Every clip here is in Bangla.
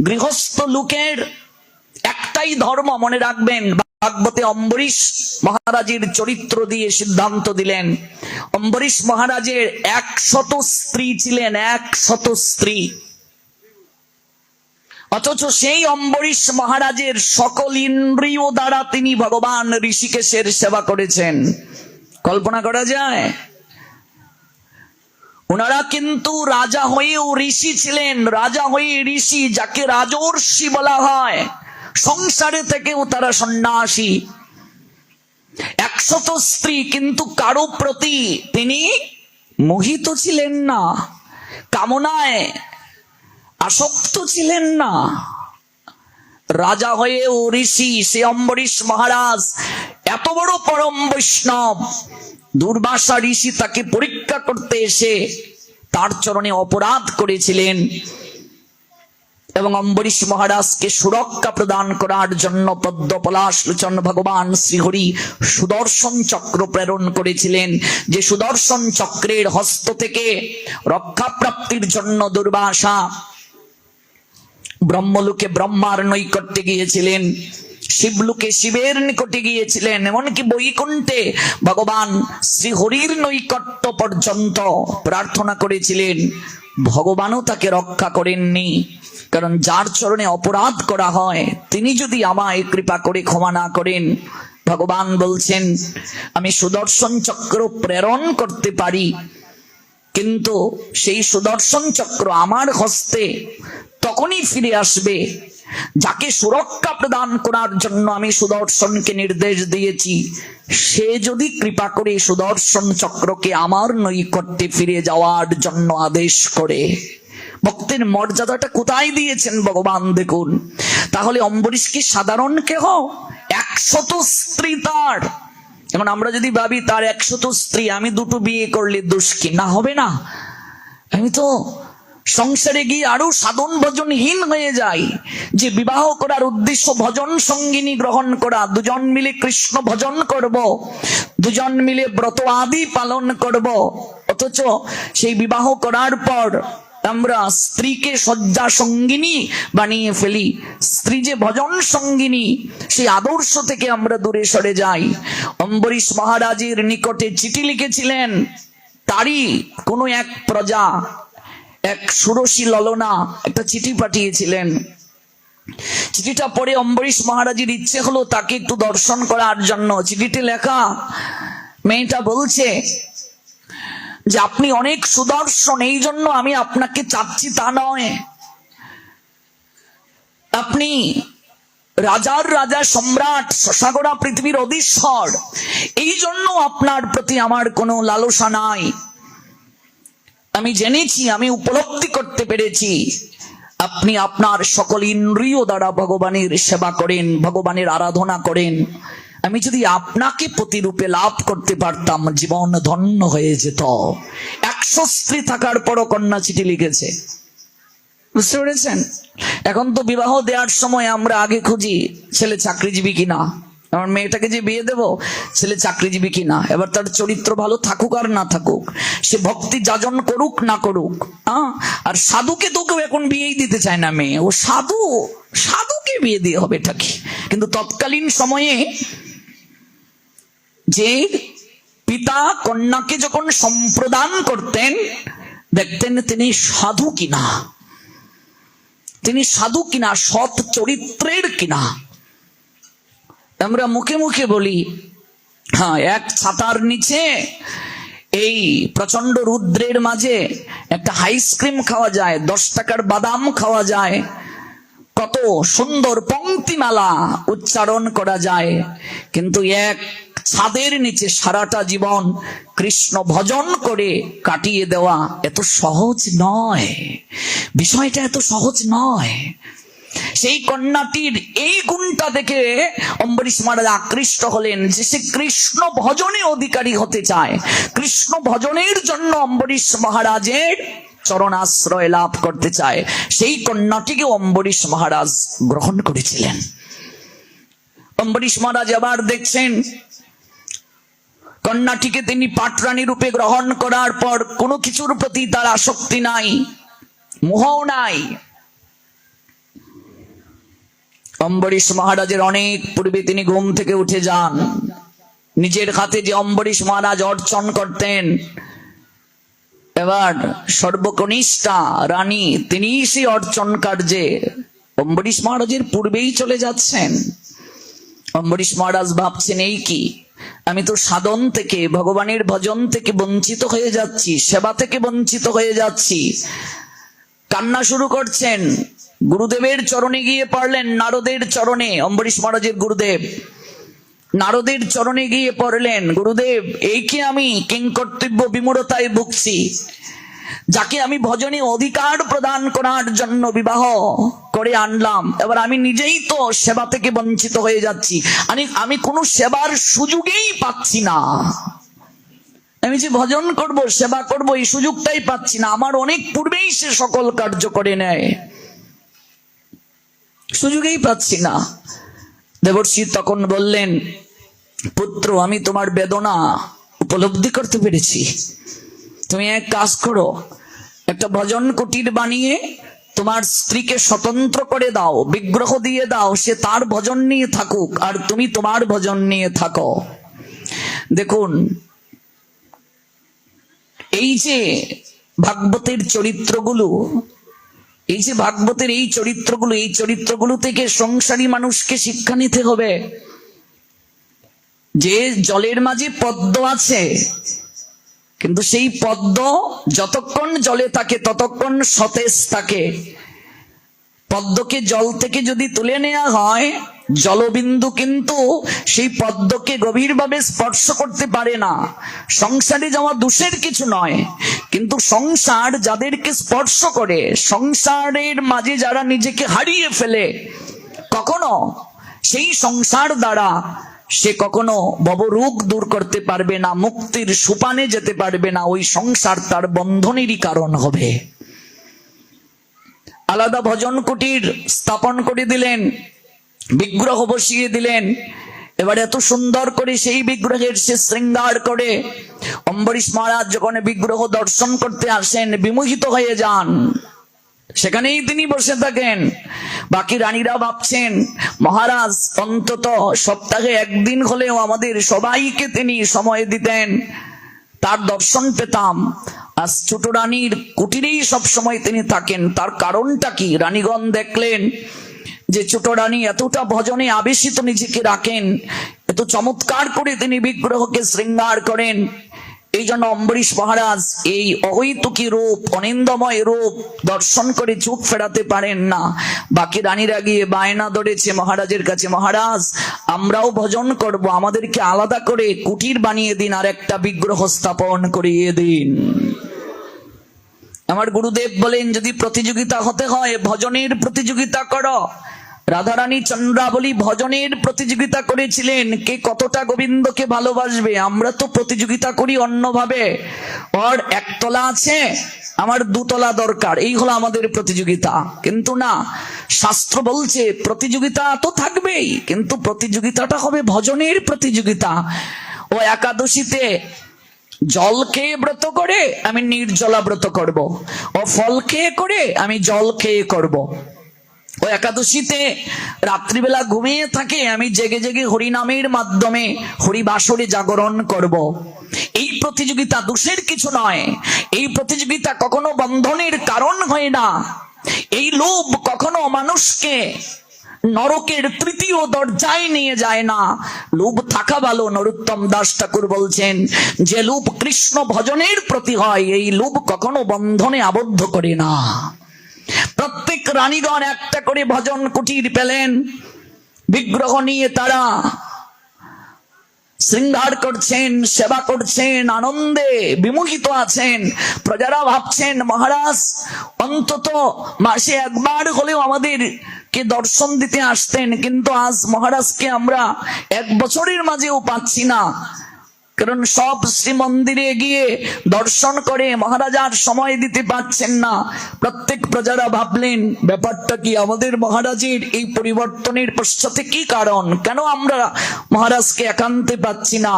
গৃহস্থ লোকের একটাই ধর্ম, মনে রাখবেন। ভাগবতে অম্বরীশ মহারাজের চরিত্র দিয়ে সিদ্ধান্ত দিলেন। অম্বরীশ মহারাজের 100 স্ত্রী ছিলেন, 100 স্ত্রী। অথচ সেই অম্বরীশ মহারাজের সকল ইন্দ্রিয় দ্বারা তিনি ভগবান ঋষিকেশের সেবা করেছেন। কল্পনা করা যায়? ওনারা কিন্তু রাজা হয়েও ঋষি ছিলেন, রাজা হয়ে ঋষি, যাকে রাজর্ষি বলা হয়। সংসারে থেকেও তারা সন্ন্যাসী। 100 স্ত্রী, কিন্তু কারো প্রতি তিনি মোহিত ছিলেন না, কামনায় আসক্ত ছিলেন না। রাজা হয়েও ঋষি সে অম্বরীশ মহারাজ, এত বড় পরম বৈষ্ণব। দুর্বাসা ঋষি তাকে পরীক্ষা করতে এসে তার চরণে অপরাধ করেছিলেন এবং অম্বরীশ মহারাজকে সুরক্ষা প্রদান করার জন্য পদ্ম পলাশ লোচন ভগবান শ্রীহরি সুদর্শন চক্র প্রেরণ করেছিলেন। যে সুদর্শন চক্রের হস্ত থেকে রক্ষা প্রাপ্তির জন্য দুর্বাসা ব্রহ্মলোকে ব্রহ্মার নৈকট্যে গিয়েছিলেন, শিবলোকে শিবের নিকটে গিয়েছিলেন, এমনকি বৈকুণ্ঠে ভগবান শ্রীহরির নৈকট্য পর্যন্ত প্রার্থনা করেছিলেন। ভগবানও তাকে রক্ষা করেননি, কারণ যার চরণে অপরাধ করা হয় তিনি যদি আমায় কৃপা করে ক্ষমা না করেন, ভগবান বলছেন আমি সুদর্শন চক্র প্রেরণ করতে পারি, কিন্তু সেই সুদর্শন চক্র আমার হস্তে তখনই ফিরে আসবে যাকে সুরক্ষা প্রদান করার জন্য আমি সুদর্শনকে নির্দেশ দিয়েছি, সে যদি কৃপা করে সুদর্শন চক্রকে আমার নৈকট্যে ফিরে যাওয়ার জন্য আদেশ করে। ভক্তের মর্যাদাটা কোথায় দিয়েছেন ভগবান দেখুন। তাহলে অম্বরীশ কি সাধারণ কেহ? 100 স্ত্রী তার। এখন আমরা যদি ভাবি তার 100 স্ত্রী, আমি 2টো বিয়ে করলে দোষ কি? না, হবে না। আমি তো সংসারে গিয়ে আরো সাধন ভজনহীন হয়ে যাই। যে বিবাহ করার উদ্দেশ্য ভজন সঙ্গিনী গ্রহণ করা, দুজন মিলে কৃষ্ণ ভজন করব, দুজন মিলে ব্রত আদি পালন করব, অথচ সেই বিবাহ করার পর আমরা স্ত্রীকে শয্যা সঙ্গিনী বানিয়ে ফেলি। স্ত্রী যে ভজন সঙ্গিনী, সেই আদর্শ থেকে আমরা দূরে সরে যাই। অম্বরীশ মহারাজের নিকটে চিঠি লিখেছিলেন, তারই কোনো এক প্রজা, এক সুরসী ললনা একটা চিঠি পাঠিয়েছিলেন। চিঠিটা পড়ে অম্বরীশ মহারাজের ইচ্ছে হলো তাকে একটু দর্শন করার জন্য। চিঠিতে লেখা, মেয়েটা বলছে যে আপনি অনেক সুদর্শন, এই জন্য আমি আপনাকে চাচ্ছি তা নয়। আপনি রাজার রাজা সম্রাট, শশাগোড়া পৃথিবীর অধীশ্বর, এই জন্য আপনার প্রতি আমার কোনো লালসা নাই। আমি জেনেছি, আমি উপলব্ধি করতে পেরেছি আপনি আপনার সকল ইন্দ্রিয় দ্বারা ভগবানের সেবা করেন, ভগবানের আরাধনা করেন। আমি যদি আপনাকে প্রতিরূপে লাভ করতে পারতাম, জীবন ধন্য হয়ে যেত। 100 স্ত্রী থাকার পরও কন্যা চিঠি লিখেছে, বুঝতে পেরেছেন? এখন তো বিবাহ দেওয়ার সময় আমরা আগে খুঁজি ছেলে চাকরিজীবী কিনা, আমার মেয়েটাকে যে বিয়ে দেব ছেলে চাকরিজীবী কিনা, এবার তার চরিত্র ভালো থাকুক আর না থাকুক, সে ভক্তি যাজন করুক না করুক। আর সাধুকে তো কেউ এখন বিয়েই দিতে চায় না মেয়ে, ও সাধু, সাধুকে বিয়ে দিয়ে হবে এটা কি? কিন্তু তৎকালীন সময়ে যে পিতা কন্যাকে যখন সম্প্রদান করতেন, দেখতেন তিনি সাধু কিনা, তিনি সাধু কিনা, সৎ চরিত্রের কিনা। আমরা মুখে মুখে বলি, হ্যাঁ, এক ছাতার নিচে এই প্রচন্ড রুদ্রের মাঝে একটা আইসক্রিম খাওয়া যায়, 10 টাকার বাদাম খাওয়া যায়, কত সুন্দর পংক্তিমালা উচ্চারণ করা যায়, কিন্তু এক ছাদের নিচে সারাটা জীবন কৃষ্ণ ভজন করে কাটিয়ে দেওয়া এত সহজ নয়। বিষয়টা এত সহজ নয়। সেই কন্যাটির এই গুণটা দেখে অম্বরীশ মহারাজ আকৃষ্ট হলেন যে সে কৃষ্ণ ভজনে অধিকারী হতে চায়। কৃষ্ণ ভজনের জন্য অম্বরীশ মহারাজের চরণাশ্রয় লাভ করতে চায়। সেই কন্যাটিকে অম্বরীশ মহারাজ গ্রহণ করেছিলেন। অম্বরীশ মহারাজ আবার দেখছেন কন্যাটিকে তিনি পাটরানী রূপে গ্রহণ করার পর কোনো কিছুর প্রতি তার আসক্তি নাই, মোহ নাই। অম্বরীশ মহারাজের অনেক পূর্বে তিনি ঘুম থেকে উঠে যান। নিজের হাতে যে অম্বরীশ মহারাজ অর্চন করতেন, এবার সর্বকনিষ্ঠা রানী তিনি সেই অর্চন কার্যে অম্বরীশ মহারাজের পূর্বেই চলে যাচ্ছেন। অম্বরীশ মহারাজ ভাবছেন, এই কি, আমি তো সাধন থেকে, ভগবানের ভজন থেকে বঞ্চিত হয়ে যাচ্ছি, সেবা থেকে বঞ্চিত হয়ে যাচ্ছি। কান্না শুরু করছেন। গুরুদেবের চরণে গিয়ে পড়লেন, নারদের চরণে। অম্বরীশ মহারাজের গুরুদেব নারদের চরণে গিয়ে পড়লেন, গুরুদেব, এই কি আমি কিংকর্তব্য বিমূঢ়তায় ভুগছি, যাকে আমি ভজনে অধিকার প্রদান করার জন্য বিবাহ করে আনলাম, এবার আমি নিজেই তো সেবা থেকে বঞ্চিত হয়ে যাচ্ছি। আমি কোনো সেবার সুযোগই পাচ্ছি না। আমি যে ভজন করব, সেবা করব, এই সুযোগটাই পাচ্ছি না। আমার অনেক পূর্বেই সে সকল কার্য করে নেয়, সুযোগই পাচ্ছি না। দেবর্ষি তখন বললেন, পুত্র, আমি তোমার বেদনা উপলব্ধি করতে পেরেছি। তুমি এক কাজ করো, একটা ভজন কুটির বানিয়ে তোমার স্ত্রীকে স্বতন্ত্র করে দাও, বিগ্রহ দিয়ে দাও, সে তার ভজন নিয়ে থাকুক আর তুমি তোমার ভজন নিয়ে থাকো। দেখুন, এই যে ভাগবতের চরিত্রগুলো, এই যে ভাগবতের এই চরিত্রগুলো থেকে সংসারী মানুষকে শিক্ষা নিতে হবে যে জলের মাঝে পদ্ম আছে, কিন্তু সেই পদ্ম যতক্ষণ জলে থাকে ততক্ষণ সতেজ থাকে। পদ্মকে জল থেকে যদি তুলে নেওয়া হয়, জলবিন্দু কিন্তু সেই পদ্মকে গভীরভাবে স্পর্শ করতে পারে না। সংসারে যাওয়া দোষের কিছু নয়, কিন্তু সংসার যাদেরকে স্পর্শ করে, সংসারের মাঝে যারা নিজেকে হারিয়ে ফেলে, কখনো সেই সংসার দ্বারা সে কখনো ভবরোগ দূর করতে পারবে না, মুক্তির সোপানে যেতে পারবে না। ওই সংসার তার বন্ধনেরই কারণ হবে। আলাদা ভজন কুটির স্থাপন করে দিলেন, বিগ্রহ বসিয়ে দিলেন। এবার এত সুন্দর করে সেই বিগ্রহের সে শৃঙ্গার করে অম্বরীশ মহারাজ যখন বিগ্রহ দর্শন করতে আসেন, বিমোহিত হয়ে যান, সেখানেই তিনি বসে থাকেন। বাকি রানীরা ভাবছেন, মহারাজ অন্তত সপ্তাহে একদিন হলেও আমাদের সবাইকে তিনি সময় দিতেন, তার দর্শন পেতাম। আজ ছোট রানীর কুটিরেই সব সময় তিনি থাকেন, তার কারণটা কি? রানীগণ দেখলেন যে ছোট রানী এতটা ভজনে আবেশিত নিজেকে রাখেন, এত চমৎকার করে তিনি বিগ্রহকে শৃঙ্গার করেন। এই জন্য অম্বরীশ মহারাজ এই অহৈতুকী রূপ, অনিন্দময় রূপ দর্শন করে চোখ ফেরাতে পারেন না। বাকি রানীরা গিয়ে বায়না ধরেছে মহারাজের কাছে, মহারাজ, আমরাও ভজন করব, আমাদেরকে আলাদা করে কুটির বানিয়ে দিন, আর একটা বিগ্রহ স্থাপন করিয়ে দিন। আমার গুরুদেব বলেন, যদি প্রতিযোগিতা হতে হয়, ভজনের প্রতিযোগিতা করো। রাধারানী চন্দ্রাবলী ভজনের প্রতিযোগিতা করেছিলেন, কে কতটা গোবিন্দকে ভালোবাসবে। আমরা তো প্রতিযোগিতা করি অন্যভাবে, ওর একতলা আছে, আমার দুতলা দরকার, এই হলো আমাদের প্রতিযোগিতা। কিন্তু না, শাস্ত্র বলছে প্রতিযোগিতা তো থাকবেই, কিন্তু প্রতিযোগিতাটা হবে ভজনের প্রতিযোগিতা। ও একাদশীতে জল খেয়ে ব্রত করে, আমি নির্জলা ব্রত করব। ও ফল খেয়ে করে, আমি জল খেয়ে করব। ও একাদশীতে রাত্রিবেলা ঘুমিয়ে থাকে, আমি জেগে জেগে হরিনামের মাধ্যমে হরিবাসরে জাগরণ করব। এই প্রতিযোগিতা দোষের কিছু নয়, এই প্রতিযোগিতা কখনো বন্ধনের কারণ হয় না। এই লোভ কখনো মানুষকে নরকের তৃতীয় দরজায় নিয়ে যায় না। লোভ থাকা ভালো। নরোত্তম দাস ঠাকুর বলছেন, যে লোভ কৃষ্ণ ভজনের প্রতি হয়, এই লোভ কখনো বন্ধনে আবদ্ধ করে না। প্রত্যেক রানীগণ একটা করে ভজন কুটির পেলেন, বিগ্রহ নিয়ে তারা শৃঙ্গার করছেন, সেবা করছেন, আনন্দে বিমোহিত আছেন। প্রজারা ভাবছেন, মহারাজ অন্তত মাসে একবার হলেও আমাদের কে দর্শন দিতে আসতেন, কিন্তু আজ মহারাজকে আমরা এক বছরের মাঝেও পাচ্ছি না। কারণ সব শ্রীমন্দিরে গিয়ে দর্শন করে মহারাজ আর সময় দিতে পারছেন না। প্রত্যেক প্রজারা ভাবলেন, ব্যাপারটা কি, আমাদের মহারাজের এই পরিবর্তনের পশ্চাতে কি কারণ, কেন আমরা মহারাজকে একান্তে পাচ্ছি না?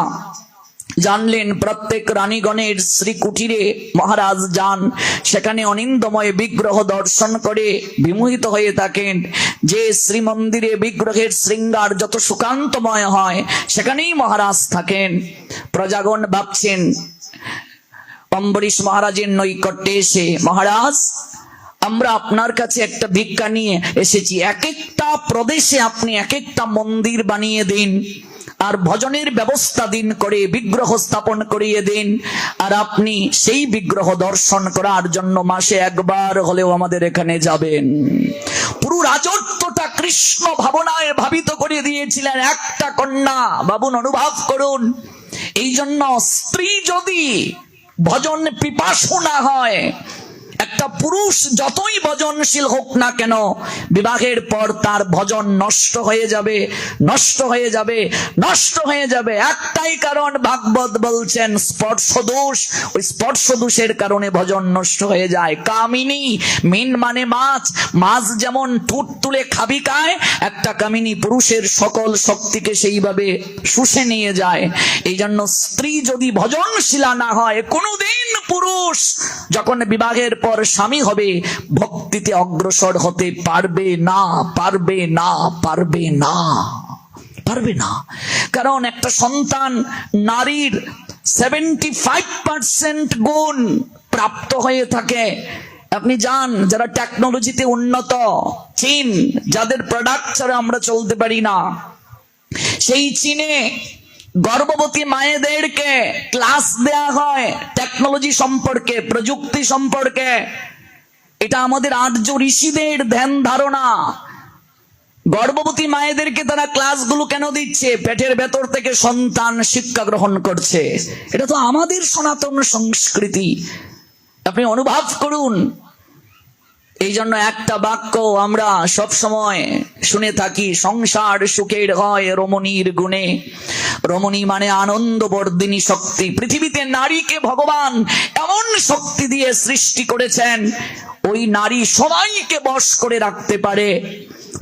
জানলেন প্রত্যেক রানীগণের শ্রীকুটিরে মহারাজ যান, সেখানে অনিন্দময় বিগ্রহ দর্শন করে বিমোহিত হয়ে থাকেন। যে শ্রীমন্দিরে বিগ্রহের শৃঙ্গার যত সুকান্তময় হয় সেখানেই মহারাজ থাকেন। প্রজাগণ ভাবছেন অম্বরীশ মহারাজের নৈকট্যে এসে, মহারাজ আমরা আপনার কাছে একটা ভিক্ষা নিয়ে এসেছি, এক একটা প্রদেশে আপনি এক একটা মন্দির বানিয়ে দিন, আর ভজনের ব্যবস্থা দিন করে বিগ্রহ স্থাপন করিয়ে দিন, আর আপনি সেই বিগ্রহ দর্শন করার জন্য মাসে একবার হলেও আমাদের এখানে যাবেন। পুরো রাজত্বটা কৃষ্ণ ভাবনায় ভাবিত করে দিয়েছিলেন একটা কন্যা। বাবুন, অনুভব করুন। এই জন্য স্ত্রী যদি ভজন পিপাসু না হয়, একটা পুরুষ যতই ভজনশীল হোক না কেন, বিবাহের পর তার ভজন নষ্ট হয়ে যাবে, নষ্ট হয়ে যাবে, নষ্ট হয়ে যাবে। একটাই কারণ, ভাগবত বলছেন স্পর্শ দোষ। ওই স্পর্শ দোষের কারণে ভজন নষ্ট হয়ে যায়। কামিনী, মিন মানে মাছ, মাছ যেমন ঠোঁট তুলে খাবি খায়, একটা কামিনী পুরুষের সকল শক্তিকে সেইভাবে শুষে নিয়ে যায়। এই জন্য স্ত্রী যদি ভজনশীলা না হয়, কোনোদিন পুরুষ যখন বিবাহের পর স্বামী হবে ভক্তিতে অগ্রসর হতে পারবে না, পারবে না, পারবে না, পারবে না। কারণ একটা সন্তান নারীর 75% গুণ প্রাপ্ত হয়ে থাকে। আপনি যান, যারা টেকনোলজিতে উন্নত, চীন, যাদের প্রোডাক্ট ছাড়া আমরা চলতে পারি না, সেই চীনে গর্ভবতী মায়েদেরকে ক্লাস দেয়া হয় টেকনোলজি সম্পর্কে, প্রযুক্তি সম্পর্কে। এটা আমাদের আর্য ঋষিদের ধ্যান ধারণা। গর্ভবতী মায়েদেরকে তারা ক্লাসগুলো কেন দিচ্ছে? পেটের ভেতর থেকে সন্তান শিক্ষা গ্রহণ করছে। এটা তো আমাদের সনাতন সংস্কৃতি। আপনি অনুভব করুন। এই জন্য একটা বাক্য আমরা সব সময় শুনে থাকি, সংসার সুখের হয় রমণীর গুণে। রমণী মানে আনন্দ বর্ধিনী শক্তি। পৃথিবীতে নারীকে ভগবান এমন শক্তি দিয়ে সৃষ্টি করেছেন, ওই নারী সবাইকে বশ করে রাখতে পারে।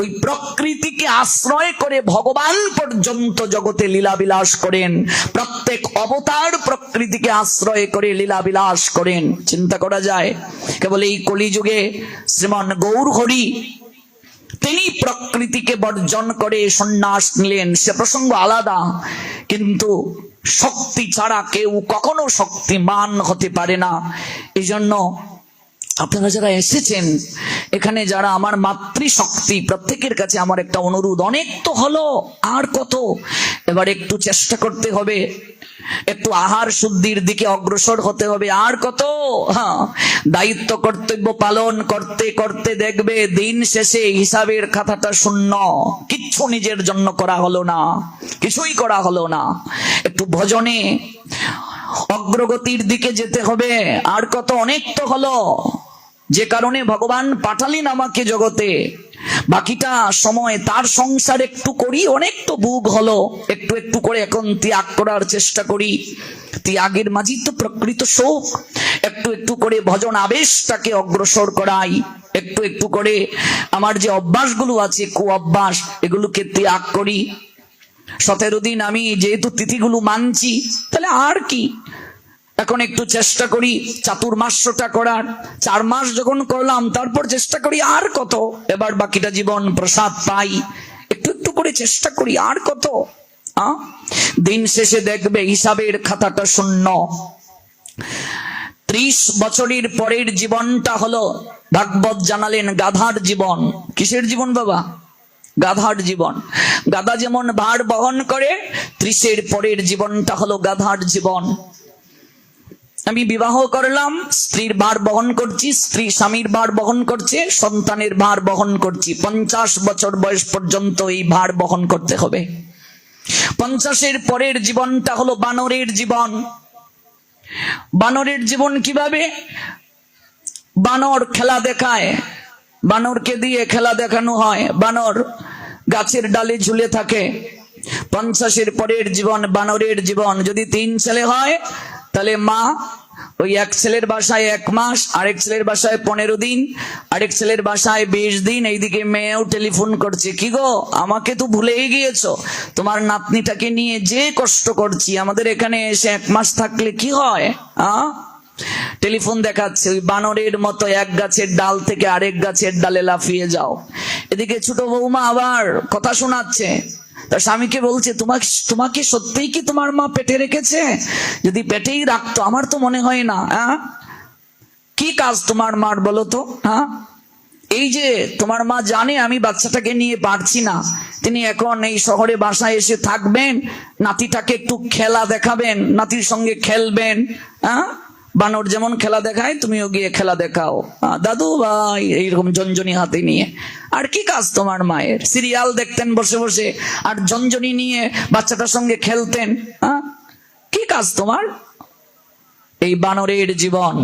ওই প্রকৃতিকে আশ্রয় করে ভগবান পর্যন্ত জগতে লীলাবিলাস করেন। প্রত্যেক অবতার প্রকৃতিকে আশ্রয় করে লীলাবিলাস করেন। চিন্তা করা যায়, কেবল এই কলিযুগে শ্রীমান গৌর হরি তিনি প্রকৃতিকে বর্জন করে সন্ন্যাস নিলেন, সে প্রসঙ্গ আলাদা। কিন্তু শক্তি ছাড়া কেউ কখনো শক্তিমান হতে পারে না। এই জন্য আপনারা যারা এসেছেন এখানে, যারা আমার মাতৃশক্তি, প্রত্যেকের কাছে আমার একটা অনুরোধ, অনেক তো হলো, আর কত? এবার একটু চেষ্টা করতে হবে, একটু আহার শুদ্ধির দিকে অগ্রসর হতে হবে। আর কত? দায়িত্ব কর্তব্য পালন করতে করতে দেখবে দিন শেষে হিসাবের খাতাটা শূন্য। কিচ্ছু নিজের জন্য করা হলো না, কিছুই করা হলো না। একটু ভজনে অগ্রগতির দিকে যেতে হবে। আর কত? অনেক তো হলো, যে কারণে ভগবান পাঠালেন আমাকে জগতে। বাকিটা সময় তার সংসার একটু করি, অনেক তো ভোগ হলো, একটু একটু করে এখন ত্যাগ করার চেষ্টা করি। ত্যাগের মাঝেই তো প্রকৃত সুখ। একটু একটু করে ভজন আবেশটাকে অগ্রসর করাই, একটু একটু করে আমার যে অভ্যাসগুলো আছে, কু অভ্যাস, এগুলোকে ত্যাগ করি। 17 দিন আমি যেহেতু তিথিগুলো মানছি, তাহলে আর কি, এখন একটু চেষ্টা করি চাতুর্মাস্যটা করার। 4 মাস যখন করলাম, তারপর চেষ্টা করি আর কত, এবার বাকিটা জীবন প্রসাদ পাই। একটু একটু করে চেষ্টা করি, আর কত। দিন শেষে দেখবে হিসাবের খাতাটা শূন্য। 30 বছরের পরের জীবনটা হলো, ভাগবত জানালেন, গাধার জীবন। কিসের জীবন বাবা? গাধার জীবন। গাধা যেমন ভার বহন করে, 30-এর পরের জীবনটা হলো গাধার জীবন। আমি বিবাহ করলাম, স্ত্রীর ভার বহন করছি, স্ত্রী স্বামীর ভার বহন করছে, সন্তানের ভার বহন করছি। 50 বছর বয়স পর্যন্ত এই ভার বহন করতে হবে। 50-এর পরের জীবনটা হলো বানরের জীবন। বানরের জীবন কিভাবে? বানর খেলা দেখায়, বানরকে দিয়ে খেলা দেখানো হয়, বানর গাছের ডালে ঝুলে থাকে। 50-এর পরের জীবন বানরের জীবন। যদি 3 ছেলে হয়, তাহলে মা ওই এক ছেলের বাসায় 1 মাস, আরেক ছেলের বাসায় 15 দিন, আরেক ছেলের বাসায় 20 দিন। এইদিকে মেয়েও টেলিফোন করছে, কি গো আমাকে তো ভুলেই গিয়েছো, তোমার নাতনিটাকে নিয়ে যে কষ্ট করছি, আমাদের এখানে এসে 1 মাস থাকলে কি হয়? টেলিফোন দেখাচ্ছে ওই বানরের মতো, এক গাছের ডাল থেকে আরেক গাছের ডালে লাফিয়ে যাও। এদিকে ছোট বৌমা আবার কথা শোনাচ্ছে, তার স্বামীকে বলছে, তোমাকে সত্যিই কি তোমার মা পেটে রেখেছে? যদি পেটেই রাখতো, আমার তো মনে হয় না। কি কাজ তোমার মার বলো তো? এই যে তোমার মা জানে আমি বাচ্চাটাকে নিয়ে পারছি না, তিনি এখন এই শহরে বাসায় এসে থাকবেন, নাতিটাকে একটু খেলা দেখাবেন, নাতির সঙ্গে খেলবেন। বানর যেমন খেলা দেখায় তুমিও গিয়ে খেলা দেখাও দাদু ভাই, এইরকম ঝনঝনি হাতে নিয়ে। আর কি কাজ তোমার মায়ের? সিরিয়াল দেখতেন বসে বসে আর ঝনঝনি নিয়ে বাচ্চাটার সঙ্গে খেলতেন। কি কাজ তোমার? এই বানরের জীবন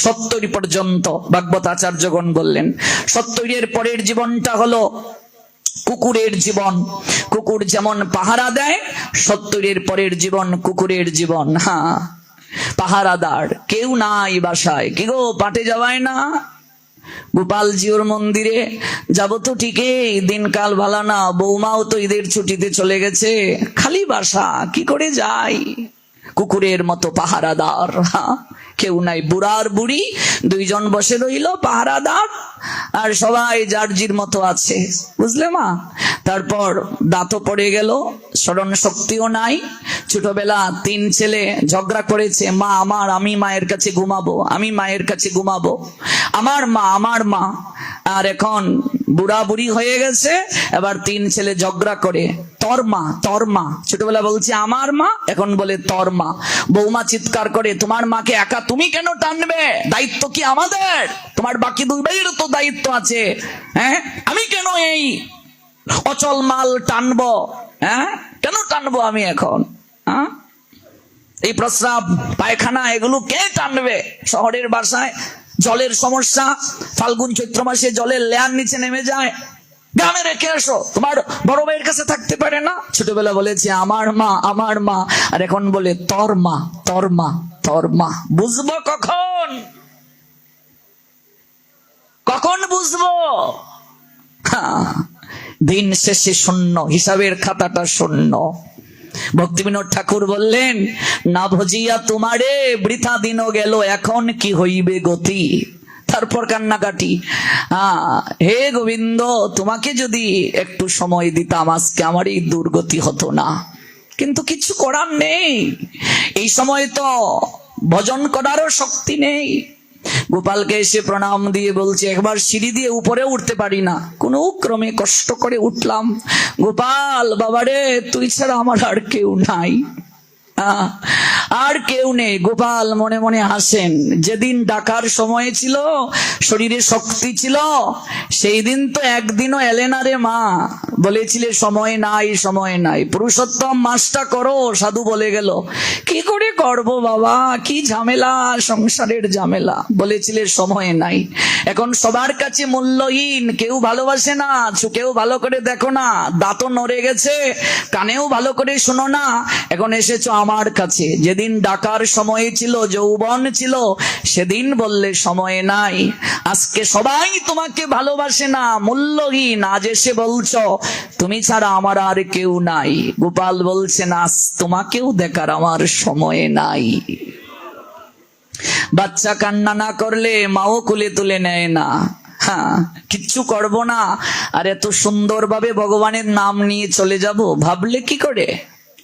70 পর্যন্ত ভাগবত আচার্যগণ বললেন। 70 পরের জীবনটা হলো কুকুরের জীবন। কুকুর যেমন পাহারা দেয়, 70 পরের জীবন কুকুরের জীবন। পাহারাদার কেউ নাই বাসায়। কি গো পাটে যাওয়ায় না? গোপালজিওর মন্দিরে যাব তো ঠিকই, দিনকাল ভালো না, বৌমাও তো ঈদের ছুটিতে চলে গেছে, খালি বাসা, কি করে যাই? কুকুরের মতো পাহারাদার, কেউ নাই। বুড়ার বুড়ি 2 জন বসে রইল পাহারাদার, আর সবাই জার্জির মতো আছে, বুঝলে মা? তারপর দাঁতও পড়ে গেল, স্মরণ শক্তিও নাই। ছোটবেলা 3 ছেলে ঝগড়া করেছে, মা আমার, আমি মায়ের কাছে ঘুমাবো, আমি মায়ের কাছে ঘুমাবো, আমার মা, আমার মা। আর এখন বুড়া বুড়ি হয়ে গেছে, এবার 3 ছেলে ঝগড়া করে, তোর মা, তোর মা। ছোটবেলা বলছে আমার মা, এখন বলে তোর মা। বৌমা চিৎকার করে, তোমার মাকে একা তুমি কেন টানবে? দায়িত্ব কি আমাদের? তোমার বাকি 2 ভাইয়ের তো দায়িত্ব আছে। আমি কেন এই অচল মাল টানবো? কেন টানবো আমি এখন? এই প্রস্রাব পায়খানা এগুলো কে টানবে? শহরের বাসায় জলের সমস্যা, ফাল্গুন চৈত্র মাসে জলের লেয়ার নিচে নেমে যায়, গ্রামে রেখে আসো, তোমার বড় ভাইয়ের কাছে থাকতে পারে না? ছোটবেলা বলেছে আমার মা, আমার মা, আর এখন বলে তোর মা, তোর মা, তোর মা। বুঝবো কখন? কখন বুঝবো? দিন শেষে শূন্য, হিসাবের খাতাটা শূন্য। ভক্তিবিনোদ ঠাকুর বললেন, না ভজিয়া তোমারে বৃথা দিন গেল, এখন কি হইবে গতি? তারপর কান্নাকাটি, হে গোবিন্দ, তোমাকে যদি একটু সময় দিতাম আজকে আমার এই দুর্গতি হতো না। কিন্তু কিছু করার নেই, এই সময় তো ভজন করারও শক্তি নেই। গোপালকে এসে প্রণাম দিয়ে বলছে, একবার সিঁড়ি দিয়ে উপরে উঠতে পারি না, কোনো ক্রমে কষ্ট করে উঠলাম। গোপাল বাবারে, তুই ছাড়া আমার আর কেউ নাই, আর কেউ নেই। গোপাল মনে মনে হাসেন, যেদিন ডাকার সময় ছিল, শরীরে শক্তি ছিল, সেই দিন তো একদিনও এলে না রে মা। বলেছিলে সময় নাই, সময় নাই, পুরুষোত্তম মাসটা করো, সাধু বলে গেল। কি করে করব বাবা, কি ঝামেলা, সংসারের ঝামেলা। বলেছিলে সময় নাই। এখন সবার কাছে মূল্যহীন, কেউ ভালোবাসে না, চোখেও ভালো করে দেখো না, দাঁতও নড়ে গেছে, কানেও ভালো করে শোনো না, এখন এসেছো আমার কাছে। যেদিন ডাকার সময় ছিল, যৌবন ছিল, সেদিন বললে সময় নাই। আজকে সবাই তোমাকে ভালোবাসে না, মূল্যহীন, আজ এসে বলছো তুমি ছাড়া আমার আর কেউ নাই। গোপাল বলছে না, তোমাকেও দেখার আমার সময় নাই। বাচ্চা কান্না না করলে মাও কোলে তুলে নেয় না। কিচ্ছু করব না, আর এত সুন্দরভাবে ভগবানের নাম নিয়ে চলে যাব, ভাবলে কি করে?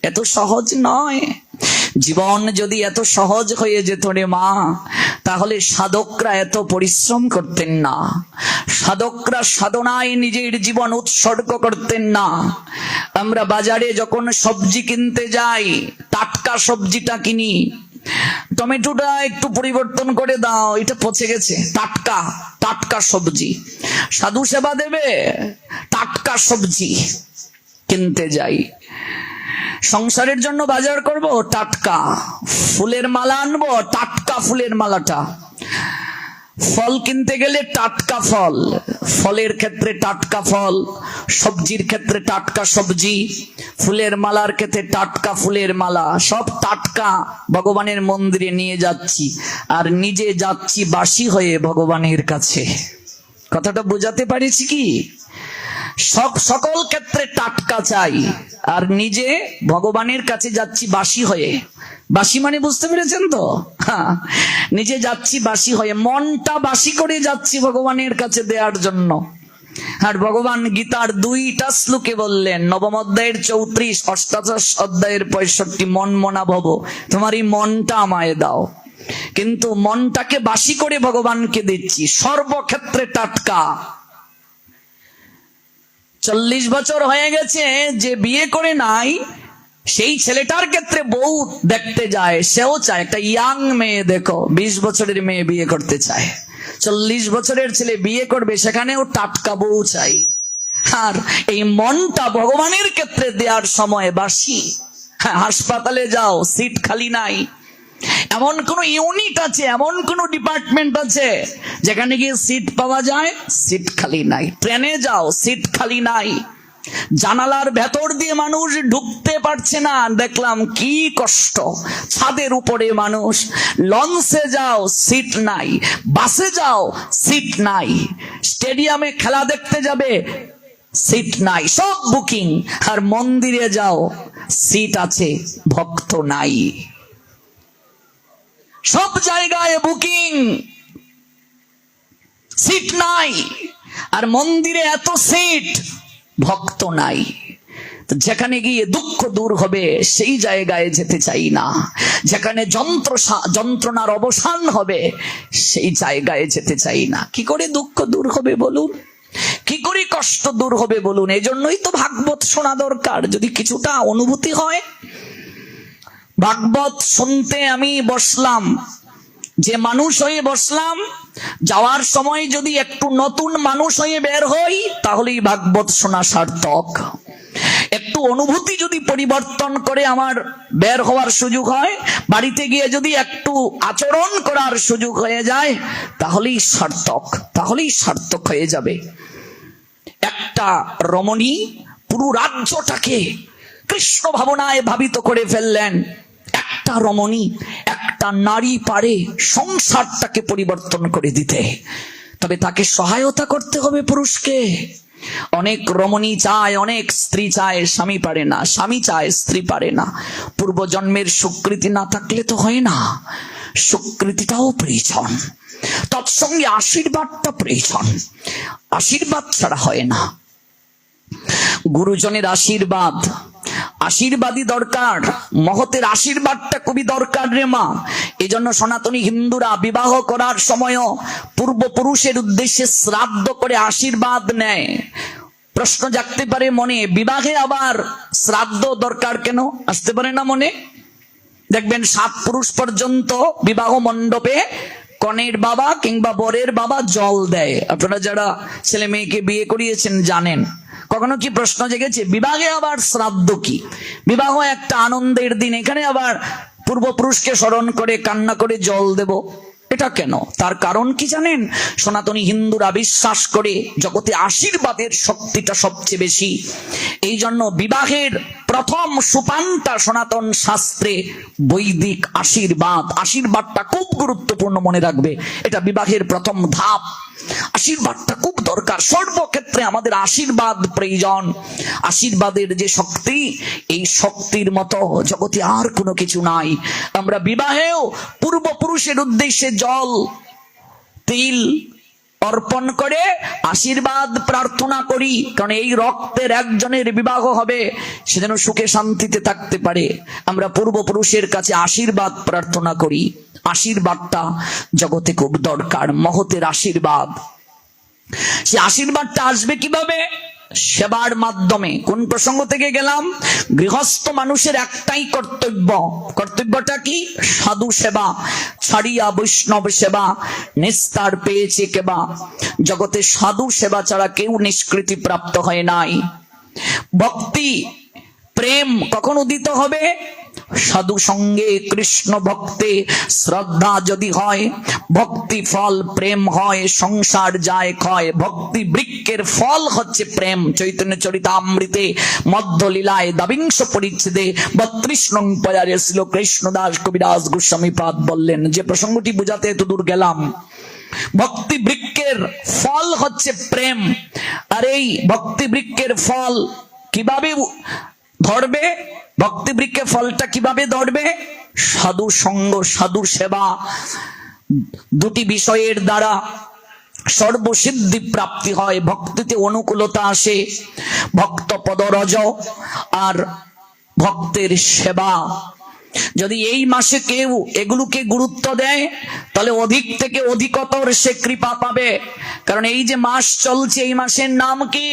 এত সহজ নয়। জীবন যদি এত সহজ হয়ে যেত রে মা, তাহলে সাধকরা এত পরিশ্রম করতেন না, সাধকরা সাধনায় নিজের জীবন উৎসর্গ করতেন না। আমরা বাজারে যখন সবজি কিনতে যাই, টাটকা সবজিটা কিনি, টমেটোটা একটু পরিবর্তন করে দাও, এটা পচে গেছে, টাটকা টাটকা সবজি। সাধু সেবা দেবে, টাটকা সবজি কিনতে যাই। সংসারের জন্য বাজার করব, টাটকা ফুলের মালা আনবো, টাটকা ফুলের মালাটা। ফল কিনতে গেলে টাটকা ফল, ফলের ক্ষেত্রে টাটকা ফল, সবজির ক্ষেত্রে টাটকা সবজি, ফুলের মালার ক্ষেত্রে টাটকা ফুলের মালা, সব টাটকা ভগবানের মন্দিরে নিয়ে যাচ্ছি, আর নিজে যাচ্ছি বাসি হয়ে ভগবানের কাছে। কথাটা বোঝাতে পারিছি কি? সকল ক্ষেত্রে টাটকা চাই, আর নিজে ভগবানের কাছে যাচ্ছি বাসি হয়ে। বাসি মানে বুঝতে পেরেছেন তো? হ্যাঁ, নিজে যাচ্ছি বাসি হয়ে, মনটা বাসি করে যাচ্ছি ভগবানের কাছে দেওয়ার জন্য। আর ভগবান গীতার 2টা শ্লোকে বললেন, নবম অধ্যায়ের 34, অষ্টাদশ অধ্যায়ের 65, মন মনা ভব, তোমার এই মনটা আমায় দাও। কিন্তু মনটাকে বাসি করে ভগবানকে দিচ্ছি, সর্বক্ষেত্রে টাটকা। 40 বছর হয়ে গেছে, যে বিয়ে করে নাই সেই ছেলেটার ক্ষেত্রে বউ দেখতে যায়, সেও চায় একটা ইয়াং মেয়ে, দেখো 20 বছরের মেয়ে বিয়ে করতে চায়, 40 বছরের ছেলে বিয়ে করবে, সেখানেও টাটকা বউ চাই। আর এই মনটা ভগবানের ক্ষেত্রে দেওয়ার সময় বাসি। হাসপাতালে যাও, সিট খালি নাই। এমন কোন ইউনিট আছে, এমন কোন ডিপার্টমেন্ট আছে যেখানে গিয়ে সিট পাওয়া যায়? সিট খালি নাই। ট্রেনে যাও, সিট খালি নাই। জানালার ভেতর দিয়ে মানুষ ঢুকতে পারছে না, দেখলাম কি কষ্ট। ছাদের উপরে মানুষ। লঞ্চে যাও, সিট নাই। বাসে যাও, সিট নাই। স্টেডিয়ামে খেলা দেখতে যাবে, সিট নাই, সব বুকিং। আর মন্দিরে যাও, সিট আছে, ভক্ত নাই। সব জায়গায় বুকিং, সিট নাই। আর মন্দিরে এত সিট, ভক্ত নাই। যেখানে গিয়ে দুঃখ দূর হবে সেই জায়গায় যেতে চাই না। যেখানে যন্ত্রণার অবসান হবে সেই জায়গায় যেতে চাই না। কি করে দুঃখ দূর হবে বলুন? কি করে কষ্ট দূর হবে বলুন? এই জন্যই তো ভাগবত শোনা দরকার, যদি কিছুটা অনুভূতি হয়। ভাগবত শুনতে আমি বসলাম, যে মানুষ হয়ে বসলাম, যাওয়ার সময় যদি একটু নতুন মানুষ হয়ে বের হই, তাহলেই ভাগবত শোনা সার্থক। একটু অনুভূতি যদি পরিবর্তন করে আমার বের হওয়ার সুযোগ হয়, বাড়িতে গিয়ে যদি একটু আচরণ করার সুযোগ হয়ে যায়, তাহলেই সার্থক, তাহলেই সার্থক হয়ে যাবে। একটা রমণী পুরো রাজ্যটাকে কৃষ্ণ ভাবনায় ভাবিত করে ফেললেন। একটা রমণী, একটা নারী পারে সংসারটাকে পরিবর্তন করে দিতে, তবে তাকে সহায়তা করতে হবে পুরুষকে। অনেক রমণী চায়, অনেক স্ত্রী চায়, স্বামী পারে না। স্বামী চায়, স্ত্রী পারে না। পূর্বজন্মের স্বীকৃতি না থাকলে তো হয় না। স্বীকৃতিটাও প্রয়োজন, তৎসঙ্গে আশীর্বাদটা প্রয়োজন। আশীর্বাদ ছাড়া হয় না। গুরুজনের আশীর্বাদ, আশীর্বাদই দরকার। মহতের আশীর্বাদটা খুবই দরকার রে মা। এই জন্য সনাতনী হিন্দুরা বিবাহ করার সময়ও পূর্বপুরুষের উদ্দেশ্যে শ্রাদ্ধ করে আশীর্বাদ নেয়। প্রশ্ন জাগতে পারে মনে, বিবাহে আবার শ্রাদ্ধ দরকার কেন? আসতে পারে না মনে? দেখবেন 7 পুরুষ পর্যন্ত বিবাহ মণ্ডপে কনের বাবা কিংবা বরের বাবা জল দেয়। আপনারা যারা ছেলে মেয়েকে বিয়ে করিয়েছেন জানেন। কখনো কি প্রশ্ন জেগেছে বিবাহে আবার শ্রাদ্ধ কি? বিবাহ একটা আনন্দের দিন, এখানে আবার পূর্বপুরুষকে স্মরণ করে কান্না করে জল দেব, এটা কেন? তার কারণ কি জানেন? সনাতনী হিন্দুরা বিশ্বাস করে জগতে আশীর্বাদের শক্তিটা সবচেয়ে বেশি। এই জন্য বিবাহের প্রথম সোপানটা সনাতন শাস্ত্রে বৈদিক আশীর্বাদ। আশীর্বাদটা খুব গুরুত্বপূর্ণ, মনে রাখবে। এটা বিবাহের প্রথম ধাপ। আশীর্বাদটা খুব দরকার। সর্বক্ষেত্রে আমাদের আশীর্বাদ প্রয়োজন। আশীর্বাদের যে শক্তি, এই শক্তির মতো জগতে আর কোনো কিছু নাই। আমরা বিবাহেও পূর্বপুরুষের উদ্দেশ্যে জল, তিল অর্পণ করে আশীর্বাদ প্রার্থনা করি, কারণ এই রক্তের একজনের বিবাহ হবে, সে যেন সুখে শান্তিতে থাকতে পারে। আমরা পূর্বপুরুষের কাছে আশীর্বাদ প্রার্থনা করি। আশীর্বাদটা জগতে খুব দরকার, মহতের আশীর্বাদ। সে আশীর্বাদটা আসবে কিভাবে? সেবার মাধ্যমে। কোন প্রসঙ্গ থেকে গেলাম? গৃহস্থ মানুষের একটাই কর্তব্য। কর্তব্যটা কি? সাধু সেবা ছাড়িয়া বৈষ্ণব সেবা, নিস্তার পেয়েছে কেবা। জগতে সাধু সেবা ছাড়া কেউ নিষ্কৃতি প্রাপ্ত হয় নাই। ভক্তি প্রেম কখন উদিত হবে? সাধু সঙ্গে কৃষ্ণ ভক্তে শ্রদ্ধা যদি হয়, ভক্তি ফল প্রেম হয়, সংসার যায় ক্ষয়। ভক্তি বৃক্ষের ফল হচ্ছে প্রেম। চৈতন্য চরিতামৃতে মধ্যলীলায় দ্বাবিংশ পরিচ্ছেদে 32 নং পয়ারে ছিল কৃষ্ণদাস কবিরাজ গোস্বামী পাদ বললেন, যে প্রসঙ্গটি বোঝাতে এত দূর গেলাম। ভক্তি বৃক্ষের ফল হচ্ছে প্রেম। আর এই ভক্তি বৃক্ষের ফল কিভাবে ধরবে? ভক্তি বৃক্ষের ফলটা কিভাবে ধরবে? সাধু সঙ্গ, সাধু সেবা, দুটি বিষয়ের দ্বারা সর্বসিদ্ধি প্রাপ্তি হয়। ভক্তিতে অনুকূলতা আসে, ভক্ত পদরজ আর ভক্তের সেবা। যদি এই মাসে কেউ এগুলোকে গুরুত্ব দেয়, তাহলে অধিক থেকে অধিকতর সে কৃপা পাবে। কারণ এই যে মাস চলছে, এই মাসের নাম কি?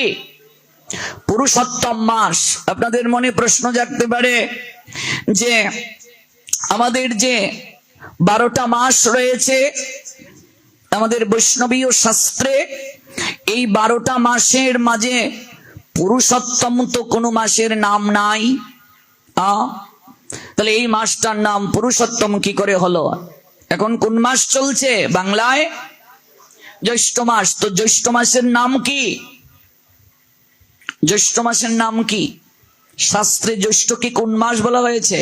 পুরুষোত্তম মাস। আপনাদের মনে প্রশ্ন জাগতে পারে যে আমাদের যে 12টা মাস রয়েছে আমাদের বৈষ্ণবীয় শাস্ত্রে, এই 12টা মাসের মাঝে পুরুষোত্তম তো কোনো মাসের নাম নাই। তাহলে এই মাসটার নাম পুরুষোত্তম কি করে হলো? এখন কোন মাস চলছে? বাংলায় জ্যৈষ্ঠ মাস। তো জ্যৈষ্ঠ মাসের নাম কি? জ্যৈষ্ঠ মাসের নাম কি? শাস্ত্রে জ্যৈষ্ঠকে কোন মাস বলা হয়েছে?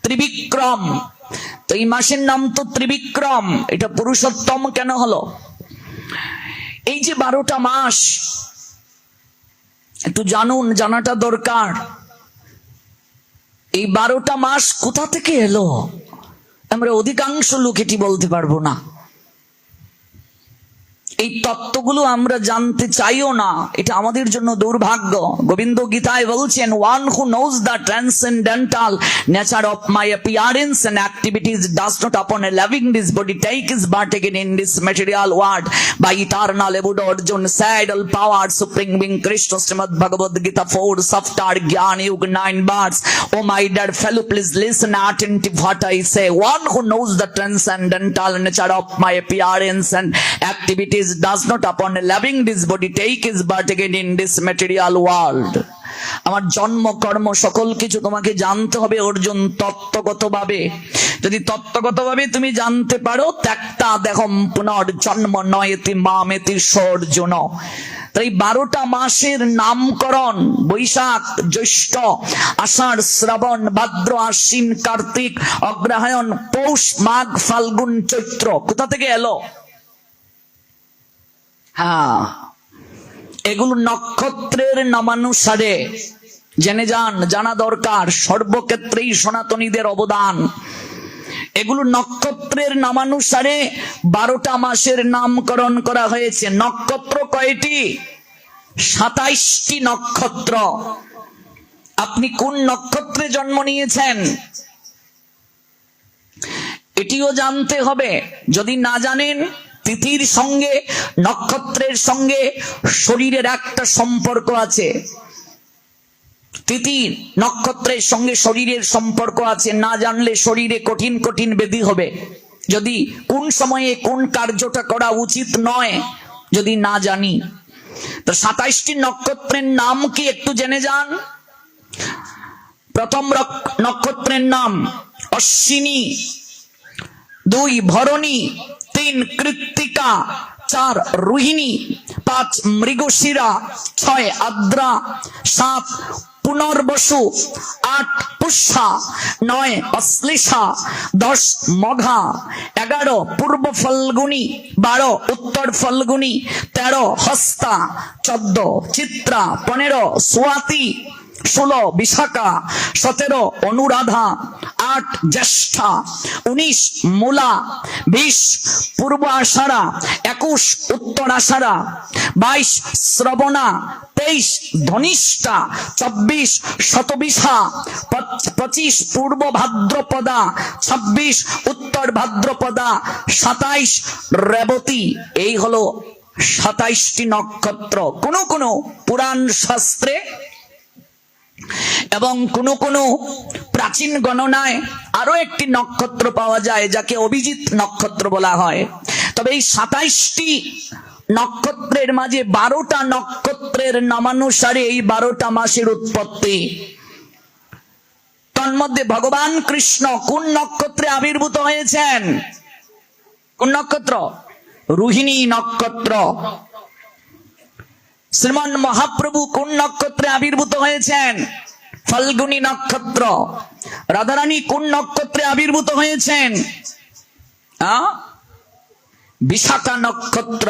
ত্রিবিক্রম। তো এই মাসের নাম তো ত্রিবিক্রম, এটা পুরুষোত্তম কেন হলো? এই যে 12টা মাস একটু জানুন, জানাটা দরকার। এই 12টা মাস কোথা থেকে এলো? আমরা অধিকাংশ লোক এটি বলতে পারবো না। এই তত্ত্বগুলো আমরা জানতে চাইও না, এটা আমাদের জন্য দুর্ভাগ্য। গোবিন্দ গীতায় বলছেন, one who knows the transcendental nature of my appearance and activities does not upon a leaving this body take his birth again in this material world by eternal abode Arjuna স্যাডল power supreme being Krishna. Shrimad Bhagavad Gita 4 chapter জ্ঞান যুগ 9 verse। O my dear fellow, please listen attentive what I say. One who knows the transcendental nature of my appearance and activities does not upon a living this body take his birth again in this material world. আমার জন্ম কর্ম সকল কিছু তোমাকে জানতে হবে অর্জুন তত্ত্বগতভাবে। যদি তত্ত্বগতভাবে তুমি জানতে পারো, ত্যাক্তা দেহম পুনর্জন্ম নয়েতি মামেতি সর্জুন। তাই 12টা মাসের নামকরণ বৈশাখ, জ্যৈষ্ঠ, আষাঢ়, শ্রাবণ, ভাদ্র, আশ্বিন, কার্তিক, অগ্রহায়ণ, পৌষ, মাঘ, ফাল্গুন, চৈত্র। কোথা থেকে এলো? হ্যাঁ, এগুলো নক্ষত্রের নামানুসারে জেনে যান, জানা দরকার। সর্বক্ষেত্রেই সনাতনীদের অবদান। এগুলো নক্ষত্রের নামানুসারে 12টা মাসের নামকরণ করা হয়েছে। নক্ষত্র কয়টি? 27টি নক্ষত্র। আপনি কোন নক্ষত্রে জন্ম নিয়েছেন এটিও জানতে হবে। যদি না জানেন, তিথির সঙ্গে নক্ষত্রের সঙ্গে শরীরের একটা সম্পর্ক আছে। তিথি নক্ষত্রের সঙ্গে শরীরের সম্পর্ক আছে। না জানলে শরীরে কঠিন কঠিন ব্যাধি হবে। যদি কোন সময়ে কোন কার্যটা করা উচিত নয় যদি না জানি। তো 27টি নক্ষত্রের নাম কি একটু জেনে যান। প্রথম নক্ষত্রের নাম অশ্বিনী, 2 ভরণী, 3 কৃত্তিকা, 4 রোহিণী, 5 মৃগশিরা, 6 আদ্রা, 7 পুনর্বসু, 8 পুষ্যা, 9 অশ্লেষা, 10 মঘা, 11 পূর্ব ফাল্গুনী, 12 উত্তর ফাল্গুনী, 13 হস্তা, 14 চিত্রা, 15 স্বাতি, 16 বিশাখা, 17 অনুরাধা, 8 জ্যেষ্ঠা, 19 মূলা, 20 পূর্ব আষাঢ়া, 21 উত্তর আষাঢ়া, 22 শ্রবণা, 23 ধনিষ্ঠা, 24 শতবিশা, 25 পূর্ব ভাদ্রপদা, 26 উত্তর ভাদ্রপদা, 27 রেবতী। এই হলো 27টি নক্ষত্র। কোন কোন পুরাণ শাস্ত্রে এবং কোন কোন প্রাচীন গণনায় আরো একটি নক্ষত্র পাওয়া যায় যাকে অভিজিৎ নক্ষত্র বলা হয়। তবে এই 27টি নক্ষত্রের মাঝে 12টা নক্ষত্রের নামানুসারে এই 12টা মাসের উৎপত্তি। তন্মধ্যে ভগবান কৃষ্ণ কোন নক্ষত্রে আবির্ভূত হয়েছেন? কোন নক্ষত্র? রোহিণী নক্ষত্র। শ্রীমান মহাপ্রভু কোন নক্ষত্রে আবির্ভূত হয়েছেন? ফাল্গুনী নক্ষত্র। রাধারানী কোন নক্ষত্রে আবির্ভূত হয়েছেন? বিশাখা নক্ষত্র।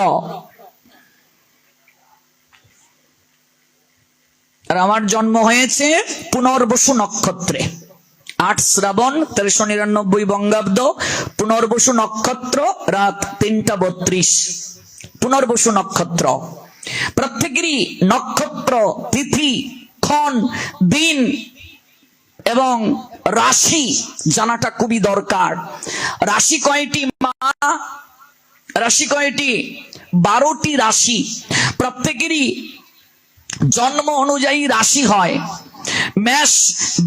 আর আমার জন্ম হয়েছে পুনর্বসু নক্ষত্রে, 8 শ্রাবণ 1399 বঙ্গাব্দ, পুনর্বসু নক্ষত্র, রাত 3:32। পুনর্বসু নক্ষত্র। প্রত্যেকেরই নক্ষত্র, তিথি, ক্ষণ, দিন এবং রাশি জানাটা খুবই দরকার। রাশি কয়টি মা? রাশি কয়টি? 12টি রাশি। প্রত্যেকেরই জন্ম অনুযায়ী রাশি হয়। মেষ,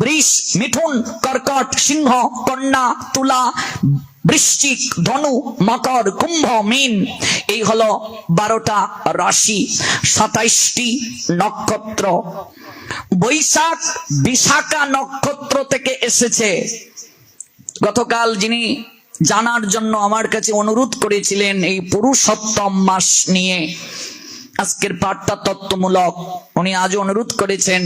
বৃষ, মিথুন, কর্কট, সিংহ, কন্যা, তুলা, বৃশ্চিক, ধনু, মকর, কুম্ভ, মীন। এই হলো 12টা রাশি, 27টি নক্ষত্র। বৈশাখ বিশাখা নক্ষত্র থেকে এসেছে। গতকাল যিনি জানার জন্য আমার কাছে অনুরোধ করেছিলেন এই পুরুষোত্তম মাস নিয়ে, আজকের পাঠটা তত্ত্বমূলক। উনি আজ অনুরোধ করেছেন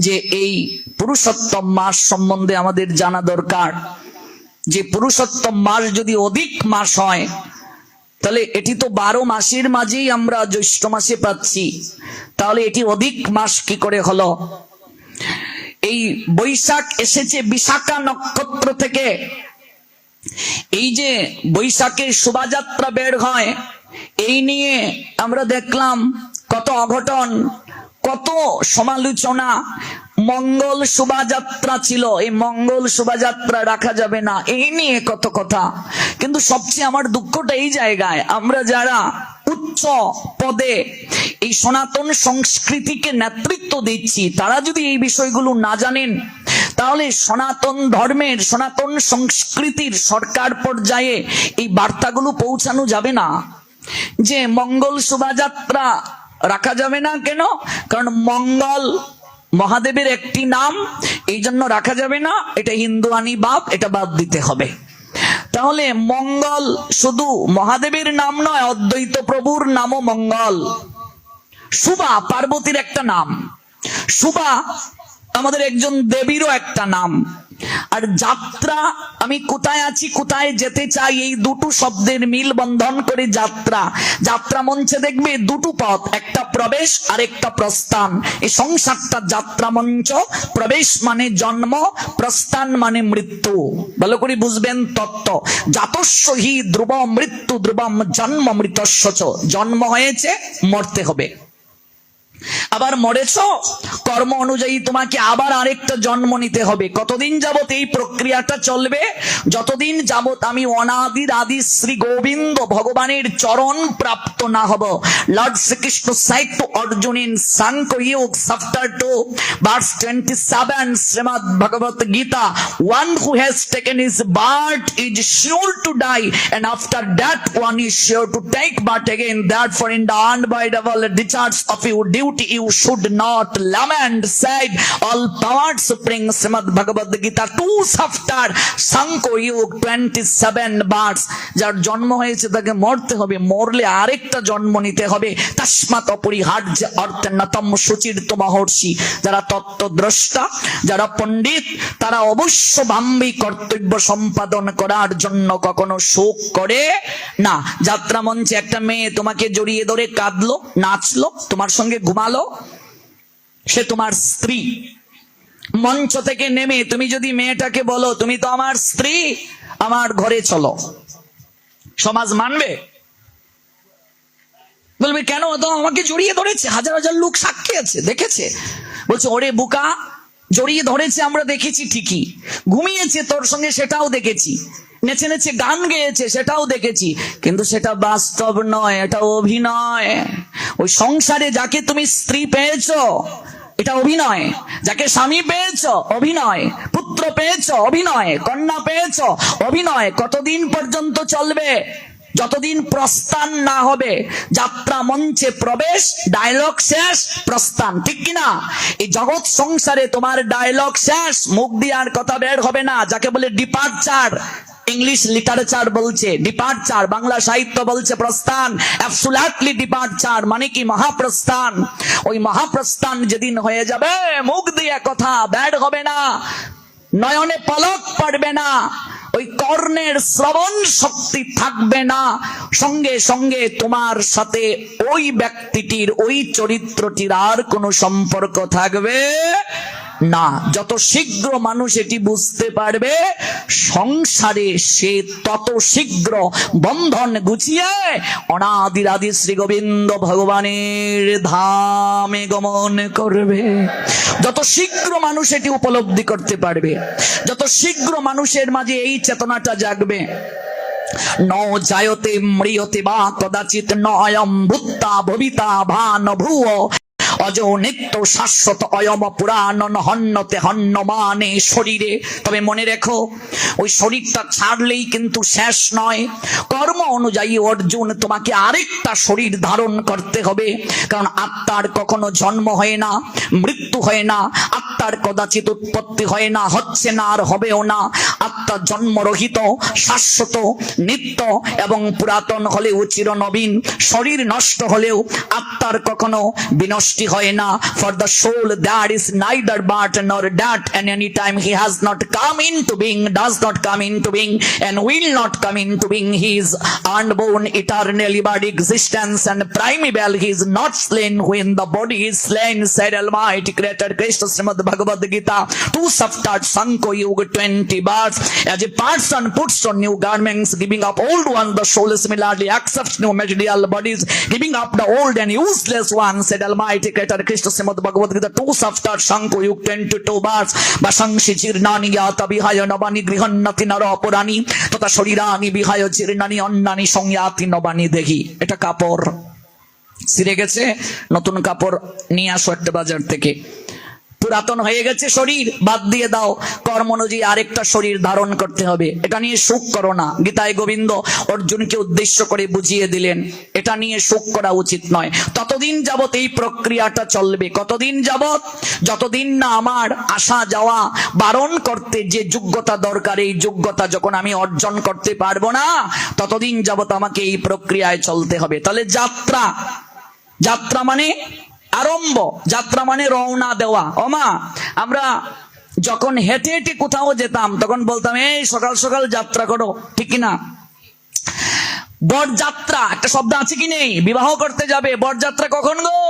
যে এই পুরুষোত্তম মাস সম্বন্ধে আমাদের জানা দরকার। যে পুরুষোত্তম মাস যদি অধিক মাস হয়, তাহলে এটি তো 12 মাসের মাঝেই আমরা জ্যৈষ্ঠ মাসে পাচ্ছি, তাহলে এটি অধিক মাস কি করে হলো? এই বৈশাখ এসেছে বিশাখা নক্ষত্র থেকে। এই যে বৈশাখে শোভাযাত্রা বের হয়, এই নিয়ে আমরা দেখলাম কত অঘটন, কত সমালোচনা। মঙ্গল শোভাযাত্রা ছিল, এই মঙ্গল শোভাযাত্রা রাখা যাবে না, এই নিয়ে কত কথা। কিন্তু সবচেয়ে আমার দুঃখটা এই জায়গায়, আমরা যারা উচ্চ পদে এই সনাতন সংস্কৃতিকে নেতৃত্ব দিচ্ছি, তারা যদি এই বিষয়গুলো না জানেন, তাহলে সনাতন ধর্মের, সনাতন সংস্কৃতির সরকার পর্যায়ে এই বার্তাগুলো পৌঁছানো যাবে না। যে মঙ্গল শোভাযাত্রা রাখা যাবে না কেন? কারণ মঙ্গল মহাদেবের একটি নাম, এই জন্য রাখা যাবে না। এটা হিন্দুয়ানি বাপ, এটা বাদ দিতে হবে। তাহলে মঙ্গল শুধু মহাদেবের নাম নয়, অদ্বৈত প্রভুর নামও মঙ্গল। শুভা পার্বতীর একটা নাম, শুভা আমাদের একজন দেবীরও একটা নাম। আর যাত্রা, আমি কোথায় আছি, কোথায় যেতে চাই, এই দুটো শব্দের মিল বন্ধন করে যাত্রা। যাত্রা মঞ্চে দেখবে দুটো পথ, একটা প্রবেশ আর একটা প্রস্থান। এই সংসারটা যাত্রা মঞ্চ। প্রবেশ মানে জন্ম, প্রস্থান মানে মৃত্যু। ভালো করে বুঝবেন তত্ত্ব। জাতস্য হি ধ্রুব মৃত্যু ধ্রুবম জন্ম মৃতস্য চ। জন্ম হয়েছে, মরতে হবে। আবার মরেছ, কর্ম অনুযায়ী তোমাকে আবার আরেকটা জন্ম নিতে হবে। কতদিন যাবত এই প্রক্রিয়াটা চলবে? যতদিন যাবত আমি অনাদির আদি শ্রী গোবিন্দ ভগবানের চরণ প্রাপ্ত না হব। Lord Sri Krishna said to Arjuna in Sankhya Yoga chapter 2 verse 27, Srimad Bhagavad Gita, one who has taken his birth is sure to die, and after that one is sure to take birth again. Therefore in the unavoidable discharge of your duty you should not lament, said all power supreme Srimad Bhagavad Gita 2 chapter Sankhya Yoga 27 verse। যার জন্ম হয়েছে তাকে মরতে হবে, মরলে আরেকটা জন্ম নিতে হবে। তস্মাৎ অপরিহার্য অর্থনতম সুচির্ত মহর্ষি। যারা তত্ত্বদ্রষ্টা, যারা পণ্ডিত, তারা অবশ্য ভাম্বি কর্তব্য সম্পাদন করার জন্য কখনো শোক করে না। যাত্রা মঞ্চে একটা মেয়ে তোমাকে জড়িয়ে ধরে কাঁদলো, নাচলো, তোমার সঙ্গে ঘুমালো, সে তোমার স্ত্রী। মঞ্চ থেকে নেমে তুমি যদি মেয়েটাকে বলো তুমি তো আমার স্ত্রী, আমার ঘরে চলো, সমাজ মানবে? বলবে কেন? তো আমাকে জড়িয়ে ধরেছে, হাজার হাজার লোক সাক্ষী আছে, দেখেছে। বলছে ওরে বোকা, জড়িয়ে ধরেছে আমরা দেখেছি ঠিকই, ঘুমিয়েছে তোর সঙ্গে সেটাও দেখেছি, নেচে নেচে গান গেয়েছে সেটাও দেখেছি, কিন্তু সেটা বাস্তব নয়, এটা অভিনয়। ওই সংসারে যাকে তুমি স্ত্রী পেয়েছো, এটা অভিনয়। যাকে স্বামী পেয়েছো, অভিনয়। পুত্র পেয়েছো, অভিনয়। কন্যা পেয়েছো, অভিনয়। কতদিন পর্যন্ত চলবে? যতদিন প্রস্থান না হবে, যাত্রা মঞ্চে প্রবেশ, ডায়লগ শেষ, প্রস্থান, ঠিক কিনা? এই জগৎ সংসারে তোমার ডায়লগ শেষ, মুখ দিয়ে আর কথা বের হবে না, যাকে বলে ডিপার্চার। ইংলিশ লিটারেচার বলছে ডিপার্চার, বাংলা সাহিত্য বলছে প্রস্থান। অ্যাবসলিউটলি ডিপার্চার মানে কি? মহাপ্রস্থান। ওই মহাপ্রস্থান যেদিন হয়ে যাবে, মুখ দিয়ে কথা বের হবে না, নয়নে পলক পড়বে না, ওই কর্ণের শ্রবণ শক্তি থাকবে না, সঙ্গে সঙ্গে তোমার সাথে ওই ব্যক্তিটির, ওই চরিত্রটির আর কোনো সম্পর্ক থাকবে না। যত শীঘ্র মানুষ এটি বুঝতে পারবে, সংসারে সে তত শীঘ্র বন্ধন গুছিয়ে অনাদিরাদি শ্রী গোবিন্দ ভগবানের ধামে গমন করবে। যত শীঘ্র মানুষ এটি উপলব্ধি করতে পারবে, যত শীঘ্র মানুষের মাঝে এই চেতনাটা জাগবে, ন জায়তে ম্রিয়তে বা কদাচিৎ নয়ম ভূত্তা ভবিতা ভান ভুব অজ নিত্য শাশ্বত অয়ম পুরাণ হন্যতে হন্যমানে শরীরে। তবে মনে রেখো, ওই শরীরটা ছাড়লেই কিন্তু শেষ নয়। কর্ম অনুযায়ী অর্জুন তোমাকে আরেকটা শরীর ধারণ করতে হবে, কারণ আত্মার কখনো জন্ম হয় না, মৃত্যু হয় না, আত্মার কদাচিৎ উৎপত্তি হয় না, হচ্ছে না, আর হবেও না। আত্মা জন্মরহিত, শাশ্বত, নিত্য এবং পুরাতন হলেও চিরনবীন। শরীর নষ্ট হলেও আত্মার কখনো বিনষ্টি হয় না। For the soul there is neither birth nor death, and any time he has not come into being, does not come into being, and will not come into being, he is unborn, eternally but existence and primeval. He is not slain when the body is slain, said Almighty Creator Krishna Srimad Bhagavad Gita 2 Saptat Sanko Yuga 20 births. As a person puts on new garments, giving up old ones, the soul similarly accepts new material bodies, giving up the old and useless ones, said Almighty Creator Krishna Srimad Bhagavad Gita 2 Saptat Sanko Yuga 22 births. Basangshi Chirnani Yata Vihaya Navani Grihannati Nara Purani Tata Shorirani Vihaya Chirnani Annani Songyati Navani Dehi. এটা কাপড় ছিঁড়ে গেছে, নতুন কাপড় নিয়ে আসো একটা বাজার থেকে। পুরাতন হয়ে গেছে শরীর, বাদ দিয়ে দাও, কর্ম অনুযায়ী আরেকটা শরীর ধারণ করতে হবে। এটা নিয়ে শোক করো না। গীতায় গোবিন্দ অর্জুনকে উদ্দেশ্য করে বুঝিয়ে দিলেন, এটা নিয়ে শোক করা উচিত নয়। ততদিন যাবত এই প্রক্রিয়াটা চলবে। কতদিন যাবত? যতদিন না আমার আসা যাওয়া বারণ করতে যে যোগ্যতা দরকার, এই যোগ্যতা যখন আমি অর্জন করতে পারবো না, ততদিন যাবত আমাকে এই প্রক্রিয়ায় চলতে হবে। তাহলে যাত্রা, যাত্রা মানে আরম্ভ, যাত্রা মানে রওনা দেওয়া। ওমা, আমরা যখন হেঁটে হেঁটে কোথাও যেতাম তখন বলতাম, এই সকাল সকাল যাত্রা করো, ঠিক কিনা? বরযাত্রা একটা শব্দ আছে কি নেই? বিবাহ করতে যাবে, বরযাত্রা কখন গো?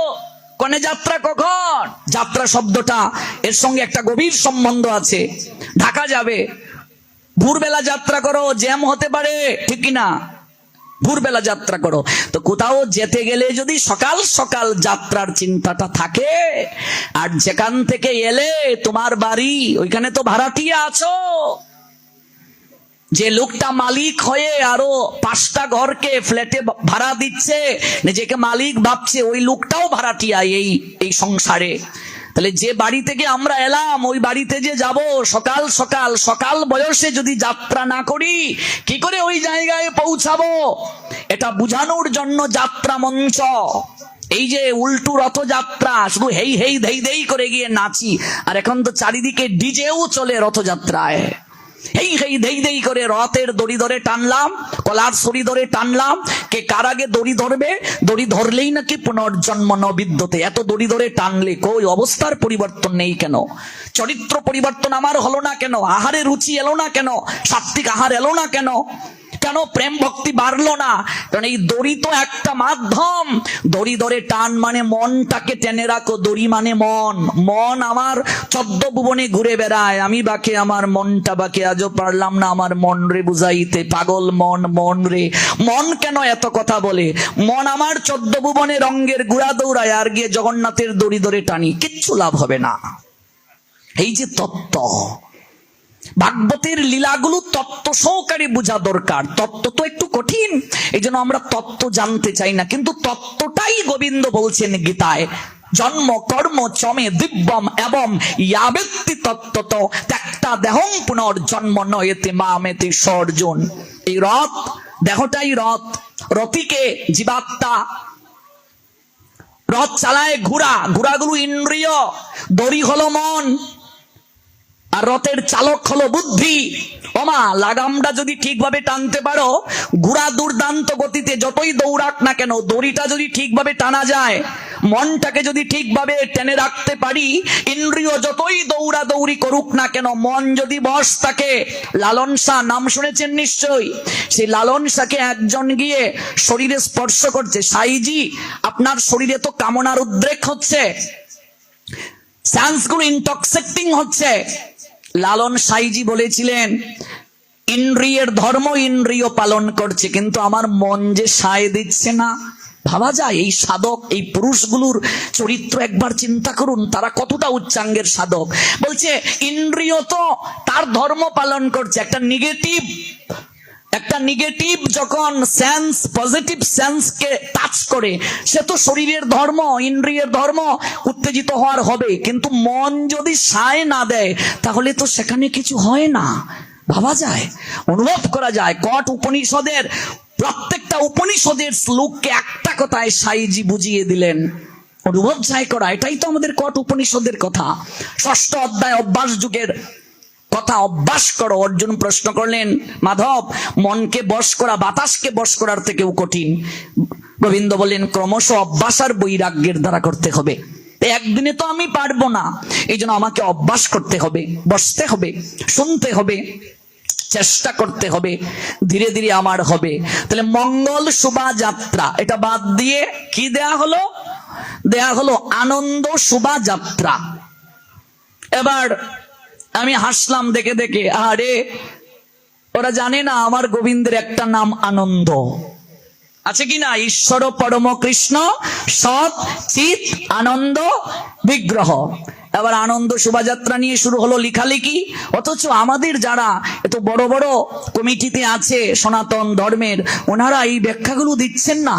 কনে যাত্রা কখন? যাত্রা শব্দটা এর সঙ্গে একটা গভীর সম্বন্ধ আছে। ঢাকা যাবে, ভোরবেলা যাত্রা করো, জ্যাম হতে পারে, ঠিক কিনা? ভোরবেলা যাত্রা করো। তো কোথাও যেতে গেলে যদি সকাল সকাল যাত্রার চিন্তাটা থাকে, আর যেখান থেকে এলে তোমার বাড়ি, ওইখানে তো ভাড়াটিয়া আছো, যে লোকটা মালিক হয়ে আরো 5টা ঘরকে ফ্ল্যাটে ভাড়া দিচ্ছে, নিজেকে মালিক ভাবছে, ওই লোকটাও ভাড়াটিয়া এই সংসারে। তাহলে যে বাড়ি থেকে আমরা এলাম, ওই বাড়িতে যে যাব, সকাল সকাল সকাল বয়সে যদি যাত্রা না করি, কি করে ওই জায়গায় পৌঁছাবো? এটা বুঝানোর জন্য যাত্রা মঞ্চ। এই যে উল্টু রথযাত্রা, শুধু হেই হেই ধেই ধেই করে গিয়ে নাচি, আর এখন তো চারিদিকে ডিজেও চলে রথযাত্রায়। হেই হেই ধেই ধেই করে রথের দড়ি ধরে টানলাম, কলার ছড়ি ধরে টানলাম, কে কার আগে দড়ি ধরবে, দড়ি ধরলেই নাকি পুনর্জন্ম ন বিদ্যতে। এত দড়ি ধরে টানলে কই অবস্থার পরিবর্তন নেই কেন? চরিত্র পরিবর্তন আমার হলো না কেন? আহারে রুচি এলো না কেন? সাত্বিক আহার এলো না কেন? কেন প্রেম ভক্তি বাড়লো না? কারণ এই দড়ি তো একটা মাধ্যম। দড়ি ধরে টান মানে মনটাকে টেনে রাখো। দড়ি মানে মন। মন আমার 14 ভুবনে ঘুরে বেড়ায়, আমি বাকে আমার মনটা বাকে, আজও পারলাম না আমার মন রে বুঝাইতে। পাগল মন, মন রে। মন কেন এত কথা বলে? মন আমার 14 ভুবনে রঙ্গের গুড়া দৌড়ায়, আর গিয়ে জগন্নাথের দড়ি ধরে টানি, কিচ্ছু লাভ হবে না। এই যে তত্ত্ব, ভাগবতের লীলাগুলো তত্ত্ব সহকারে বোঝা দরকার। তত্ত্ব তো একটু কঠিন, এই জন্য আমরা তত্ত্ব জানতে চাই না, কিন্তু তত্ত্বটাই গোবিন্দ বলছেন গীতায়, জন্ম কর্ম চমে দিব্যম এবং ইয়াবেত্তি তত্ত্বত ত্যক্তা দেহং পুনর্জন্ম নয়েতে মামেতি সর্জন। এই রথ দেহটাই রথ, রথিকে জীবাত্মা, রথ চালায় ঘোড়া, ঘোড়াগুলো ইন্দ্রিয়, দড়ি হলো মন, আর রথের চালক হলো বুদ্ধি। ওমা, লাগামটা যদি ঠিকভাবে টানতে পারো, ঘোড়া দুর্দান্ত গতিতে যতই দৌড়াক না কেন, দড়িটা যদি ঠিকভাবে টানা যায়, মনটাকে যদি ঠিকভাবে টেনে রাখতে পারি, ইন্দ্রিয় যতই দৌড়াদৌড়ি করুক না কেন, মন যদি বশ থাকে। লালন শাহ নাম শুনেছেন নিশ্চয়ই, সেই লালন শাহকে একজন গিয়ে শরীরে স্পর্শ করছে, সাইজি আপনার শরীরে তো কামনার উদ্রেক হচ্ছে, সেন্সগুলো ইনটক্সিকেটিং হচ্ছে। লালন সাইজি বলেছিলেন, ইন্দ্রিয়ের ধর্ম ইন্দ্রিয় পালন করছে, কিন্তু আমার মন যে সায় দিচ্ছে না। ভাবা যায়, এই সাধক, এই পুরুষগুলোর চরিত্র একবার চিন্তা করুন, তারা কতটা উচ্চাঙ্গের সাধক। বলছে ইন্দ্রিয় তো তার ধর্ম পালন করছে, একটা নেগেটিভ যখন সেন্স পজিটিভ সেন্সকে টাচ করে, সে তো শরীরের ধর্ম, ইন্দ্রিয়ের ধর্ম উত্তেজিত হওয়ার হবে, কিন্তু মন যদি সায় না দেয় তাহলে তো সেখানে কিছু হয় না। ভাবা যায়, অনুভব করা যায়। কট উপনিষদের প্রত্যেকটা উপনিষদের শ্লোককে একটা কথায় সাইজি বুঝিয়ে দিলেন, অনুভব যায় করা। এটাই তো আমাদের কট উপনিষদের কথা। ষষ্ঠ অধ্যায় অভ্যাস যুগের কথা, অভ্যাস করো। অর্জুন প্রশ্ন করলেন, মাধব, মনকে বশ করা বাতাসকে বশ করার থেকেও কঠিন। গোবিন্দ বললেন, ক্রমশ অভ্যাস আর বৈরাগ্যের দ্বারা করতে হবে, একদিনে তো আমি পারবো না, এই জন্য আমাকে অভ্যাস করতে হবে, বসতে হবে, শুনতে হবে, চেষ্টা করতে হবে, ধীরে ধীরে আমার হবে। তাহলে মঙ্গল শোভাযাত্রা এটা বাদ দিয়ে কি দেয়া হলো আনন্দ শোভাযাত্রা। এবার আমি হাসলাম দেখে দেখে, আরে ওরা জানে না আমার গোবিন্দের একটা নাম আনন্দ আছে কিনা, ঈশ্বর পরম কৃষ্ণ সৎ চিৎ আনন্দ বিগ্রহ। এবার আনন্দ শোভাযাত্রা নিয়ে শুরু হলো লেখালেখি, অথচ আমাদের যারা এত বড় বড় কমিটিতে আছে সনাতন ধর্মের, ওনারা এই ব্যাখ্যাগুলো দিচ্ছেন না।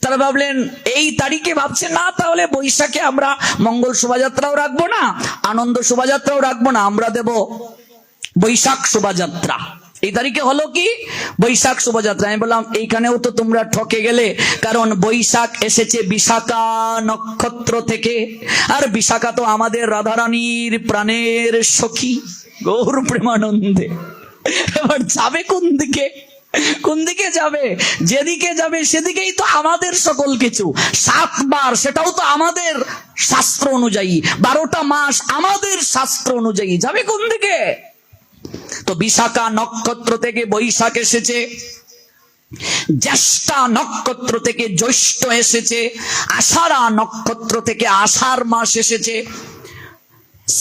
তারা ভাবলেন এই তারিখে, ভাবছেন না তাহলে বৈশাখে আমরা মঙ্গল শোভাযাত্রাও রাখবো না, আনন্দ শোভাযাত্রাও রাখবো না, আমরা দেব বৈশাখ শোভাযাত্রা। এই তারিখে হলো কি বৈশাখ শোভাযাত্রা। আমি বললাম এইখানেও তো তোমরা ঠকে গেলে, কারণ বৈশাখ এসেছে বিশাখা নক্ষত্র থেকে, আর বিশাখা তো আমাদের রাধারানীর প্রাণের সখী গৌর প্রেমানন্দে। এবার যাবে কোন দিকে যাবে? যেদিকে যাবে সেদিকেই তো আমাদের সকল কিছু। 7 বার সেটাও তো আমাদের শাস্ত্র অনুযায়ী, 12টা মাস আমাদের শাস্ত্র অনুযায়ী, যাবে কোন দিকে? তো বিশাখা নক্ষত্র থেকে বৈশাখ এসেছে, জ্যেষ্ঠা নক্ষত্র থেকে জ্যৈষ্ঠ এসেছে, আষাঢ়া নক্ষত্র থেকে আষাঢ় মাস এসেছে,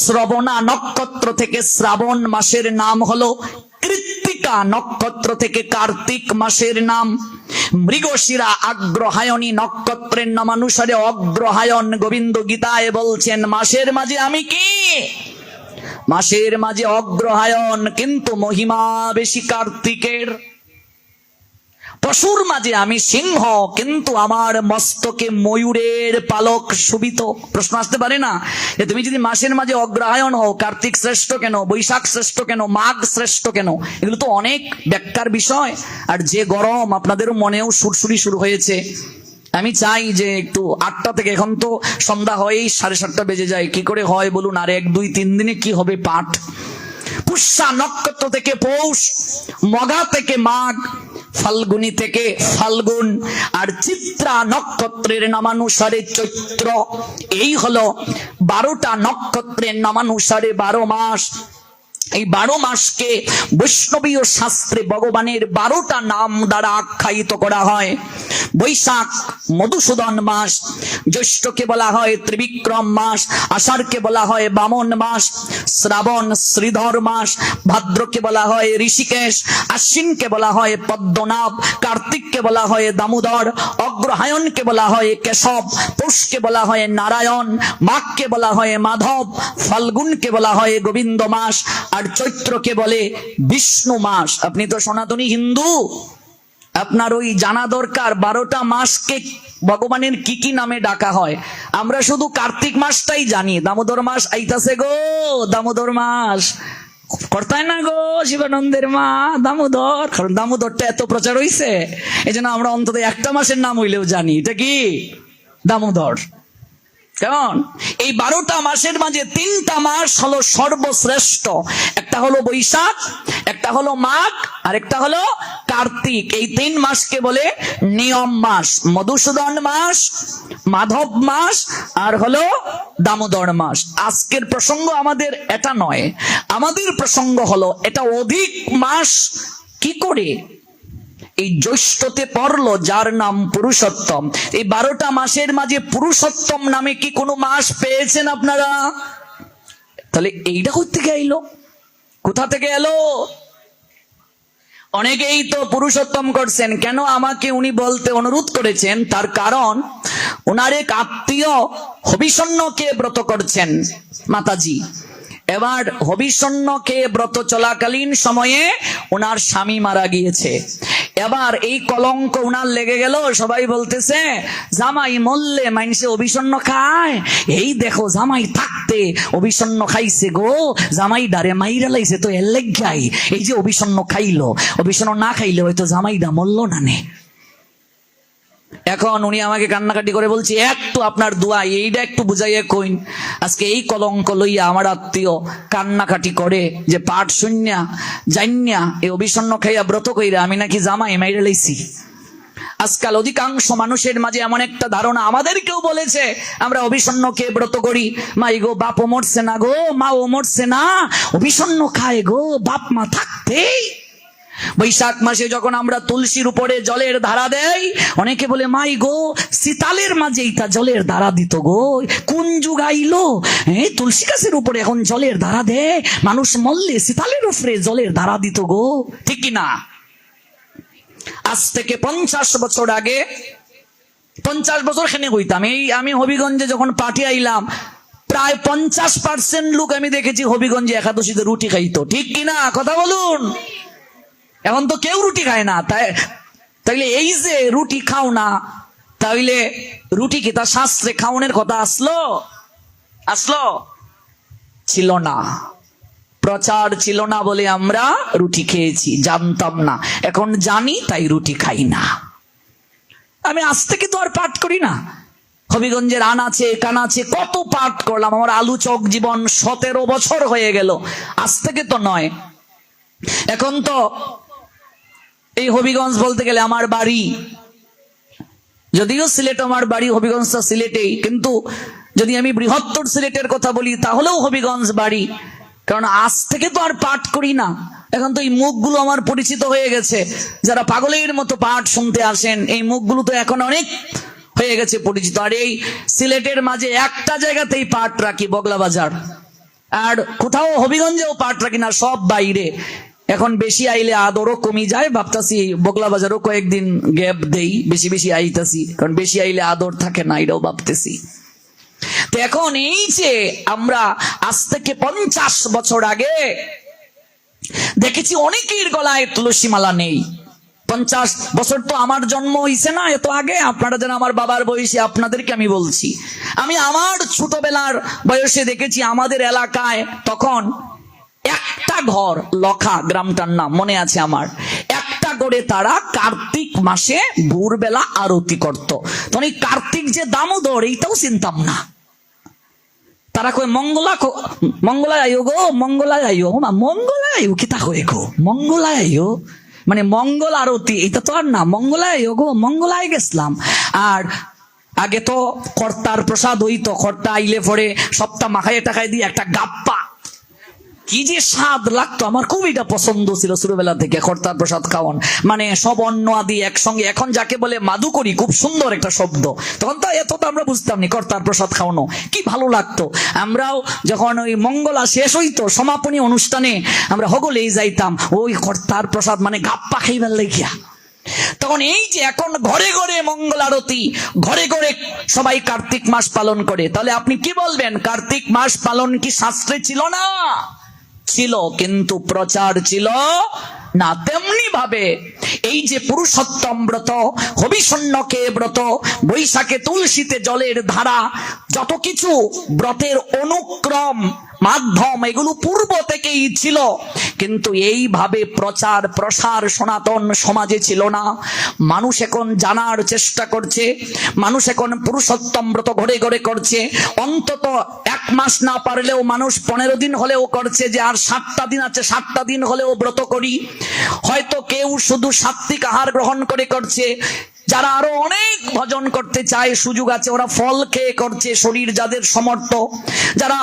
শ্রবণা নক্ষত্র থেকে শ্রাবণ মাসের নাম হলো কৃত্তিকা নক্ষত্র থেকে কার্তিক মাসের নাম, মৃগশিরা আগ্রহায়ণী নক্ষত্রের নামানুসারে অগ্রহায়ণ। গোবিন্দ গীতায় বলছেন, মাসের মাঝে আমি কি? মাসের মাঝে অগ্রহায়ণ, কিন্তু মহিমা বেশি কার্তিকের। পশুর মাঝে আমি সিংহ, কিন্তু আমার মস্তকে ময়ূরের পালক শোভিত। প্রশ্ন আসতে পারে না, তুমি যদি মাসের মাঝে অগ্রহায়ণ হও, কার্তিক শ্রেষ্ঠ কেন, বৈশাখ শ্রেষ্ঠ কেন, মাঘ শ্রেষ্ঠ কেন? এগুলো তো অনেক ব্যাখ্যার বিষয়। আর যে গরম, আপনাদেরও মনেও সুরসুরি শুরু হয়েছে। আমি চাই যে একটু 8টা থেকে, এখন তো সন্ধ্যা হয়েই 7:30 বেজে যায়, কি করে হয় বলুন? আর 1, 2, 3 দিনে কি হবে পাঠ? পুষ্যা নক্ষত্র থেকে পৌষ, মঘা থেকে মাঘ, ফাল্গুনি থেকে ফাল্গুন, আর চিত্রা নক্ষত্রের নামানুসারে চৈত্র। এই হলো 12টা নক্ষত্রের নামানুসারে 12 মাস। এই 12 মাসকে বৈষ্ণবীয় শাস্ত্রে ভগবানের 12টা নাম দ্বারা আখ্যায়িত করা হয়। বৈশাখ মধুসূদন মাস, জ্যৈষ্ঠকে বলা হয় ত্রিবিক্রম মাস, আষাঢ়কে বলা হয় বামন মাস, শ্রাবণ শ্রীধর মাস, ভাদ্রকে বলা হয় ঋষিকেশ, আশ্বিনকে বলা হয় পদ্মনাভ, কার্তিককে বলা হয় দামোদর, অগ্রহায়ণকে বলা হয় কেশব, পৌষকে বলা হয় নারায়ণ, মাঘকে বলা হয় মাধব, ফাল্গুনকে বলা হয় গোবিন্দ মাস, আর চৈত্রকে বলে বিষ্ণু মাস। আপনি তো সনাতনী হিন্দু, আপনার ওই জানা দরকার 12টা মাসকে ভগবানের কি কি নামে ডাকা হয়। আমরা শুধু কার্তিক মাসটাই জানি, দামোদর মাস আইতাছে গো, দামোদর মাস, কর্তায় না গো শিবানন্দের মা দামোদর, কারণ দামোদরটা এত প্রচার হইছে, এই জন্য আমরা অন্তত একটা মাসের নাম হইলেও জানি এটা কি দামোদর। কেমন এই 12টা মাসের মাঝে 3টা মাস হলো সর্বশ্রেষ্ঠ, একটা হলো বৈশাখ, একটা হলো মাঘ, আর একটা হলো কার্তিক। এই 3 মাসকে বলে নিয়ম মাস, মধুসূদন মাস, মাধব মাস, আর হলো দামোদর মাস। আজকের প্রসঙ্গ আমাদের এটা নয়, আমাদের প্রসঙ্গ হলো এটা অধিক মাস কি করে এই জ্যৈষ্ঠতে পড়লো যার নাম পুরুষোত্তম। এই 12টা মাসের মাঝে পুরুষোত্তম নামে কি কোনো মাস পেয়েছেন আপনারা? তাহলে এইটা কোথা থেকে এলো, কোথা থেকে এলো? অনেকেই তো পুরুষোত্তম করছেন, কেন আমাকে উনি বলতে অনুরোধ করেছেন, তার কারণ ওনার এক আত্মীয় হবিষণ্যকে ব্রত করছেন মাতাজি। এবার হবিষণ্যকে ব্রত চলাকালীন সময়ে ওনার স্বামী মারা গিয়েছে। এবার এই কলঙ্ক ওনার লেগে গেল, সবাই বলতেছে জামাই মরলে মানুষে হবিষণ্য খায়, এই দেখো জামাই থাকতে হবিষণ্য খাইছে গো, জামাই ডারে মাইরা লাইছে তো এর লেগাই এই যে হবিষণ্য খাইলো, হবিষণ্য না খাইলে হয়তো জামাইটা মরলো না নে। এখন উনি আমাকে কান্নাকাটি করে বলছে, একটু আপনার দোয়া এইটা একটু বুঝাইয়া কইন। আজকে এই কলঙ্ক লইয়া আমার আত্মীয় কান্নাকাটি করে যে পাঠ শুনিয়া জানিয়া এই অবিষণ্ণ খাইয়া ব্রত কইরা আমি নাকি জামাই মাইরে লাইছি। আজকাল অধিকাংশ মানুষের মাঝে এমন একটা ধারণা, আমাদেরকেও বলেছে আমরা অবিষণ্ণকে ব্রত করি, মাই গো বাপও মরছে না গো, মাও মরছে না, অবিষণ্ণ খায় গো বাপ মা থাকতেই। বৈশাখ মাসে যখন আমরা তুলসীর উপরে জলের ধারা দেই, অনেকে বলে মাই গো শীতালের মাঝে তা জলের ধারা দিত গো, কোন যুগ আইলো তুলসী গাছের উপরে এখন জলের ধারা দেয়, মানুষ মরলে শীতালের উপরে জলের ধারা দিত গো, ঠিক কিনা? আজ থেকে 50 বছর আগে, 50 বছর খেনে হইতাম, এই আমি হবিগঞ্জে যখন পাঠিয়ে আইলাম প্রায় 50% লোক আমি দেখেছি হবিগঞ্জে একাদশীতে রুটি খাইতো, ঠিক কিনা কথা বলুন? এখন তো কেউ রুটি খায় না। তাইলে এই যে রুটি খাও না, তাইলে রুটি কি তার শাস্ত্রে খাওয়ানোর কথা আসলো? ছিল না, প্রচার ছিল না বলে আমরা রুটি খেয়েছি, জানতাম না, এখন জানি তাই রুটি খাই না। আমি আজ থেকে তো আর পাঠ করি না, হবিগঞ্জের আনাচে কানাচে কত পাঠ করলাম, আমার আলোচক জীবন 17 বছর হয়ে গেল, আজ থেকে তো নয়। এখন তো এই হবিগঞ্জ বলতে গেলে আমার বাড়ি, যদিও সিলেট আমার বাড়ি, হবিগঞ্জটা সিলেটেই, কিন্তু যদি আমি বৃহত্তর সিলেটের কথা বলি তাহলেও হবিগঞ্জ বাড়ি, কারণ আজ থেকে তো আর পাঠ করি না। এখন তো এই মুখগুলো আমার পরিচিত হয়ে গেছে, যারা পাগলের মতো পাঠ শুনতে আসেন এই মুখগুলো তো এখন অনেক হয়ে গেছে পরিচিত। আর এই সিলেটের মাঝে একটা জায়গাতেই পাঠ রাখি, বগলা বাজার, আর কোথাও হবিগঞ্জেও পাঠ রাখি না, সব বাইরে। এখন বেশি আইলে আদরও কমি যায়, ভাবতাছি বগলা বাজারও কয়েকদিন গ্যাপ দেই, বেশি বেশি আইতাছি, কারণ বেশি আইলে আদর থাকে না, এটাও ভাবতেছি। তো এখন এই যে আমরা আজ থেকে 50 বছর আগে দেখেছি অনেকের গলায় তুলসী মালা নেই। 50 বছর তো আমার জন্ম হইছে না, এত আগে আপনারা যারা আমার বাবার বয়সী আপনাদেরকে আমি বলছি, আমি আমার ছোটবেলার বয়সে দেখেছি আমাদের এলাকায় তখন একটা ঘর, লখা গ্রামটার নাম মনে আছে আমার, একটা করে তারা কার্তিক মাসে ভোরবেলা আরতি করত। তখন এই কার্তিক যে দামোদর এইটাও চিনতাম না, তারা কই মঙ্গলায় আইও গো, মঙ্গলায় আইও, মঙ্গলায় আইও কিতা কই গো, মঙ্গলায় আইও মানে মঙ্গল আরতি, এটা তো আর না, মঙ্গলায় আইও গো, মঙ্গলায় গেছিলাম। আর আগে তো কর্তার প্রসাদ হইতো, কর্তা আইলে পরে সপ্তাহ মাখায় টাকায় দিয়ে একটা গাপ্পা, কি যে স্বাদ লাগতো, আমার খুব এটা পছন্দ ছিল ছোটবেলা থেকে কর্তার প্রসাদ খাওয়ান, মানে সব অন্ন আদি একসঙ্গে, এখন যাকে বলে মাদুকরি, খুব সুন্দর একটা শব্দ, তখন তো এত তো আমরা বুঝতাম না, কর্তার প্রসাদ খাওয়ানো কি ভালো লাগতো। আমরাও যখন ওই মঙ্গলা শেষ হইতো সমাপনী অনুষ্ঠানে আমরা হগলেই যাইতাম, ওই কর্তার প্রসাদ মানে গাপ্পা খাইবার লাগিয়া। তখন এই যে এখন ঘরে ঘরে মঙ্গল আরতি, ঘরে ঘরে সবাই কার্তিক মাস পালন করে, তাহলে আপনি কি বলবেন কার্তিক মাস পালন কি শাস্ত্রে ছিল না? ছিল, কিন্তু প্রচার ছিল না। তেমনি ভাবে এই যে পুরুষোত্তম ব্রত, হবিষণ্যকে ব্রত, বৈশাখে তুলসীতে জলের ধারা, যত কিছু ব্রতের অনুক্রম মাধ্যম এগুলো পূর্ব থেকেই ছিল, কিন্তু এইভাবে প্রচার প্রসার সনাতন সমাজে ছিল না। মানুষ এখন জানার চেষ্টা করছে, মানুষ এখন পুরুষোত্তম ব্রত ঘরে ঘরে করছে। অন্তত 1 মাস না পারলেও মানুষ 15 দিন হলেও করছে, যে আর 7টা দিন আছে, 7টা দিন হলেও ব্রত করি। হয়তো কেউ শুধু সাত্বিক আহার গ্রহণ করে করছে, যারা আরো অনেক ভজন করতে চায় সুযোগ আছে, ওরা ফল খেয়ে করছে, শরীর যাদের সমর্থ, যারা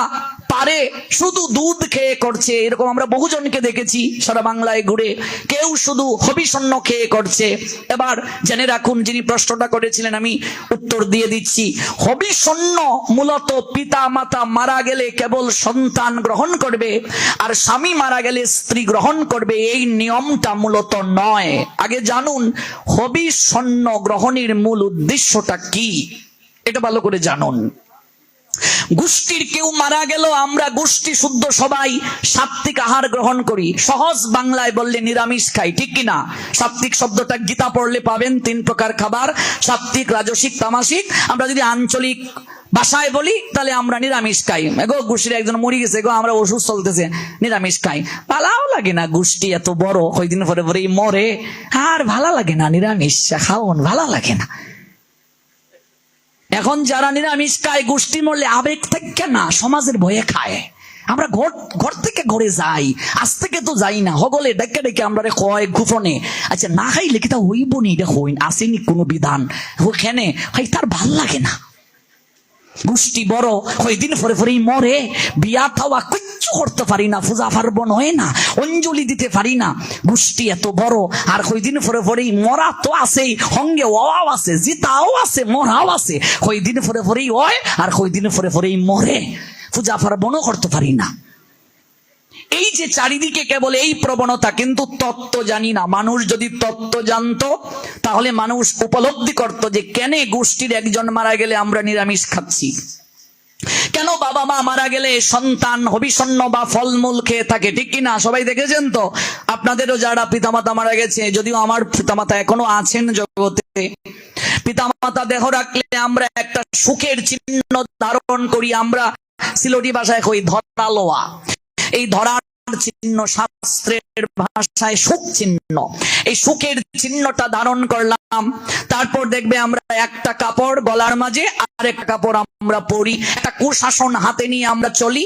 পারে শুধু দুধ খেয়ে করছে। এরকম আমরা বহুজনকে দেখেছি সারা বাংলায় ঘুরে, কেউ শুধু হবিষণ্য খেয়ে করছে। এবার জেনে রাখুন, যিনি প্রশ্নটা করেছিলেন আমি উত্তর দিয়ে দিচ্ছি। হবিষণ্য মূলত পিতা মাতা মারা গেলে কেবল সন্তান গ্রহণ করবে, আর স্বামী মারা গেলে স্ত্রী গ্রহণ করবে, এই নিয়মটা মূলত নয়। আগে জানুন হবিষণ্য গ্রহণের মূল উদ্দেশ্যটা কি, এটা ভালো করে জানুন। গোষ্ঠীর কেউ মারা গেল, আমরা গোষ্ঠী শুদ্ধ সবাই সাত্বিক আহার গ্রহণ করি, সহজ বাংলায় বললে নিরামিষ খাই, ঠিক কিনা? সাত্বিক শব্দটা গীতা পড়লে পাবেন, 3 প্রকার খাবার, সাত্বিক, রাজসিক, তামাসিক। আমরা যদি আঞ্চলিক ভাষায় বলি তাহলে আমরা নিরামিষ খাই। এগো গোষ্ঠীর একজন মরে গেছে, গো আমরা ওষুধ চলতেছে, নিরামিষ খাই। ভালো লাগে না, গোষ্ঠী এত বড়, কয়দিন পরে পরেই মরে, আর ভালো লাগে না, নিরামিষ খাওন ভালো লাগে না। এখন যারা নিরামিষ খায়, গোষ্ঠী মরলে আবেগ থেকে না, সমাজের ভয়ে খায়। আমরা ঘর থেকে ঘরে যাই, আজ থেকে তো যাই না, হগলে ডেকে ডেকে আমরা কয় গোপনে, আচ্ছা না খাইলে কি তা হইব নি, এটা হইন আসেনি কোনো বিধান, ওখানে হয় তার ভাল লাগে না। গোষ্ঠী বড়, কয়দিন পরে পরেই মরে, বিয়া থাওয়া কিচ্ছু করতে পারি না, পূজা পার্বণ হয় না, অঞ্জলি দিতে পারি না। গোষ্ঠী এত বড়, আর কয়দিন পরে পরেই মরা তো আছেই, সঙ্গে ওয়াও আছে, জিতাও আছে, মরাও আছে, কয়দিন পরে পরেই হয়, আর কয়দিন পরে পরেই মরে, পূজা পার্বণও করতে পারি না। এই যে চারিদিকে কেবল এই প্রবণতা, কিন্তু তত্ত্ব জানি না। মানুষ যদি তত্ত্ব জানতো তাহলে মানুষ উপলব্ধি করত যে কেন গোষ্ঠীর একজন মারা গেলে আমরা নিরামিষ খাচ্ছি, কেন বাবা মা মারা গেলে সন্তান হবিষণ্য বা ফলমূল খেয়ে থাকে, ঠিক কিনা? সবাই দেখেছেন তো, আপনাদেরও যারা পিতামাতা মারা গেছে, যদিও আমার পিতামাতা এখনো আছেন জগতে, পিতামাতা দেহ রাখলে আমরা একটা সুখের চিহ্ন ধারণ করি। আমরা সিলোটি ভাষায় কই ধরালোয়া, এই ধরার চিহ্ন শাস্ত্রের ভাষায় সুখ চিহ্ন, এই সুখের চিহ্নটা ধারণ করলাম। তারপর দেখবে আমরা একটা কাপড় গলার মাঝে, আর একটা কাপড় আমরা পরি, একটা কুশাসন হাতে নিয়ে আমরা চলি।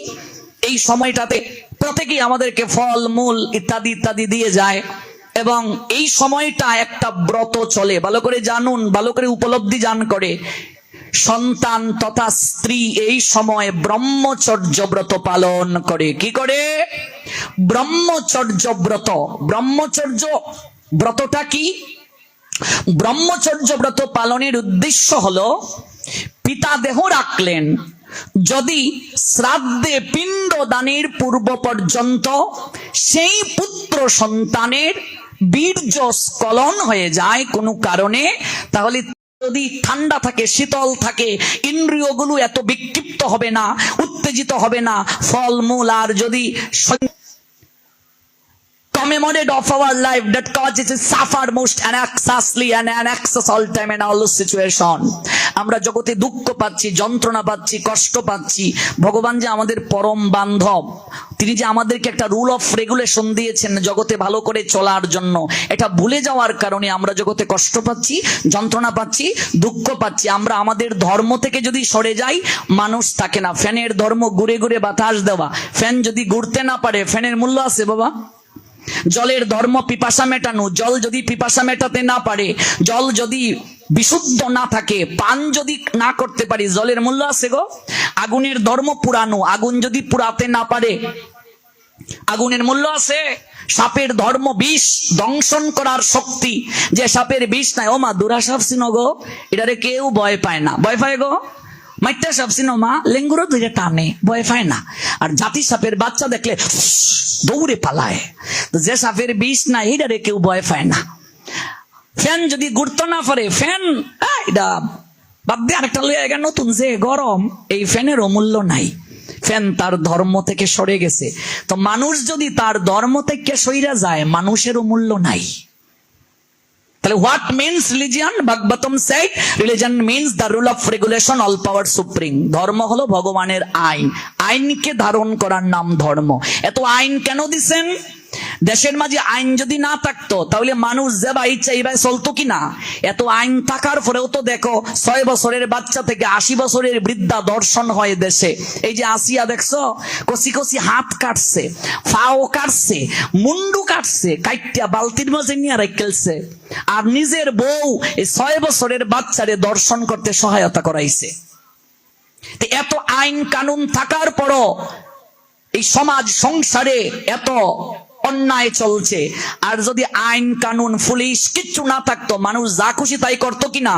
এই সময়টাতে প্রত্যেকেই আমাদেরকে ফল মূল ইত্যাদি ইত্যাদি দিয়ে যায়, এবং এই সময়টা একটা ব্রত চলে। ভালো করে জানুন, ভালো করে উপলব্ধি জান করে। সন্তান তথা স্ত্রী এই সময় ব্রহ্মচর্য ব্রত পালন করে। কি করে? ব্রহ্মচর্য ব্রত। ব্রহ্মচর্য ব্রতটা কি? ব্রহ্মচর্য ব্রত পালনের উদ্দেশ্য হলো, পিতা দেহ রাখলেন, যদি শ্রাদ্ধে পিণ্ড দানের পূর্ব পর্যন্ত সেই পুত্র সন্তানের বীর্য স্খলন হয়ে যায় কোনো কারণে, তাহলে যদি ঠান্ডা থাকে, শীতল থাকে, ইন্দ্রিয়গুলো এত বিক্ষিপ্ত হবে না, উত্তেজিত হবে না, ফলমূল আর যদি commemorate of our life that causes us suffer most anxiously and access all time and all situation. আমরা জগতে দুঃখ পাচ্ছি, যন্ত্রণা পাচ্ছি, কষ্ট পাচ্ছি। ভগবান যে আমাদের পরম বান্ধব, তিনি যে আমাদেরকে একটা রুল অফ রেগুলেশন দিয়েছেন জগতে ভালো করে চলার জন্য, এটা ভুলে যাওয়ার কারণে আমরা জগতে কষ্ট পাচ্ছি, যন্ত্রণা পাচ্ছি, দুঃখ পাচ্ছি। আমরা আমাদের ধর্ম থেকে যদি সরে যাই, মানুষ থাকে না। ফ্যানের ধর্ম ঘুরে ঘুরে বাতাস দেওয়া, ফ্যান যদি ঘুরতে না পারে ফ্যানের মূল্য আছে বাবা? জলের ধর্ম পিপাসা মেটানো, জল যদি পিপাসা মেটাতে না পারে, জল যদি বিশুদ্ধ না থাকে, পান যদি না করতে পারি, জলের মূল্য আছে গো? আগুনের ধর্ম পুরানো, আগুন যদি পুরাতে না পারে, আগুনের মূল্য আছে? সাপের ধর্ম বিষ দংশন করার শক্তি, যে সাপের বিষ নাই, ও মা দুরা সাপ চিনো গো, এটারে কেউ ভয় পায় না। ভয় পায় গো? মাইটা সাপ চিনো মা? লেঙ্গুরও ধরে টানে, ভয় পায় না। আর জাতি সাপের বাচ্চা দেখলে দৌড়ে পালায়। তো যে সাপের বিষ নাই, এটারে কেউ ভয় পায় না। ফ্যান যদি ঘুরতে না পারে, ফ্যান এটা বাদ দিয়ে আরেকটা লইয়া গেল নতুন, যে গরম, এই ফ্যানেরও মূল্য নাই। ফ্যান তার ধর্ম থেকে সরে গেছে। তো মানুষ যদি তার ধর্ম থেকে সইরা যায়, মানুষেরও মূল্য নাই। তাহলে what means religion? Bhagavatam said religion means the rule of regulation, all power supreme. ধর্ম হলো ভগবানের আইন, আইনকে ধারণ করার নাম ধর্ম। এত আইন কেন দিছেন? দেশের মাঝে আইন যদি না থাকতো তাহলে মানুষ যে বা ইচ্ছা এইভাবে চলতো কিনা? এত আইন থাকার পরেও তো দেখো 6 বছরের বাচ্চা থেকে 80 বছরের বৃদ্ধা দর্শন হয় দেশে। এই যে আসিয়া দেখছো, কচি কচি হাত কাটছে, পাও কাটছে, মুন্ডু কাটছে, কাইটিয়া বালতির মাঝে নিয়ে রেখেছে, আর নিজের বউ এই 6 বছরের বাচ্চারে দর্শন করতে সহায়তা করাইছে। এত আইন কানুন থাকার পরও এই সমাজ সংসারে এত অন্যায় চলছে। আর যদি আইন কানুন পুলিশ কিচ্ছু না থাকতো, মানুষ যা খুশি তাই করতো কিনা?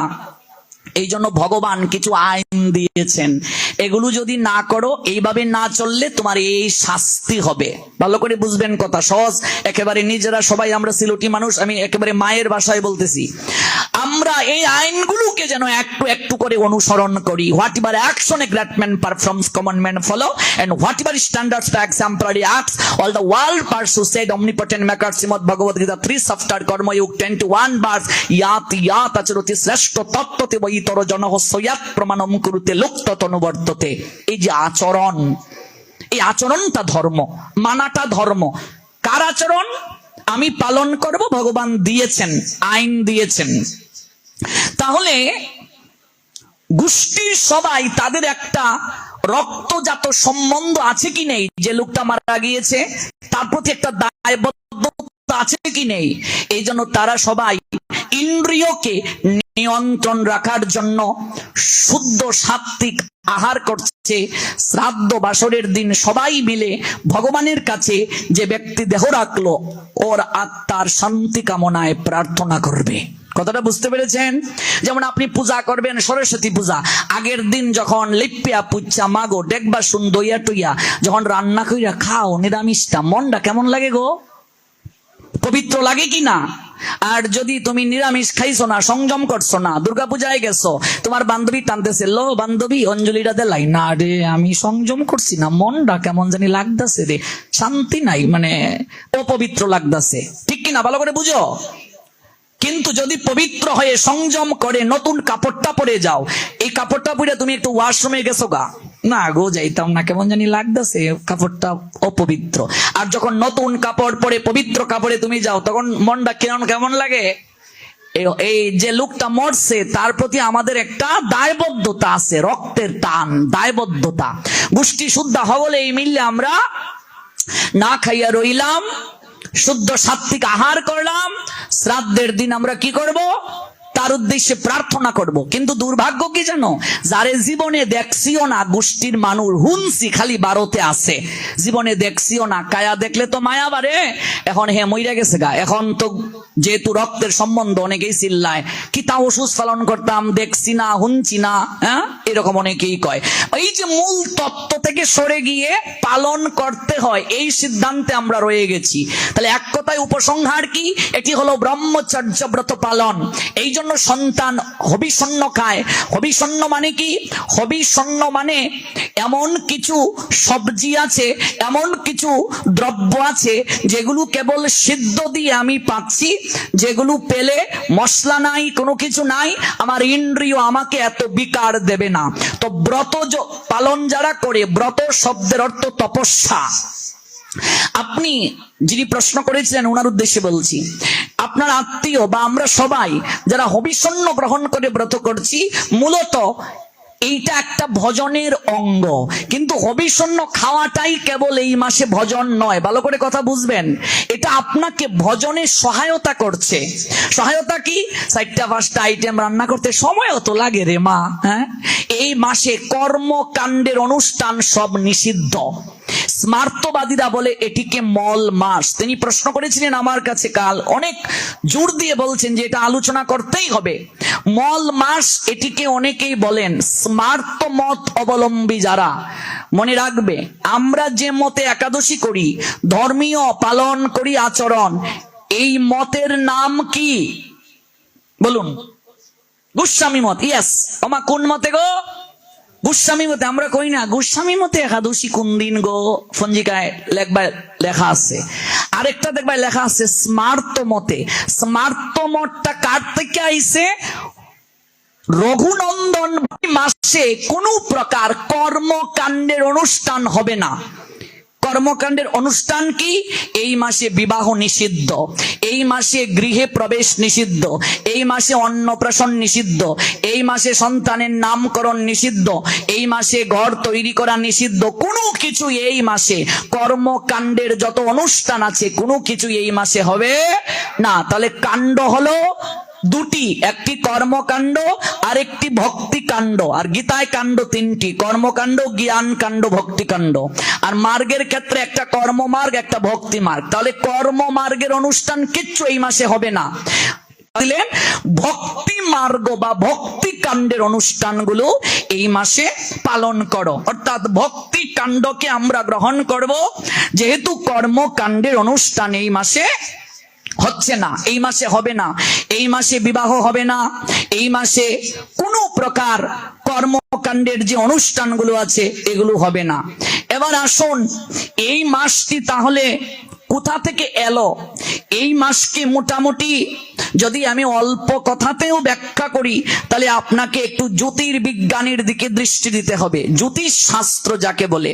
এই জন্য ভগবান কিছু আইন দিয়েছেন, এগুলো যদি না করো, এইভাবে না চললে তোমার এই শাস্তি হবে। ভালো করে বুঝবেন কথা, সহজ একেবারে। নিজেরা সবাই আমরা সিলেটি মানুষ, আমি একেবারে মায়ের ভাষায় বলতেছি। আমরা এই আইনগুলোকে যেন একটু একটু করে অনুসরণ করি। Whatever action a great man performs, common man follow, and whatever standards the exemplary acts all the world pursue, said omnipotent maker Shrimad Bhagavad Gita 3 chapter Karmayoga 10-1 verse, ইয়াত ইয়াত আচরতি শ্রেষ্ঠ তত্ত্বতে বৈতর জনঃ সয়াত প্রমাণম কুরুতে লুপ্ত তনুবর্ততে। এই যে আচরণ, এই আচরণটা ধর্ম, মানাটা ধর্ম। কার আচরণ? আমি পালন করব, ভগবান দিয়েছেন, আইন দিয়েছেন। তাহলে গোষ্ঠীর সবাই তাদের একটা রক্তজাত সম্বন্ধ আছে কি নেই? যে লোকটা মারা গিয়েছে তার প্রতি একটা দায়বদ্ধতা আছে কি নেই? এই জন্য তারা সবাই ইন্দ্রিয়কে নিয়ন্ত্রণ রাখার জন্য শুদ্ধ সাত্বিক আহার করছে। শ্রাদ্ধ বাসরের দিন সবাই মিলে ভগবানের কাছে যে ব্যক্তি দেহ রাখলো, ওর আত্মার শান্তি কামনায় প্রার্থনা করবে। কথাটা বুঝতে পেরেছেন? যেমন আপনি পূজা করবেন, সরস্বতী পূজা, আগের দিন যখন লিপিয়া পুচ্ছা মাগো দেখবা সুন্দইয়া টুইয়া যখন রান্না কইরা খাও নিরামিষটা, মনটা কেমন লাগে গো? পবিত্র লাগে কি না? আর যদি তুমি নিরামিষ খাইছো না, সংযম করছো না, দুর্গাপূজায় গেছো, তোমার বান্ধবী টানতেছে, লো বান্ধবী অঞ্জলিটা দেলাই না রে, আমি সংযম করছি না, মনটা কেমন জানি লাগতেছে রে, শান্তি নাই, মানে অপবিত্র লাগতেছে, ঠিক কিনা? ভালো করে বুঝো। কিন্তু যদি পবিত্র হয়ে সংযম করে নতুন কাপড়টা পরে যাও, এই কাপড়টা পরে তুমি একটু ওয়াশরুমে গেছো গা, না গো যাইতাম না, কেমন জানি লাগতেছে, কাপড়টা অপবিত্র। আর যখন নতুন কাপড় পরে পবিত্র কাপড়ে তুমি যাও, তখন মনটা কেমন কেমন লাগে? এই যে লোকটা মরছে তার প্রতি আমাদের একটা দায়বদ্ধতা আছে, রক্তের টান, দায়বদ্ধতা। গোষ্ঠী শুদ্ধা হবলে এই মিললে আমরা না খাইয়া রইলাম, শুদ্ধ সাত্বিক আহার করলাম, শ্রাদ্ধের দিন আমরা কি করব? তার উদ্দেশ্যে প্রার্থনা করব। কিন্তু দুর্ভাগ্য কি জানো? যারে জীবনে দেখছিও না, গোষ্ঠীর মানুষ হুনছি খালি ভারতে আছে, জীবনে দেখছিও না, কায়া দেখলে তো মায়া বাড়ে। এখন হে মইরা গেছে গা, এখন তো যেহেতু রক্তের সম্বন্ধ অনেকেই চিল্লায়, কি তা ওষুধ পালন করতাম, দেখছি না, হুনছি না, হ্যাঁ, এরকম অনেকেই কয়। এই যে মূল তত্ত্ব থেকে সরে গিয়ে পালন করতে হয়, এই সিদ্ধান্তে আমরা রয়ে গেছি। তাহলে এক কথায় উপসংহার কি? এটি হলো ব্রহ্মচর্য ব্রত পালন। এই জন্য সন্তান হবিষণ্য খায়। হবিষণ্য মানে কি? হবিষণ্য মানে এমন কিছু সবজি আছে, এমন কিছু দ্রব্য আছে যেগুলো কেবল সিদ্ধ দিয়ে আমি পাচ্ছি, যেগুলো পেলে মশলা নাই, কোনো কিছু নাই, আমার ইন্দ্রিয় আমাকে এত বিকার দেবে না। তো ব্রত পালন যারা করে, ব্রত শব্দের অর্থ তপস্যা। আপনি যিনি প্রশ্ন করেছিলেন ওনার উদ্দেশ্যে বলছি, আপনার আত্মীয় বা আমরা সবাই যারা হবিষণ্য গ্রহণ করে ব্রত করছি, মূলত এইটা একটা ভজনের অঙ্গ। কিন্তু হবিষণ্য খাওয়াটাই কেবল এই মাসে ভজন নয়, ভালো করে কথা বুঝবেন। এটা আপনাকে ভজনে সহায়তা করছে। সহায়তা কি? 4-5টা আইটেম রান্না করতে সময় তো লাগে রে মা, হ্যাঁ? এই মাসে কর্মকাণ্ডের অনুষ্ঠান সব নিষিদ্ধ। স্মার্তবাদীরা বলে এটিকে মল মাস। তিনি প্রশ্ন করেছিলেন আমার কাছে কাল, অনেক জোর দিয়ে বলছেন যে এটা আলোচনা করতেই হবে। মল মাস এটিকে অনেকেই বলেন। স্মার্ত মত অবলম্বী যারা, মনে রাখবে আমরা যে মতে একাদশী করি, ধর্মীয় পালন করি আচরণ, এই মতের নাম কি বলুন? গোস্বামী মত। ইয়েস। ওমা কোন মতে গো? গোস্বামী মতে, আমরা কই না গোস্বামী মতে একাদশী কোন দিন গো, পঞ্জিকায় লেখা আছে। আরেকটা দেখবা লেখা আছে স্মার্ত মতে। স্মার্ত মতটা কার থেকে আইছে? রঘুনন্দন মাসে কোনো প্রকার কর্মকাণ্ডের অনুষ্ঠান হবে না। কর্মকাণ্ডের অনুষ্ঠান কি? এই মাসে বিবাহ নিষিদ্ধ, এই মাসে গৃহে প্রবেশ নিষিদ্ধ, এই মাসে অন্নপ্রাশন নিষিদ্ধ, এই মাসে সন্তানের নামকরণ নিষিদ্ধ, এই মাসে ঘর তৈরি করা নিষিদ্ধ। কোনো কিছু এই মাসে কর্মকাণ্ডের যত অনুষ্ঠান আছে কোনো কিছু এই মাসে হবে না। তাহলে কাণ্ড হলো দুটি, একটি কর্মকাণ্ড আর একটি ভক্তি কাণ্ড। আর গীতায় কাণ্ড তিনটি, কর্মকাণ্ড, জ্ঞান কাণ্ড, ভক্তি কাণ্ড। আর মার্গের ক্ষেত্রে একটা কর্মমার্গ, একটা ভক্তি মার্গ। তাহলে কর্মমার্গের অনুষ্ঠান কিচ্ছু এই মাসে হবে না। ভক্তি মার্গ বা ভক্তি কাণ্ডের অনুষ্ঠানগুলো এই মাসে পালন করো। অর্থাৎ ভক্তি কাণ্ডকে আমরা গ্রহণ করব, যেহেতু কর্মকাণ্ডের অনুষ্ঠান এই মাসে হচ্ছে না, এই মাসে হবে না। এই মাসে বিবাহ হবে না, এই মাসে কোনো প্রকার কর্মকাণ্ডের যে অনুষ্ঠানগুলো আছে এগুলো হবে না। এবার আসুন, এই মাসটি তাহলে কোথা থেকে এলো? এই মাসকে মোটামুটি যদি আমি অল্প কথাতেও ব্যাখ্যা করি তাহলে আপনাকে একটু জ্যোতির্বিজ্ঞানের দিকে দৃষ্টি দিতে হবে। জ্যোতিষ শাস্ত্র যাকে বলে,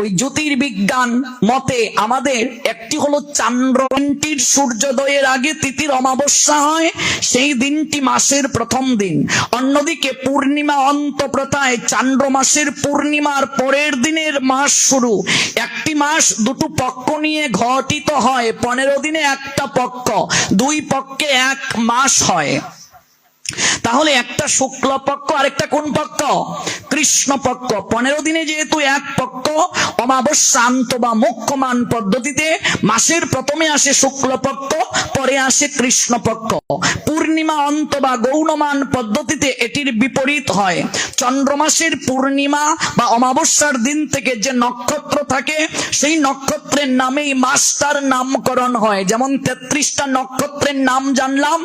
ওই জ্যোতির্বিজ্ঞান মতে আমাদের একটি হলো চান্দ্রমানটির সূর্যোদয়ের আগে তিথির অমাবস্যা হয়, সেই দিনটি মাসের প্রথম দিন। অন্যদিকে পূর্ণিমা অন্তপ্রতায় চান্দ্র মাসের পূর্ণিমার পরের দিনের মাস শুরু। একটি মাস দুটো পক্ষ নিয়ে ঘটিত হয়, 15 দিনে একটা পক্ষ, দুই পক্ষে এক মাস হয়। তাহলে একটা শুক্ল পক্ষ আর একটা কোন পক্ষ? কৃষ্ণ পক্ষ। 15 দিনে যেহেতু এক পক্ষ, অমাবস্যান্ত বা মুখ্যমান পদ্ধতিতে মাসের প্রথমে আসে শুক্ল পক্ষ, পরে আসে কৃষ্ণ পক্ষ। পূর্ণিমা অন্ত বা গৌণমান পদ্ধতিতে এটির বিপরীত হয়। চন্দ্রমাসের পূর্ণিমা বা অমাবস্যার দিন থেকে যে নক্ষত্র থাকে সেই নক্ষত্রের নামেই মাসটার নামকরণ হয়। যেমন 33টা নক্ষত্রের নাম জানলাম,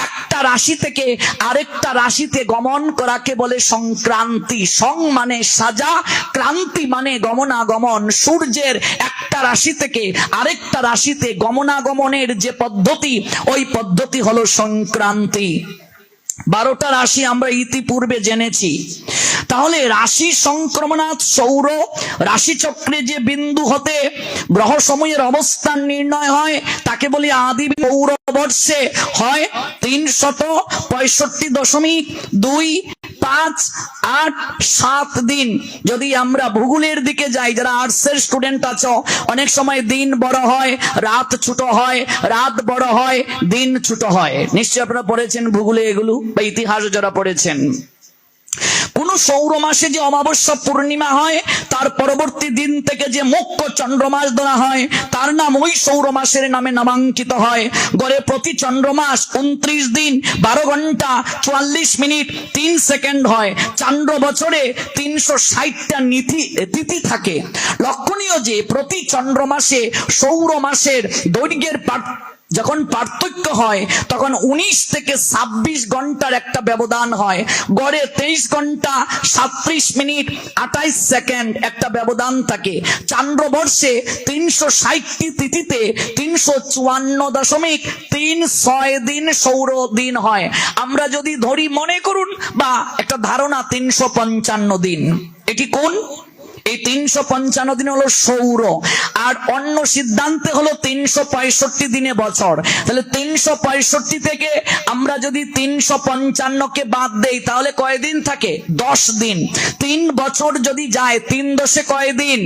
একটা রাশি থেকে আরেকটা রাশিতে গমন করাকে বলে সংক্রান্তি। সং মানে সাজা, ক্রান্তি মানে গমনাগমন। সূর্যের একটা রাশি থেকে আরেকটা রাশিতে গমনাগমনের যে পদ্ধতি, ওই পদ্ধতি হলো সংক্রান্তি। 12টা রাশি আমরা ইতিপূর্বে জেনেছি। তাহলে রাশি সংক্রমণাৎ সৌর রাশি চক্রে যে বিন্দু হতে গ্রহ সমূহের অবস্থান নির্ণয় হয় তাকে বলি আদি পৌরবর্ষে হয় 365.2587 দিন। যদি আমরা ভূগোলের দিকে যাই, যারা আর্টসের স্টুডেন্ট আছো, অনেক সময় দিন বড় হয়, রাত ছোট হয়, রাত বড় হয়, দিন ছোট হয়। নিশ্চয়ই আপনারা পড়েছেন ভূগোলে এগুলো, বা ইতিহাস যারা পড়েছেন। কোন সৌর মাসে যে অমাবস্যা পূর্ণিমা হয় তার পরবর্তী দিন থেকে যে মুখ্য চন্দ্রমাস ধরা হয় তার নাম ওই সৌর মাসের নামে নামাঙ্কিত হয়। গড়ে প্রতি চন্দ্রমাস 29 দিন 12 ঘন্টা 44 মিনিট 3 সেকেন্ড হয়। চান্দ্র বছরে 360টা তিথি থাকে। লক্ষণীয় যে প্রতি চন্দ্রমাসে সৌর মাসের দৈর্ঘ্যের যখন পার্থক্য হয় তখন 19 থেকে 26 ঘন্টার একটা ব্যবধান হয়। গড়ে 23 ঘন্টা 37 মিনিট 28 সেকেন্ড একটা ব্যবধান থাকে। চান্দ্রবর্ষে 360টি তিথিতে 354.36 দিন সৌর দিন হয়। আমরা যদি ধরি, মনে করুন বা একটা ধারণা, 355 দিন। এটি কোন? এই 355 দিন হলো সৌর, আর অন্য সিদ্ধান্তে হলো 365 দিনে বছর। তাহলে 365 থেকে আমরা যদি 355কে বাদ দেই তাহলে কয়দিন থাকে? 10 দিন। 3 বছর যদি যায়, 3 দশে কয় দিন?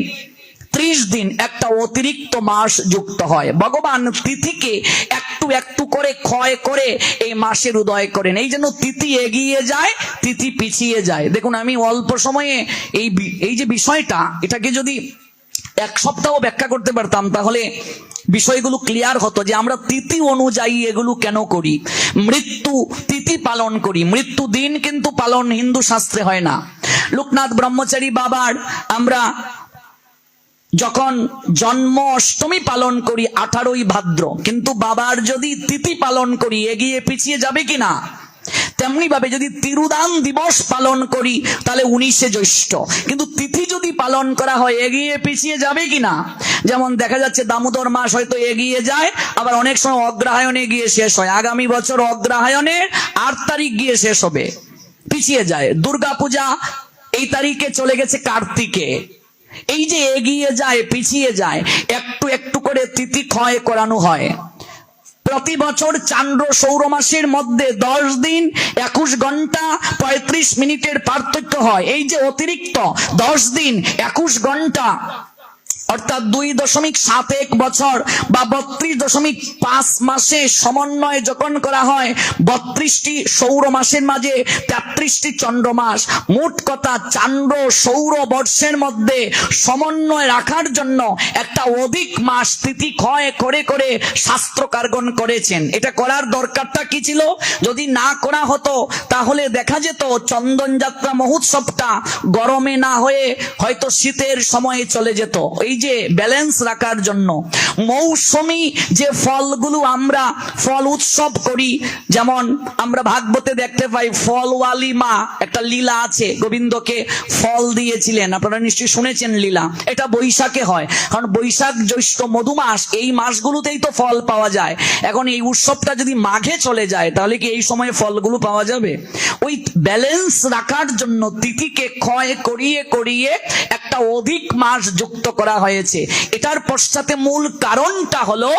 30 দিন। একটা অতিরিক্ত মাস যুক্ত হয়। ভগবান তিথিকে একটু একটু করে ক্ষয় করে এই মাসের উদয় করেন। এই জন্য তিথি এগিয়ে যায়, তিথি পিছিয়ে যায়। দেখুন, আমি অল্প সময়ে এই যে বিষয়টা, এটাকে যদি 1 সপ্তাহ ব্যাখ্যা করতে পারতাম তাহলে বিষয়গুলো ক্লিয়ার হতো যে আমরা তিথি অনুযায়ী এগুলো কেন করি। মৃত্যু তিথি পালন করি, মৃত্যু দিন কিন্তু পালন হিন্দু শাস্ত্রে হয় না। লোকনাথ ব্রহ্মচারী বাবার আমরা যখন জন্ম অষ্টমী পালন করি 18ই ভাদ্র, কিন্তু বাবার যদি তিথি পালন করি এগিয়ে পিছিয়ে যাবে কিনা? তেমনি ভাবে যদি তিরুদান দিবস পালন করি তাহলে 19শে জ্যৈষ্ঠ, কিন্তু তিথি যদি পালন করা হয় এগিয়ে পিছিয়ে যাবে কিনা? যেমন দেখা যাচ্ছে দামোদর মাস হয়তো এগিয়ে যায়, আবার অনেক সময় অগ্রহায়ণে গিয়ে শেষ হয়। আগামী বছর অগ্রহায়ণে 8 তারিখ গিয়ে শেষ হবে, পিছিয়ে যায়। দুর্গাপূজা এই তারিখে চলে গেছে কার্তিকে। এই যে এগিয়ে যায় পিছিয়ে যায়, একটু একটু করে তিথি ক্ষয় করানো হয়। প্রতি বছর চান্দ্র সৌর মাসের মধ্যে 10 দিন 21 ঘন্টা 35 মিনিটের পার্থক্য হয়। এই যে অতিরিক্ত 10 দিন 21 ঘন্টা অর্থাৎ 2.71 বছর বা 32.5 মাসে সমন্বয় যখন করা হয়, 32টি সৌর মাসের মাঝে 33টি চন্দ্র মাস, মোট কথা চান্দ্র সৌর বর্ষের মধ্যে সমন্বয় রাখার জন্য একটা অধিক মাস তিথি ক্ষয় করে করে শাস্ত্রকারগণ করেছেন। এটা করার দরকারটা কি ছিল? যদি না করা হতো তাহলে দেখা যেত চন্দন যাত্রা মহোৎসবটা গরমে না হয়ে হয়তো শীতের সময়ে চলে যেত। এই যে ব্যালেন্স রাখার জন্য মৌসুমী যে ফলগুলো আমরা ফল উৎসব করি, যেমন আমরা ভাগবতে দেখতে পাই ফলওয়ালি মা একটা লীলা আছে, গোবিন্দকে ফল দিয়েছিলেন, আপনারা নিশ্চয়ই শুনেছেন লীলা। এটা বৈশাখে হয়, কারণ বৈশাখ জ্যৈষ্ঠ মধুমাস এই মাসগুলোতেই তো ফল পাওয়া যায়। এখন এই উৎসবটা যদি মাঘে চলে যায় তাহলে কি এই সময়ে ফলগুলো পাওয়া যাবে? ওই ব্যালেন্স রাখার জন্য তিথিকে ক্ষয় করিয়ে করিয়ে একটা অধিক মাস যুক্ত করা হয়েছে। এটার পশ্চাতে মূল কারণটা হলো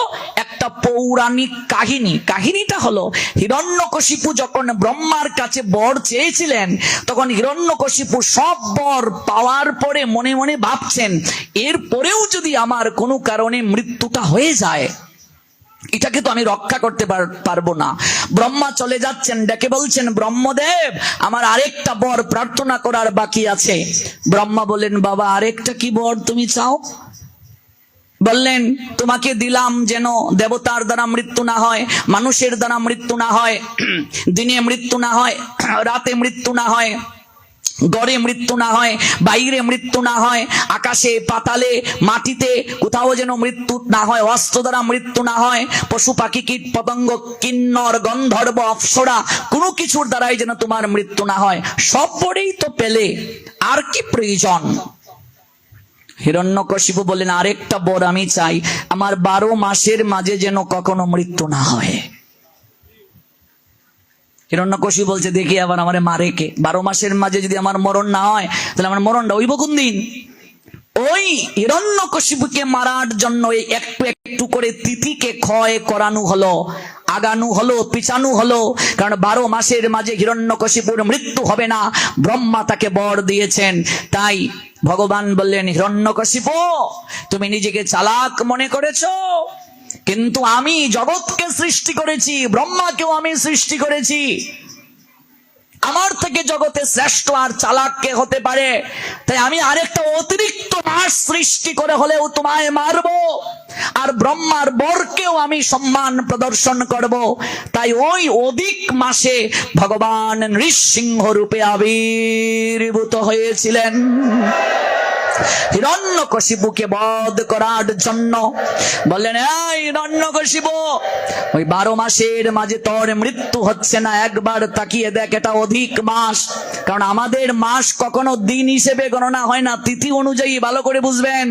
একটা পৌরাণিক কাহিনী। কাহিনীটা হলো হিরণ্যকশিপু যখন ব্রহ্মার কাছে বর চেয়েছিলেন, তখন হিরণ্যকশিপু সব বর পাওয়ার পরে মনে মনে ভাবছেন, এরপরেও যদি আমার কোনো কারণে মৃত্যুটা হয়ে যায়, এটাকে তো আমি রক্ষা করতে পারবো না। ব্রহ্মা চলে যাচ্ছেন, ডেকে বলছেন, ব্রহ্মদেব আমার আরেকটা বর প্রার্থনা করার বাকি আছে। ব্রহ্মা বলেন, বাবা আরেকটা কি বর তুমি চাও? বললেন, তোমাকে দিলাম যেন দেবতার দ্বারা মৃত্যু না হয়, মানুষের দ্বারা মৃত্যু না হয়, দিনে মৃত্যু না হয়, রাতে মৃত্যু না হয়, গড়ে মৃত্যু না হয়, বাইরে মৃত্যু না হয়, আকাশে পাতালে মাটিতে কোথাও যেন মৃত্যু না হয়, অস্ত্র দ্বারা মৃত্যু না হয়, পশু পাখি কীট পতঙ্গ কিন্নর গন্ধর্ব অপ্সরা কোনো কিছুর দ্বারাই যেন তোমার মৃত্যু না হয়। সব বরেই তো পেলে, আর কি প্রয়োজন? হিরণ্যকশিপু বলেন, আরেকটা বর আমি চাই, আমার 12 মাসের মাঝে যেন কখনো মৃত্যু না হয়। হিরণ্যকশিপু বলছে, দেখি আবার আমারে মারে কে? 12 মাসের মাঝে যদি আমার মরণ না হয় তাহলে আমার মরণটা হইব কোন দিন? ওই হিরণ্যকশিপুকে মারার জন্য একটু একটু করে তিথিকে ক্ষয় করানো হলো, আগানো হলো, পিছানো হলো। কারণ 12 মাসের মাঝে হিরণ্যকশিপুর মৃত্যু হবে না, ব্রহ্মা তাকে বর দিয়েছেন। তাই ভগবান বললেন, হিরণ্যকশিপু তুমি নিজেকে চালাক মনে করেছো, কিন্তু আমি জগৎকে সৃষ্টি করেছি, ব্রহ্মাকেও আমি সৃষ্টি করেছি। আমার থেকে জগতে শ্রেষ্ঠ আর চালাক কে হতে পারে? তাই আমি আরেকটা অতিরিক্ত মাস সৃষ্টি করে হলেও তোমায় মারবো, আর ব্রহ্মার বরকেও আমি সম্মান প্রদর্শন করব। তাই ওই অধিক মাসে ভগবান নৃসিংহ রূপে আবির্ভূত হয়েছিলেন হিরণ্যকশিপুকে বধ করার জন্য। বললেন, এই হিরণ্যকশিপু, ওই 12 মাসের মাঝে তোর মৃত্যু হচ্ছে না, একবার তাকিয়ে দেখ, এটা অধিক মাস। কারণ আমাদের মাস কখনো দিন হিসেবে গণনা হয় না, তিথি অনুযায়ী। ভালো করে বুঝবেন,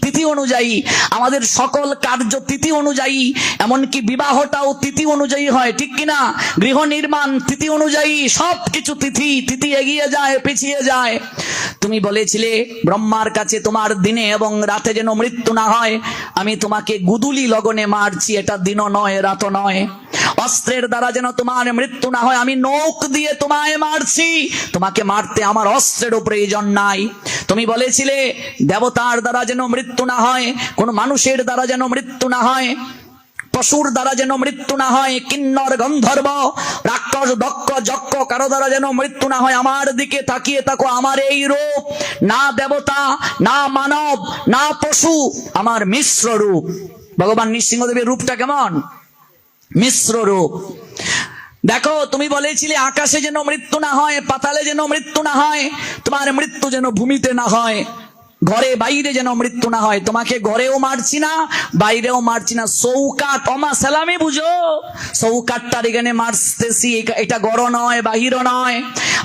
তিথি অনুযায়ী আমাদের সকল কার্য তিথি অনুযায়ী, এমনকি বিবাহটাও তিথি অনুযায়ী হয়, ঠিক কিনা? গৃহ নির্মাণ তিথি অনুযায়ী, সবকিছু তিথি এগিয়ে যায় পিছিয়ে যায়। তুমি বলেছিলে ব্রহ্মার কাছে তোমার দিনে এবং রাতে যেন মৃত্যু না হয়, আমি তোমাকে গুদুলি লগনে মারছি, এটা দিনও নয় রাতও নয়। অস্ত্রের দ্বারা যেন তোমার মৃত্যু না হয়, আমি নখ দিয়ে তোমায় মারছি, তোমাকে মারতে আমার অস্ত্রেরও প্রয়োজন নাই। তুমি বলেছিলে দেবতার দ্বারা যেন মৃত্যু না হয়, কোন মানুষের দ্বারা যেন মৃত্যু না হয়, পশুর দ্বারা যেন মৃত্যু না হয়, কিন্নর গন্ধর্ব রাক্ষস দক্ষ যক্ষ কারো দ্বারা যেন মৃত্যু না হয়। আমার দিকে তাকিয়ে থাকো, আমার এই রূপ না দেবতা না মানব না পশু, আমার মিশ্র রূপ। ভগবান নৃসিংহদেবের রূপটা কেমন? মিশ্র রূপ। দেখো, তুমি বলেছিলে আকাশে যেন মৃত্যু না হয়, পাতালে যেন মৃত্যু না হয়, তোমার মৃত্যু যেন ভূমিতে না হয়। ঘরে বাইরে যেন মৃত্যু না হয়। তোমাকে ঘরেও মারছি না, বাইরেও মারছি না। চৌকাট অমা সালামে বুঝো, চৌকাটটার এখানে মারতেছি, এটা ঘর নয়, বাহিরও নয়।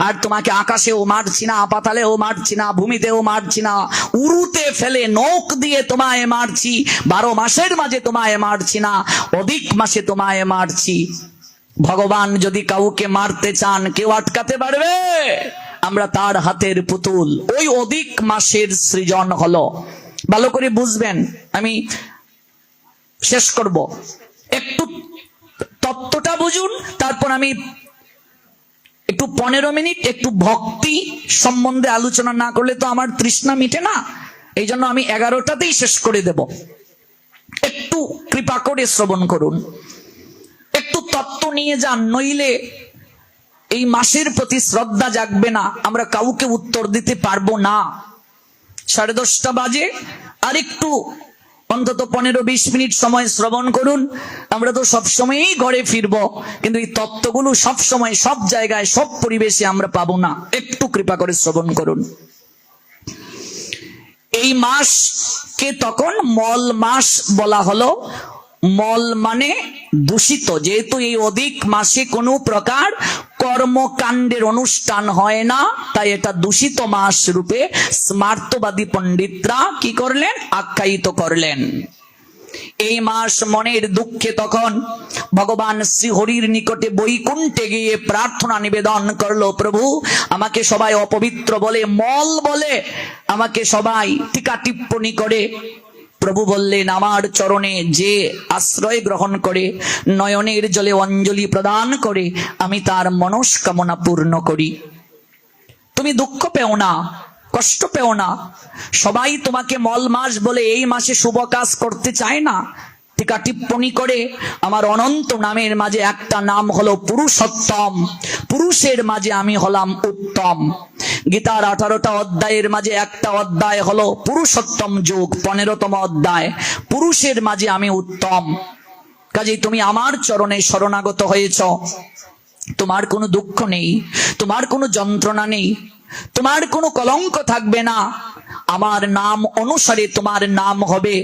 আর তোমাকে আকাশেও মারছি না, পাতালেও মারছি না, ভূমিতেও মারছি না, উরুতে ফেলে নখ দিয়ে তোমায় মারছি। 12 মাসের মাঝে তোমায় মারছি না, অধিক মাসে তোমায় মারছি। ভগবান যদি কাউকে মারতে চান, কেউ আটকাতে পারবে? আমরা তার হাতের পুতুল। ওই অধিক মাসের সৃজন হলো। ভালো করে বুঝবেন, আমি শেষ করব, একটু তত্ত্বটা বুঝুন, তারপর আমি একটু 15 মিনিট একটু ভক্তি সম্বন্ধে আলোচনা না করলে তো আমার তৃষ্ণা মিটে না। এই জন্য আমি 11টাতেই শেষ করে দেব। একটু কৃপা করে শ্রবণ করুন, একটু তত্ত্ব নিয়ে যান, নইলে এই মাসের প্রতি শ্রদ্ধা জাগবে না, আমরা কাউকে উত্তর দিতে পারবো না। 10:30 বাজে, আর একটু অন্তত 15-20 মিনিট সময় শ্রবণ করুন। আমরা তো সবসময়ই ঘরে ফিরবো, কিন্তু এই তত্ত্বগুলো সবসময় সব জায়গায় সব পরিবেশে আমরা পাবো না। একটু কৃপা করে শ্রবণ করুন। এই মাসকে তখন মল মাস বলা হলো। মল মানে দূষিত, যেহেতু এই অধিক মাসে কোনো প্রকার কর্মকাণ্ডের অনুষ্ঠান হয় না, তাই এটা দূষিত মাস রূপে স্মার্তবাদী পণ্ডিতরা কি করলেন? আখ্যায়িত করলেন। এই মাস মনের দুঃখে তখন ভগবান শ্রীহরির নিকটে বৈকুণ্ঠে গিয়ে প্রার্থনা নিবেদন করলো, প্রভু আমাকে সবাই অপবিত্র বলে, মল বলে, আমাকে সবাই টিকা টিপ্পণী করে। প্রভু বললেন, আমার চরণে যে আশ্রয় গ্রহণ করে, নয়নের জলে অঞ্জলি প্রদান করে, আমি তার মনস্কামনা পূর্ণ করি। তুমি দুঃখ পেও না, কষ্ট পেও না। সবাই তোমাকে মল মাস বলে এই মাসে শুভ কাজ করতে চায় না। টিকা টিপ্পণী করে আমার অনন্ত নামের মাঝে একটা নাম হলো পুরুষোত্তম, পুরুষের মাঝে আমি হলাম উত্তম। গীতার 18টা অধ্যায়ের মাঝে একটা অধ্যায় হলো পুরুষোত্তম যুগ, 15তম অধ্যায়, পুরুষের মাঝে আমি উত্তম। কাজেই তুমি আমার চরণে শরণাগত হয়েছ, তোমার কোনো দুঃখ নেই, তোমার কোনো যন্ত্রণা নেই, তোমার কোনো কলঙ্ক থাকবে না। আমার নাম অনুসারে তোমার নাম হবে।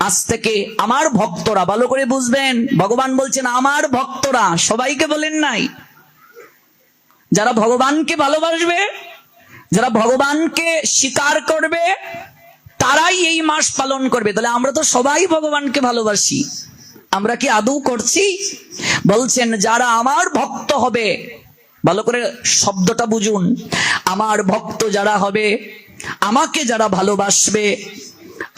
আজ থেকে আমার ভক্তরা, ভালো করে বুঝবেন, ভগবান বলছেন আমার ভক্তরা, সবাইকে বলেন নাই। যারা ভগবানকে ভালোবাসবে, যারা ভগবানকে স্বীকার করবে, তারাই এই মাস পালন করবে। তাহলে আমরা তো সবাই ভগবানকে ভালোবাসি, আমরা কি আদৌ করছি? বলছেন যারা আমার ভক্ত হবে, ভালো করে শব্দটা বুঝুন, আমার ভক্ত যারা হবে, আমাকে যারা ভালোবাসবে,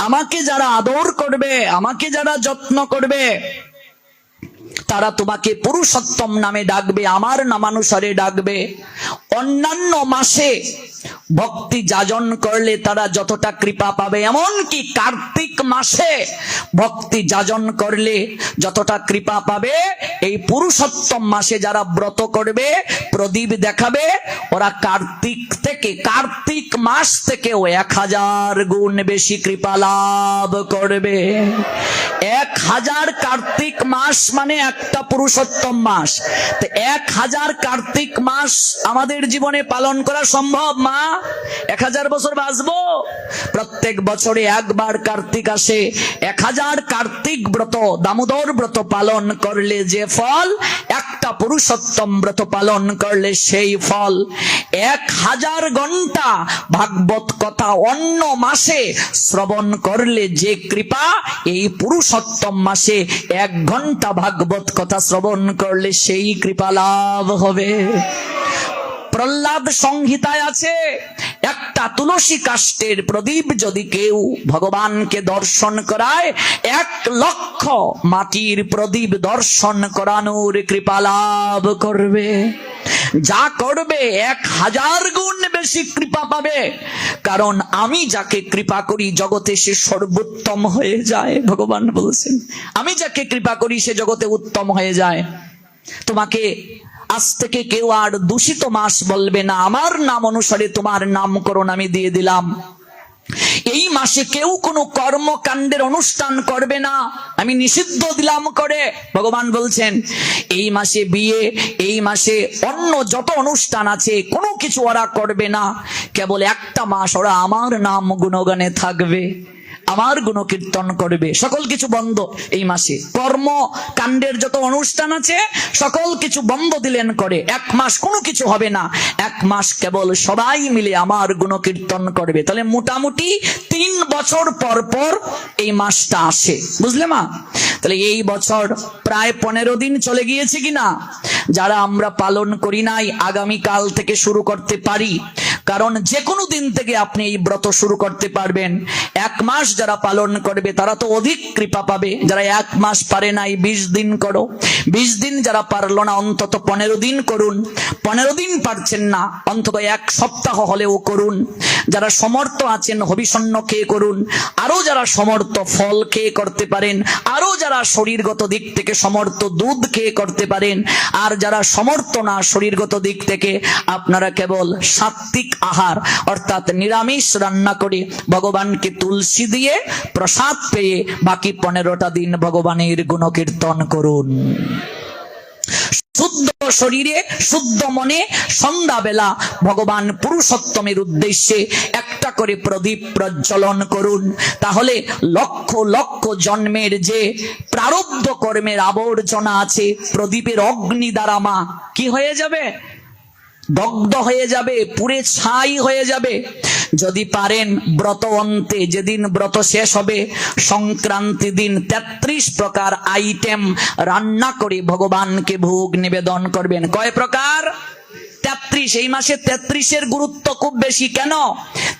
আমাকে যারা আদর করবে, আমাকে যারা যত্ন করবে, তারা তোমাকে পুরুষোত্তম নামে ডাকবে, আমার নামানুসারে ডাকবে। অন্যান্য মাসে ভক্তি যাজন করলে তারা যতটা কৃপা পাবে, এমনকি কার্তিক মাসে ভক্তি যাজন করলে যতটা কৃপা পাবে, এই পুরুষোত্তম মাসে যারা ব্রত করবে, প্রদীপ দেখাবে, ওরা কার্তিক মাস থেকেও 1000 গুণ বেশি কৃপা লাভ করবে। 1000 কার্তিক মাস মানে একটা পুরুষোত্তম মাস। তো 1000 কার্তিক মাস আমাদের জীবনে পালন করা সম্ভব? মা 1000 বছর বাঁচবো? প্রত্যেক বছরে একবার কার্তিক আসে। 1000 কার্তিক ব্রত, দামোদর ব্রত পালন করলে যে ফল, একটা পুরুষোত্তম ব্রত পালন করলে সেই ফল। 1000 ঘন্টা ভাগবত কথা অন্য মাসে শ্রবণ করলে যে কৃপা, এই পুরুষোত্তম মাসে 1 ঘন্টা ভাগবত কথা শ্রবণ করলে সেই কৃপা লাভ হবে। প্রহ্লাদ সংহিতায় আছে, একটা তুলসী কাষ্ঠের প্রদীপ যদি কেউ ভগবানকে দর্শন করায়, 1 লক্ষ মাটির প্রদীপ দর্শন করানোর কৃপা লাভ করবে। যা করবে 1000 গুণ বেশি কৃপা পাবে, কারণ আমি যাকে কৃপা করি জগতে সে সর্বোত্তম হয়ে যায়। ভগবান বলছেন আমি যাকে কৃপা করি সে জগতে উত্তম হয়ে যায়। তোমাকে আজ থেকে কেউ আর দূষিত মাস বলবে না, আমার নাম অনুসারে তোমার নামকরণ আমি দিয়ে দিলাম। এই মাসে কেউ কোনো কর্মকাণ্ডের অনুষ্ঠান করবে না, আমি নিষিদ্ধ দিলাম করে। ভগবান বলছেন এই মাসে বিয়ে, এই মাসে অন্য যত অনুষ্ঠান আছে কোনো কিছু ওরা করবে না। কেবল একটা মাস ওরা আমার নাম গুণগানে থাকবে, আমার গুণকীর্তন করবে। সকল কিছু বন্ধ এই মাসে, কর্মকাণ্ডের যত অনুষ্ঠান আছে সকল কিছু বন্ধ দিলেন করে। এক মাস কোনো কিছু হবে না, এক মাস কেবল সবাই মিলে আমার গুণকীর্তন করবে। তাহলে মোটামুটি 3 বছর পর পর এই মাসটা আসে, বুঝলে মা? তাহলে এই বছর প্রায় 15 দিন চলে গিয়েছে কিনা? যারা আমরা পালন করি নাই আগামীকাল থেকে শুরু করতে পারি, কারণ যে কোনো দিন থেকে আপনি এই ব্রত শুরু করতে পারবেন। 1 মাস যারা পালন করবে তারা তো অধিক কৃপা পাবে। যারা 1 মাস পারে নাই 20 দিন করো, 20 দিন যারা পারলো না অন্তত 15 দিন করুন, 15 দিন পারছেন না অন্তত 1 সপ্তাহ হলেও করুন। যারা সমর্থ আছেন হবিষণ্য খেয়ে করুন, আরো যারা সমর্থ ফল খেয়ে করতে পারেন, আরো যারা শরীরগত দিক থেকে সমর্থ দুধ খেয়ে করতে পারেন, আর যারা সমর্থ না শরীরগত দিক থেকে আপনারা কেবল সাত্বিক আহার অর্থাৎ নিরামিষ রান্না করে ভগবানকে তুলসী দিয়ে প্রসাদ পেয়ে বাকি 15টা দিন ভগবানের গুণকীর্তন করুন। শুদ্ধ শরীরে শুদ্ধ মনে সন্ধ্যাবেলা ভগবান পুরুষোত্তমের উদ্দেশ্যে একটা করে প্রদীপ প্রজ্বলন করুন। তাহলে লক্ষ লক্ষ জন্মের যে প্রারব্ধ কর্মের আবর্জনা আছে প্রদীপের অগ্নি দ্বারা মা কি হয়ে যাবে? দগ্ধ হয়ে যাবে, পুড়ে ছাই হয়ে যাবে। যদি পারেন ব্রত অন্তে, যেদিন ব্রত শেষ হবে সংক্রান্তি দিন 33 প্রকার আইটেম রান্না করে ভগবানকে ভোগ নিবেদন করবেন। কয় প্রকার? 33। এই মাসে 33-এর গুরুত্ব খুব বেশি। কেন?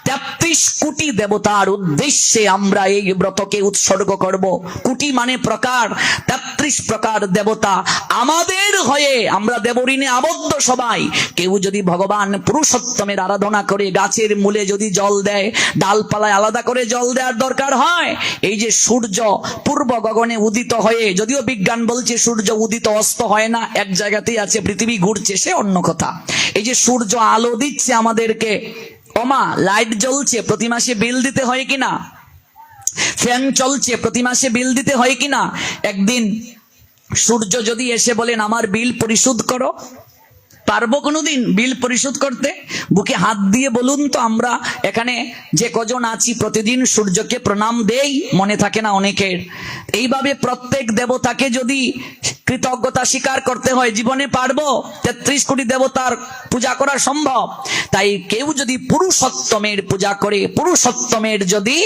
33 কোটি দেবতার উদ্দেশ্যে আমরা এই ব্রতকে উৎসর্গ করব। কোটি মানে প্রকার, 33 প্রকার দেবতা আমাদের হয়ে, আমরা দেবঋণে আবদ্ধ সবাই। কেউ যদি ভগবান পুরুষোত্তমের আরাধনা করে গাছের মূলে যদি জল দেয়, ডালপালায় আলাদা করে জল দেওয়ার দরকার হয়। এই যে সূর্য পূর্ব গগনে উদিত হয়ে, যদিও বিজ্ঞান বলছে সূর্য উদিত অস্ত হয় না, এক জায়গাতেই আছে, পৃথিবী ঘুরছে, সে অন্য কথা। এই যে সূর্য আলো দিচ্ছে আমাদেরকে, ওমা লাইট জ্বলছে, প্রতি মাসে বিল দিতে হয় কিনা? ফ্যান চলছে, প্রতি মাসে বিল দিতে হয় কিনা? একদিন সূর্য যদি এসে বলেন আমার বিল পরিশোধ করো, পারবো কোনোদিন বিল পরিশোধ করতে? বুকে হাত দিয়ে বলুন তো, আমরা এখানে যে কজন আছি প্রতিদিন সূর্যকে প্রণাম দেই, মনে থাকে না অনেকের? এইভাবে প্রত্যেক দেবতাকে যদি কৃতজ্ঞতা স্বীকার করতে হয় জীবনে পারবো? 33 কোটি দেবতার পূজা করা সম্ভব? তাই কেউ যদি পুরুষোত্তমের পূজা করে, পুরুষোত্তমের যদি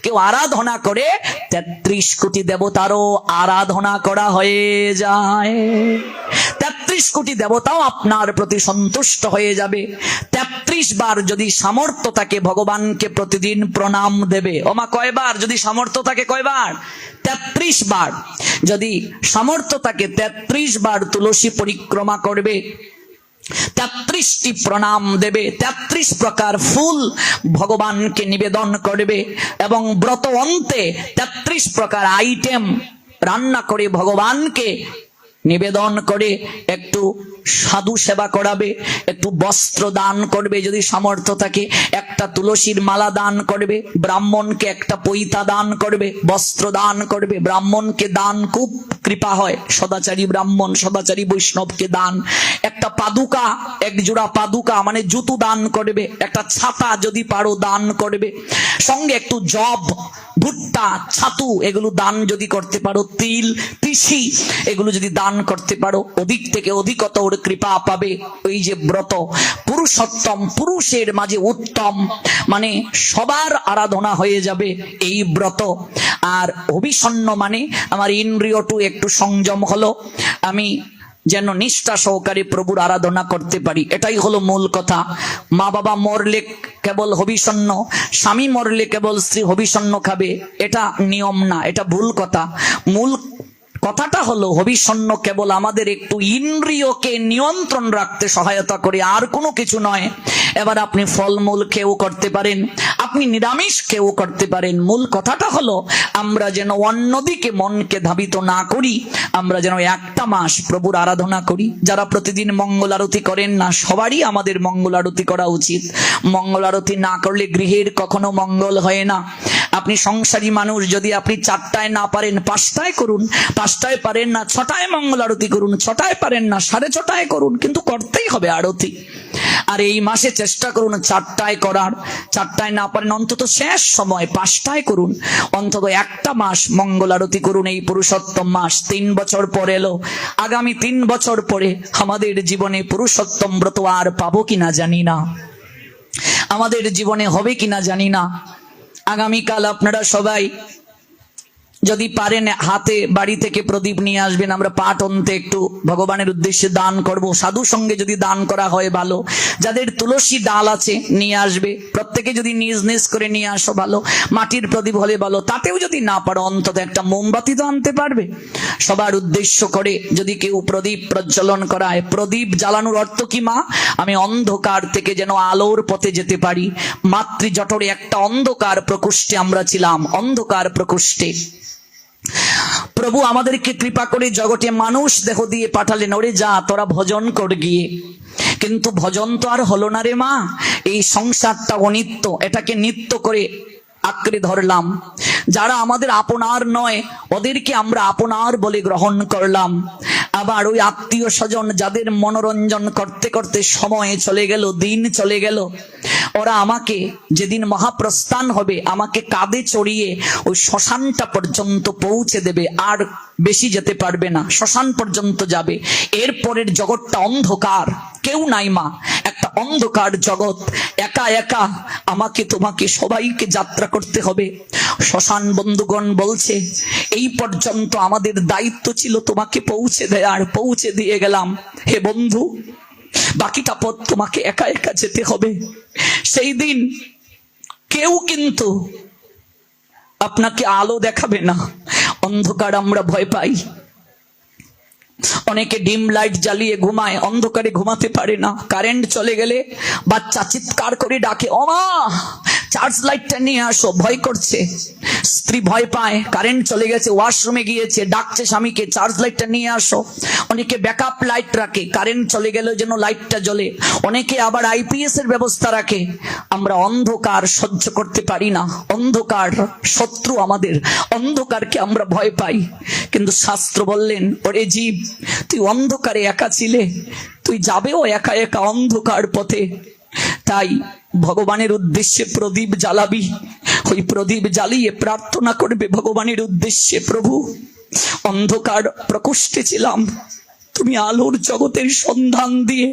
কেউ আরাধনা করে, 33 কোটি দেবতারও আরাধনা করা হয়ে যায়। 33 কোটি দেবতাও আপনার প্রতি সন্তুষ্ট হয়ে যাবে। 33 বার যদি সামর্থ্য থাকে ভগবানকে প্রতিদিন প্রণাম দেবে। ওমা কয়বার? যদি সামর্থ্য থাকে কয়বার? 33 বার। যদি সামর্থ্য থাকে 33 বার তুলসী পরিক্রমা করবে, 33টি প্রণাম দেবে, 33 প্রকার ফুল ভগবানকে নিবেদন করবে, এবং ব্রত অন্তে 33 প্রকার আইটেম রান্না করে ভগবানকে নিবেদন করে একটু সাধু সেবা করাবে, একটু বস্ত্র দান করবে যদি সামর্থ্য থাকে, একটা তুলসীর মালা দান করবে, ব্রাহ্মণকে একটা পৈতা দান করবে, বস্ত্র দান করবে। ব্রাহ্মণকে দান খুব কৃপা হয়, সদাচারী ব্রাহ্মণ সদাচারী বৈষ্ণবকে দান, একটা পাদুকা, এক জোড়া পাদুকা মানে জুতো দান করবে, একটা ছাতা যদি পারো দান করবে, সঙ্গে একটু জব, ভুট্টা, ছাতু এগুলো দান যদি করতে পারো, তিল, তিসি এগুলো যদি দান করতে পারো, অধিক থেকে অধিকতর কৃপা পাবে। ওই যে ব্রত পুরুষোত্তম, পুরুষের মাঝে উত্তম, মানে সবার আরাধনা হয়ে যাবে এই ব্রত। আর অভিসন্ন মানে আমার ইন্দ্রিয়টু একটু সংযম হলো, আমি যেন নিষ্ঠা সহকারে প্রভুর আরাধনা করতে পারি, এটাই হলো মূল কথা। মা বাবা মরলে কেবল হবিষণ্য, স্বামী মরলে কেবল স্ত্রী হবিষণ্য খাবে, এটা নিয়ম না, এটা ভুল কথা। মূল কথাটা হলো হবিষণ্য কেবল আমাদের একটু ইন্দ্রিয়কে নিয়ন্ত্রণ রাখতে সহায়তা করে, আর কোনো কিছু নয়। এবার আপনি ফলমূল খেয়েও করতে পারেন, আপনি নিরামিষ খেয়েও করতে পারেন। মূল কথাটা হলো আমরা যেন অন্যদিকে মনকে ধাবিত না করি, আমরা যেন একটা মাস প্রভুর আরাধনা করি। যারা প্রতিদিন মঙ্গল আরতি করেন না, সবারই আমাদের মঙ্গল আরতি করা উচিত। মঙ্গল আরতি না করলে গৃহের কখনো মঙ্গল হয় না। আপনি সংসারী মানুষ, যদি আপনি 4টায় না পারেন 5টায় করুন, 5টায় পারেন না 6টায় মঙ্গল আরতি করুন, 6টায় পারেন না 6:30 করুন, কিন্তু করতেই হবে আরতি। আর এই মাসে চেষ্টা করুন 4টায় করার, 4টায় না পারেন অন্তত শেষ সময় 5টায় করুন। অন্তত একটা মাস মঙ্গল আরতি করুন। এই পুরুষোত্তম মাস 3 বছর পর এলো, আগামী 3 বছর পরে আমাদের জীবনে পুরুষোত্তম ব্রত আর পাবো কিনা জানি না, আমাদের জীবনে হবে কিনা জানি না। আগামীকাল আপনারা সবাই যদি পারেন হাতে বাড়ি থেকে প্রদীপ নিয়ে আসবেন। আমরা পাঠ অন্তে একটু ভগবানের উদ্দেশ্যে দান করব। সাধু সঙ্গে যদি দান করা হয় ভালো, যাদের তুলসী ডাল আছে নিয়ে আসবে, প্রত্যেকে যদি নিজ নিজ করে নিয়ে আসো ভালো। মাটির প্রদীপ হলে ভালো, তাতেও যদি না পারো অন্তত একটা মোমবাতি তো আনতে পারবে। সবার উদ্দেশ্য করে যদি কেউ প্রদীপ প্রজ্বলন করায়, প্রদীপ জ্বালানোর অর্থ কি মা? আমি অন্ধকার থেকে যেন আলোর পথে যেতে পারি। মাতৃজঠরে একটা অন্ধকার প্রকোষ্ঠে আমরা ছিলাম, অন্ধকার প্রকোষ্ঠে প্রভু আমাদেরকে কৃপা করে জগতে মানুষ দেহ দিয়ে পাঠালেন, ওরে যা তোরা ভজন কর গিয়ে। কিন্তু ভজন তো আর হলো না রে মা। এই সংসারটা অনিত্য, এটাকে নিত্য করে আঁকড়ে ধরলাম। যারা আমাদের আপনার নয় ওদেরকে আমরা আপনার বলে গ্রহণ করলাম। আবার ওই আত্মীয় স্বজন যাদের মনোরঞ্জন করতে করতে সময় চলে গেল, দিন চলে গেল, ওরা আমাকে যেদিন মহাপ্রস্থান হবে আমাকে কাঁধে চড়িয়ে ওই শ্মশানটা পর্যন্ত পৌঁছে দেবে, আর বেশি যেতে পারবে না, শ্মশান পর্যন্ত যাবে। এরপরের জগৎটা অন্ধকার, কেউ নাই মা, একটা অন্ধকার জগৎ। একা একা আমাকে তোমাকে সবাইকে যাত্রা করতে হবে। শ্মশান বন্ধুগণ বলছে এই পর্যন্ত আমাদের দায়িত্ব ছিল তোমাকে পৌঁছে দেয়ার, পৌঁছে দিয়ে গেলাম। হে বন্ধু, বাকিটা পথ তোমাকে একা একা যেতে হবে। সেই দিন কেউ কিন্তু আপনাকে আলো দেখাবে না। অন্ধকার আমরা ভয় পাই, অনেকে ডিম লাইট জ্বালিয়ে ঘুমায়, অন্ধকারে ঘুমাতে পারে না। কারেন্ট চলে গেলে বাচ্চা চিৎকার করে ডাকে, ও মা চার্জ লাইটটা নিয়ে আসো, ভয় করছে। স্ত্রী ভয় পায়, কারেন্ট চলে গেছে, ওয়াশরুমে গিয়েছে, ডাকছে স্বামীকে চার্জ লাইটটা নিয়ে আসো। অনেকে ব্যাকআপ লাইট রাখে, কারেন্ট চলে গেলে যেন লাইটটা জ্বলে। অনেকে আবার আইপিএস এর ব্যবস্থা রাখে। আমরা অন্ধকার সহ্য করতে পারি না, অন্ধকার শত্রু আমাদের, অন্ধকারকে আমরা ভয় পাই। কিন্তু শাস্ত্র বললেন, ওরে জীব, তুই অন্ধকারে একা ছিলে, তুই যাবেও একা একা অন্ধকার পথে। তাই ভগবানের উদ্দেশ্যে প্রদীপ জ্বালাবি, ওই প্রদীপ জ্বালিয়ে প্রার্থনা করবে ভগবানের উদ্দেশ্যে, প্রভু অন্ধকার প্রকোষ্ঠে ছিলাম, তুমি আলোর জগতের সন্ধান দিয়ে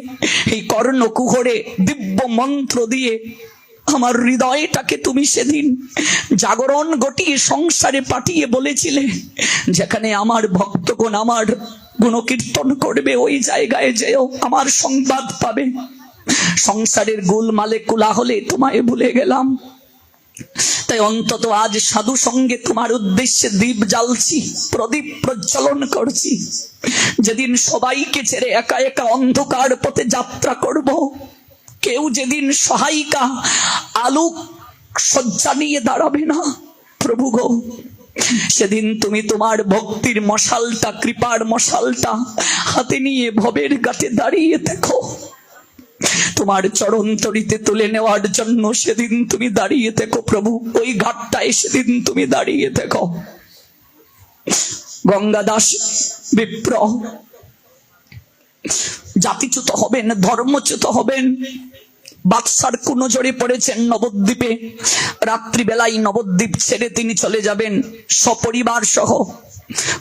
এই কর্ণকুহরে দিব্য মন্ত্র দিয়ে আমার হৃদয়টাকে তুমি সেদিন জাগরণ ঘটিয়ে সংসারে পাঠিয়ে বলেছিলে, যেখানে আমার ভক্তগণ আমার গুণকীর্তন করবে ওই জায়গায় যেও, আমার সংবাদ পাবে। সংসারের গোলমালে কোলাহলে তোমায় ভুলে গেলাম। তাই অন্তত আজ সাধু সঙ্গে তোমার উদ্দেশ্যে দীপ জ্বালছি, প্রদীপ প্রজ্বলন করছি। যেদিন সবাইকে ছেড়ে একা একা অন্ধকার পথে যাত্রা করব, কেউ যেদিন সহায়িকা আলোক সজ্জা নিয়ে দাঁড়াবে না, প্রভু গো, সেদিন তুমি তোমার ভক্তির মশালটা, কৃপার মশালটা হাতে নিয়ে ভবের ঘাটে দাঁড়িয়ে দেখো। তোমার চরণ তরিতে তুলে নেওয়ার জন্য সেদিন তুমি দাঁড়িয়ে দেখো প্রভু, ওই ঘাটটায় সেদিন তুমি দাঁড়িয়ে দেখো। গঙ্গাদাস বিপ্র জাতিচ্যুত হবেন, ধর্মচ্যুত হবেন, বাদশার কোন জড়ে পড়েছেন নবদ্বীপে। রাত্রিবেলায় নবদ্বীপ ছেড়ে তিনি চলে যাবেন সপরিবার সহ।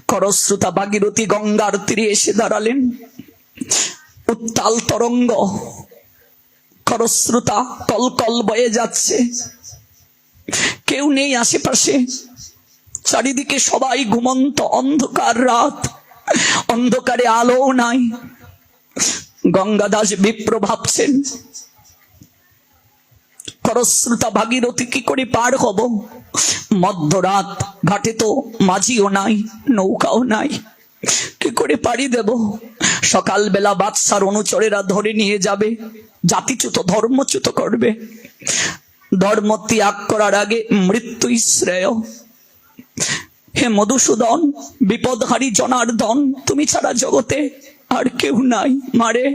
খরস্রোতা ভাগীরথী গঙ্গার তীরে এসে দাঁড়ালেন। উত্তাল তরঙ্গ, খরস্রোতা কলকল বয়ে যাচ্ছে, কেউ নেই আশেপাশে, চারিদিকে সবাই ঘুমন্ত, অন্ধকার রাত, অন্ধকারে আলো নাই। গঙ্গাদাস বিপ্র ভাবছেন, খরস্রোতা ভাগীরথী কি করে পার হব? মধ্যরাত, ঘাটে তো মাঝিও নাই, নৌকাও নাই, কি করে পাড়ি দেব? সকালবেলা বাদশার অনুচরেরা ধরে নিয়ে যাবে, জাতিচ্যুত ধর্মচ্যুত করবে। ধর্ম ত্যাগ করার আগে মৃত্যুই শ্রেয়। হে মধুসূদন, বিপদহারী জনার্দন, তুমি ছাড়া জগতে আর কেউ নাই। মারে,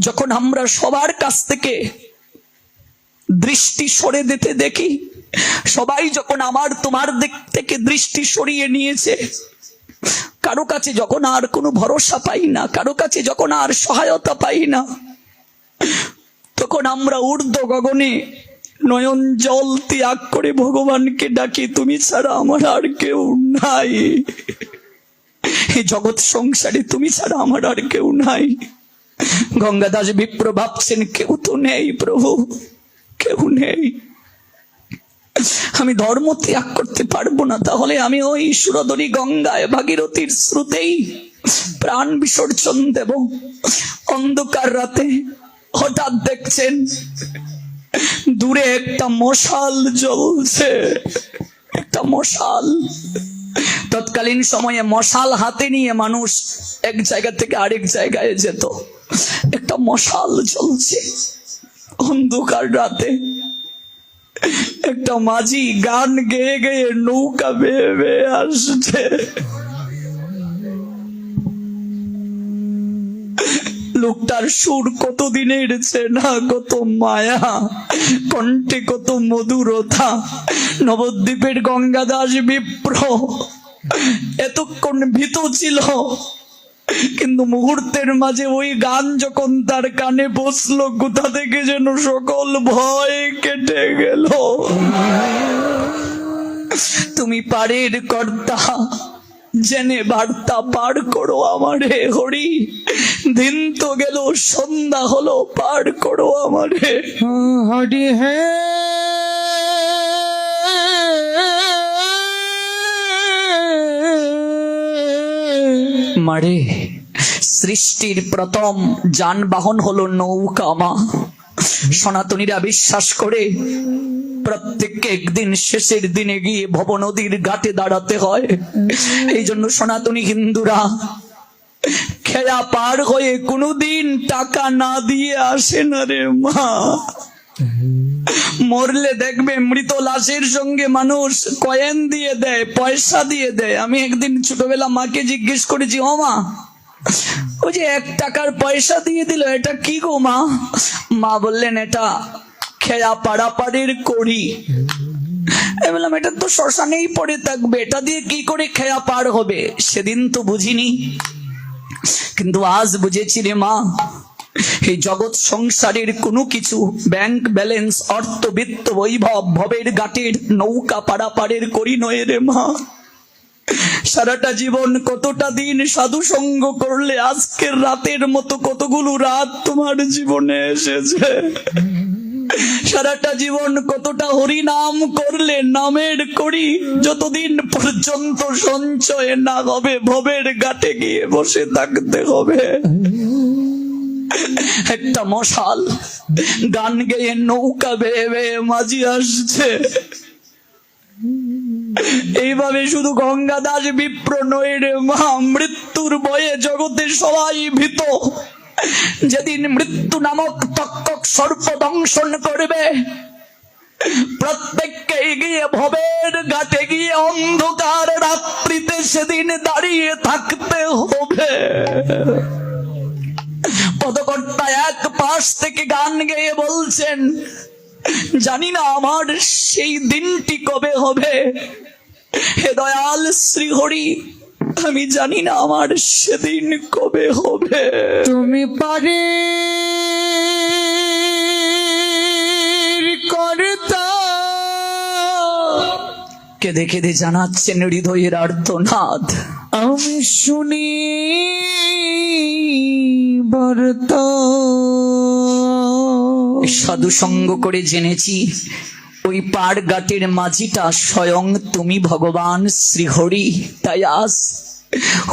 যখন আমরা সবার কাছ থেকে দৃষ্টি সরে দিতে দেখি, সবাই যখন আমার তোমার দিক থেকে দৃষ্টি সরিয়ে নিয়েছে, কারো কাছে যখন আর কোনো ভরসা পাই না, কারো কাছে যখন আর সহায়তা পাই না, তখন আমরা ঊর্ধ্ব গগনে নয়ন জল ত্যাগ করে ভগবানকে ডাকি, তুমি ছাড়া আমার আর কেউ নাই। এই জগৎ সংসারে তুমি ছাড়া আমার আর কেউ নাই। গঙ্গাদাস বিপ্র ভাবছেন কেউ তো নেই প্রভু, কেউ নেই। আমি ধর্ম ত্যাগ করতে পারবো না, তাহলে আমি ওই সুরধরী গঙ্গায় ভাগীরথীর স্রোতেই প্রাণ বিসর্জন দেব। অন্ধকার রাতে হঠাৎ দেখছেন দূরে একটা মশাল জ্বলছে, একটা মশাল। তৎকালীন সময়ে মশাল হাতে নিয়ে মানুষ এক জায়গা থেকে আরেক জায়গায় যেত। একটা মশাল জ্বলছে অন্ধকার রাতে। একটা মাঝি গান গেয়ে গেয়ে নৌকা বেয়ে বেয়ে আসছে। লোকটার সুর কত দিনের চেনা, কত মায়া, কণ্ঠে কত মধুরতা। নবদ্বীপের গঙ্গাদাস বিপ্র এতক্ষণ ভীত ছিল, কিন্তু মুহূর্তের মাঝে ওই গান যখন তার কানে বসলো, কোথা থেকে যেন সকল ভয় কেটে গেল। তুমি পারের কর্তা, জেনে বার্তা পার করো আমারে হরি। দিন তো গেল, সন্ধ্যা হলো, পার করো আমারে হরি। হে মারে, সৃষ্টির প্রথম যানবাহন হলো নৌকা। মা, সনাতনীরা বিশ্বাস করে প্রত্যেককে একদিন শেষের দিনে গিয়ে ভব নদীর ঘাটে দাঁড়াতে হয়। এই জন্য সনাতনী হিন্দুরা খেয়া পার হয়ে কোনোদিন টাকা না দিয়ে আসে না রে মা। মরলে দেখবে মৃত লাশের সঙ্গে মানুষ কয়েন দিয়ে দেয়, পয়সা দিয়ে দেয়। আমি একদিন ছোটবেলা মাকে জিজ্ঞেস করেছি, ও মা, ওই যে 1 টাকার পয়সা দিয়ে দিল, এটা কি গো মা? মা বললেন, এটা খেয়া পাড়াপাড়ির করি। আমি বললাম, এটা তো শ্মশানেই পড়ে থাকবে, এটা দিয়ে কি করে খেয়া পার হবে? সেদিন তো বুঝিনি, কিন্তু আজ বুঝেছি রে মা। এই জগৎ সংসারের কোনো কিছু ব্যাংক ব্যালেন্স, অর্থবিত্ত বৈভব, ভবের ঘাটের নৌকা পাড়াপাড়ের করি নয় রে মা। সারাটা জীবন কতটা দিন সাধু সঙ্গ করলে, আজকের রাতের মতো কতগুলো রাত তোমার জীবনে এসেছে। সারাটা জীবন কতটা হরি নাম করলে, নামের করি যতদিন পর্যন্ত সঞ্চয় না হবে, ভবের ঘাটে গিয়ে বসে থাকতে হবে। একটা মশাল গান গেয়ে নৌকা বেয়ে বেয়ে মাঝি আসছে। এইভাবে শুধু গঙ্গাদাস বিপ্র নয় রে মা, মৃত্যুর ভয়ে জগতে সবাই ভীত। যেদিন মৃত্যু নামক তক্ষক সর্প দংশন করবে, প্রত্যেককে এগিয়ে ভবের ঘাটে গিয়ে অন্ধকার রাত্রিতে সেদিন দাঁড়িয়ে থাকতে হবে। পদকর্তা এক পাশ থেকে গান গেয়ে বলছেন, জানি না আমার সেই দিনটি কবে হবে। হে দয়াল শ্রীহরি, আমি জানি না আমার সেদিন কবে হবে। তুমি পারে কর্তা, কেঁদে কেঁদে জানাচ্ছেন হৃদয়ের আর্তনাদ। আমি শুনি বর্ত। সাধু সঙ্গ করে জেনেছি ওই পাড় ঘাটের মাঝিটা স্বয়ং তুমি ভগবান শ্রীহরি। তাই আজ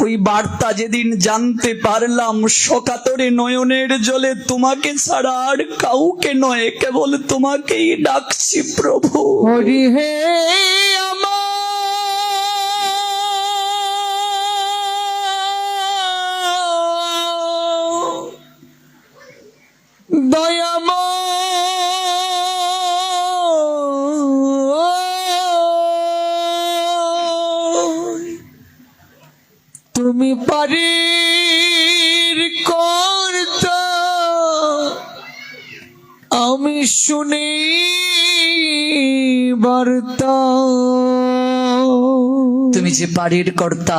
ওই বার্তা যেদিন জানতে পারলাম, সকাতরে নয়নের জলে তোমাকে ছাড়া আর কাউকে নয়, কেবল তোমাকেই ডাকছি প্রভু। হরি হে আমার শুনি বার্তা, তুমি যে বাড়ির কর্তা,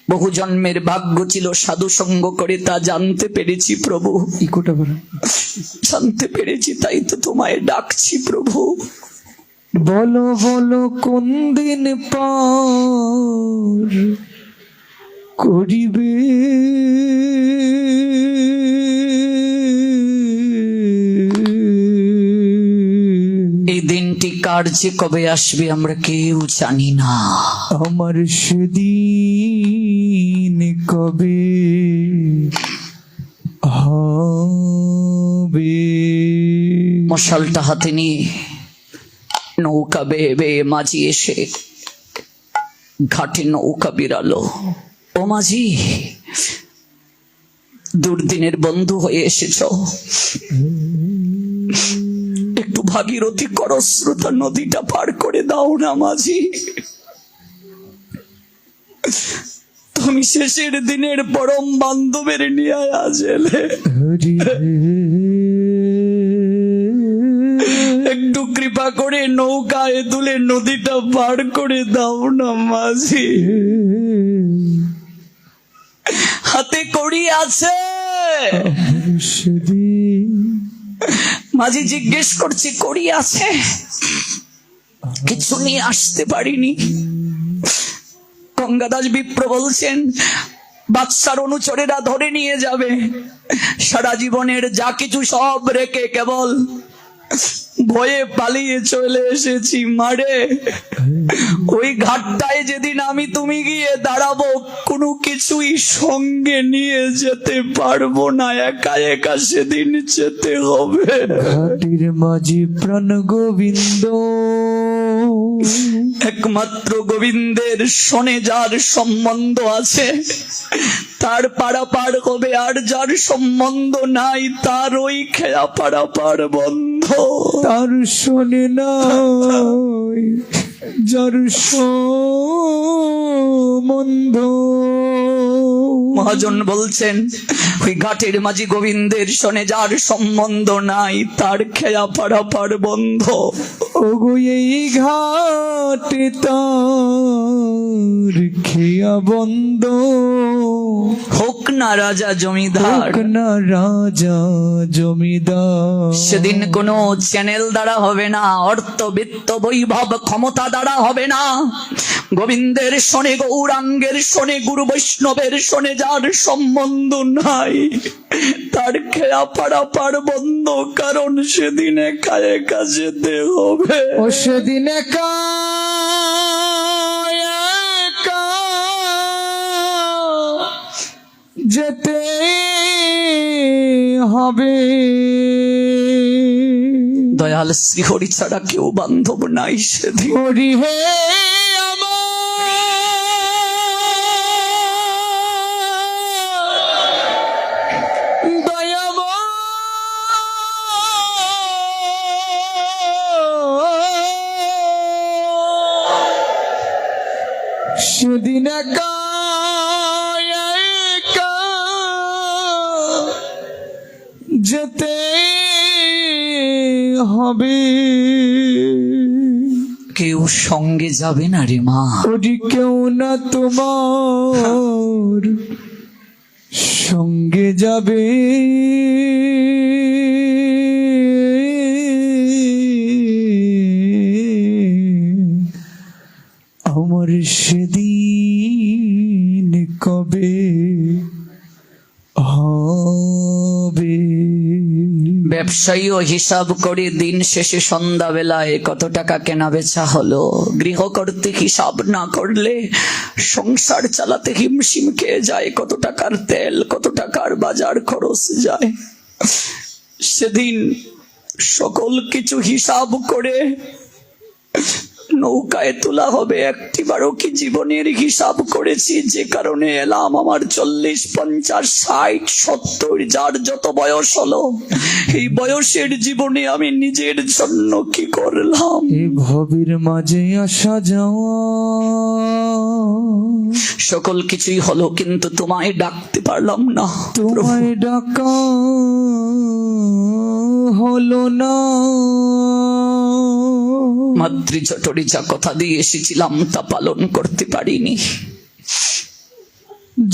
বহু জন্মের ভাগ্য ছিল সাধু সঙ্গ করে তা জানতে পেরেছি প্রভু, ইকোটা বলো। জানতে পেরেছি, তাই তো তোমায় ডাকছি প্রভু। বলো বলো কোন দিন পার করিবে, এই দিনটি কার যে কবে আসবে আমরা কেউ জানি না। আমার সেদিন কবে হবে। মশালটা হাতে নিয়ে নৌকা বেয়ে বেয়ে মাঝি এসে ঘাটে নৌকা বিরালো। ও মাঝি, দুর্দিনের বন্ধু হয়ে এসেছ, একটু ভাগীরথী করস্রোতা নদীটা পার করে দাও না মাঝি। তুমি শেষের দিনের পরম বান্ধবের নিয়ে আজ এলে, একটু কৃপা করে নৌকায় তুলে নদীটা পার করে দাও না মাঝি। হাতে কড়ি আছে? মাঝি জিজ্ঞেস করছে কড়ি আছে? কিছু নিয়ে আসতে পারিনি। গঙ্গাদাস বিপ্র বলছেন বাদশার অনুচরেরা ধরে নিয়ে যাবে, সারা জীবনের যা কিছু সব রেখে কেবল ভয়ে পালিয়ে চলে এসেছি মারে। ওই ঘাটটায় যেদিন আমি তুমি গিয়ে দাঁড়াবো, কোনো কিছুই সঙ্গে নিয়ে যেতে পারবো না, একা একা সেদিন যেতে হবে। ঘাটের মাঝি প্রাণ গোবিন্দ, একমাত্র গোবিন্দের সনে যার সম্বন্ধ আছে তার পারাপার হবে, আর যার সম্বন্ধ নাই তার ওই খেয়া পারাপার বন্ধ। তার শোনে নাই যার সম্বন্ধ। মহাজন বলছেন ওই ঘাটের মাঝি গোবিন্দের সনে যার সম্বন্ধ নাই তার খেয়া পারাপার বন্ধ। ওগো এই ঘাটে তার খেয়া বন্ধ, হোক না রাজা জমিদার, হোক না রাজা জমিদার। সেদিন কোনো চ্যানেল দ্বারা হবে না, অর্থ বিত্ত বৈভব ক্ষমতা দ্বারা হবে না। গোবিন্দের শোনে, গৌরাঙ্গের শোনে, গুরু বৈষ্ণবের শোনে যার সম্বন্ধ নাই তার খেয়া পারাপার বন্ধ, কারণ সেদিন একা একা যেতে হবে। ও সেদিন একা একা যেতে হবে। দয়াল শ্রীহরি ছাড়া কেউ বান্ধব নাই সেদিন। হরি হে সেদিন একা একা যেতে হবে। কেউ সঙ্গে যাবে না রে মা, ওরি কেউ না তোমার সঙ্গে যাবে। আমার সেদিন কবে হবে। ব্যবসায়ীও হিসাব করে দিন শেষে সন্ধ্যা বেলায় কত টাকা কেনা বেচা হলো। গৃহ করতে হিসাব না করলে সংসার চালাতে হিমশিম খেয়ে যায়, কত টাকার তেল, কত টাকার বাজার খরচ যায়। সেদিন সকল কিছু হিসাব করে নৌকায় তোলা হবে। একটিবারও কি জীবনের হিসাব করেছি যে কারণে এলাম? আমার 40, 50, 60, 70 যার যত বয়স হলো, এই বয়সের জীবনে আমি নিজের জন্য কি করলাম? এই ভবের মাঝে আসা যাওয়া সকল কিছুই হলো, কিন্তু তোমায় ডাকতে পারলাম না। তোমায় ডাকা হলো না। মাতৃজঠরে যা কথা দিয়ে এসেছিলাম তা পালন করতে পারিনি।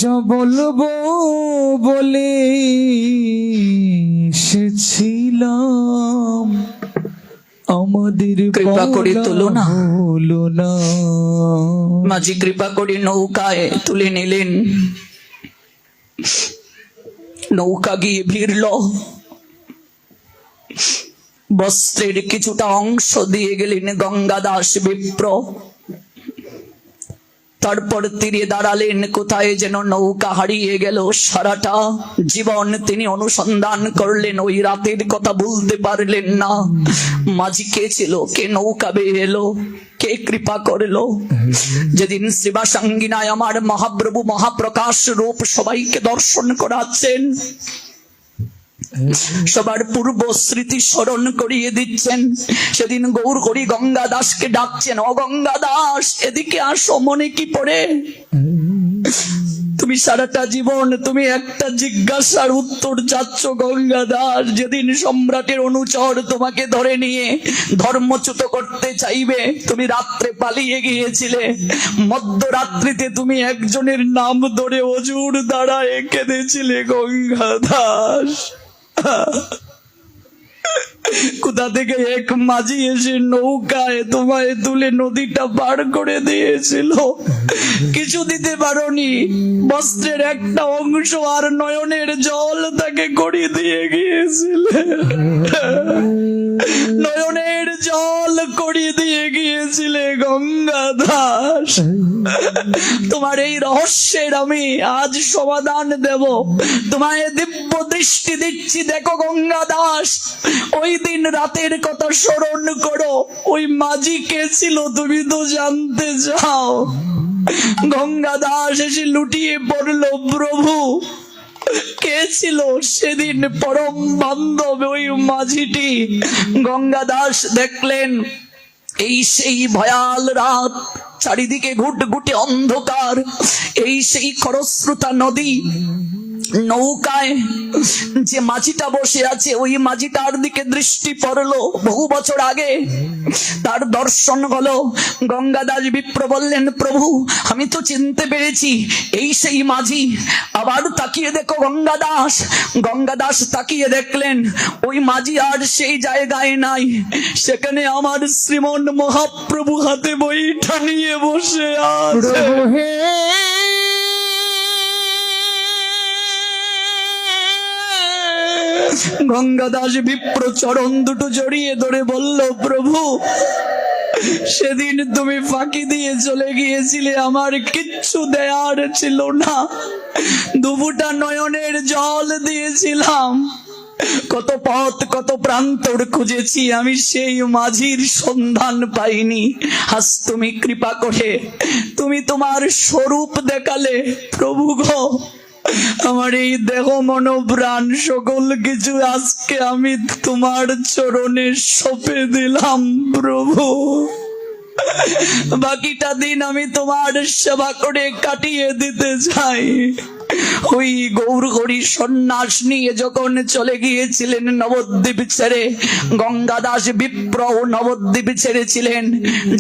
যা বলবো বলে এসেছিলাম, আমাদের কৃপা করে তোলো না। হলো না। মাঝি কৃপা করে নৌকায় তুলে নিলেন। নৌকা গিয়ে ভিড়ল। বস্ত্রের কিছুটা অংশ দিয়ে গেলেন গঙ্গাদাস বিপ্র। তারপর তীরে দাঁড়ালেন, কোথায় যেন নৌকা হারিয়ে গেল। সারাটা জীবন তিনি অনুসন্ধান করলেন, ওই রাতের কথা বলতে পারলেন না। মাঝি কে ছিল, কে নৌকা বেয়ে এলো, কে কৃপা করলো। যেদিন শ্রীবাসাঙ্গিনায় আমার মহাপ্রভু মহাপ্রকাশ রূপ সবাইকে দর্শন করাচ্ছেন, সবার পূর্ব স্মৃতি স্মরণ করিয়ে দিচ্ছেন, সেদিন গৌর হরি গঙ্গা দাসকে ডাকছেন, ও গঙ্গা দাস এদিকে আসো। মনে কি পড়ে? তুমি সারাটা জীবন তুমি একটা জিজ্ঞাসার উত্তর চাচ্ছ গঙ্গা দাস। যেদিন সম্রাটের অনুচর তোমাকে ধরে নিয়ে ধর্মচ্যুত করতে চাইবে, তুমি রাত্রে পালিয়ে গিয়েছিলে। মধ্যরাত্রিতে তুমি একজনের নাম ধরে অজুর দ্বারায় কেঁদেছিলে গঙ্গা দাস। কোথা থেকে এক মাঝি এসে নৌকায় তোমায় তুলে নদীটা পার করে দিয়েছিল। কিছু দিতে পারোনি, বস্ত্রের একটা অংশ আর নয়নের জল তাকে করিয়ে দিয়ে গিয়েছিলে। নয়নের জল করিয়ে দিয়ে গিয়েছিলে গঙ্গা দাস। তোমার এই রহস্যের আমি আজ সমাধান দেব। তোমায় দিব্য দৃষ্টি দিচ্ছি, দেখো গঙ্গা দাস, ওই দিন রাতের কথা স্মরণ করো। ওই মাঝি কে ছিল তুমি তো জানতে চাও। গঙ্গা দাস এসে লুটিয়ে পড়লো, প্রভু কে ছিল সেদিন পরম বান্ধব ওই মাঝিটি। গঙ্গা দাস দেখলেন এই সেই ভয়াল রাত, চারিদিকে ঘুটঘুটে অন্ধকার, এই সেই খরস্রোতা নদী। নৌকায় যে মাঝিটা বসে আছে, ওই মাঝিটার দিকে দৃষ্টি পড়লো। বহু বছর আগে তার দর্শন হলো। গঙ্গাদাস বিপ্র বললেন, প্রভু আমি তো চিনতে পেরেছি, এই সেই মাঝি। আবার তাকিয়ে দেখো গঙ্গাদাস। গঙ্গাদাস তাকিয়ে দেখলেন ওই মাঝি আর সেই জায়গায় নাই, সেখানে আমার শ্রীমন মহাপ্রভু হাতে বইটা নিয়ে বসে আছে। গঙ্গাদাস বিপ্র চরণ দুটো জড়িয়ে ধরে বলল, প্রভু সেদিন তুমি ফাঁকি দিয়ে চলে গিয়েছিলে, আমার কিচ্ছু দেয়ার ছিল না। দুবুটা নয়নের জল দিয়েছিলাম, কত পথ কত প্রান্তর খুঁজেছি, আমি সেই মাঝির সন্ধান পাইনি। আজ তুমি কৃপা করে তুমি তোমার স্বরূপ দেখালে। প্রভু গো, আমার এই দেহ মন প্রাণ সকল কিছু আজকে আমি তোমার চরণে সঁপে দিলাম। প্রভু বাকিটা দিন আমি তোমার সেবা করে কাটিয়ে দিতে চাই। ওই গৌর হরি সন্ন্যাস নিয়ে যখন চলে গিয়েছিলেন নবদ্বীপ ছেড়ে, গঙ্গাদাস বিপ্র নবদ্বীপ ছেড়েছিলেন,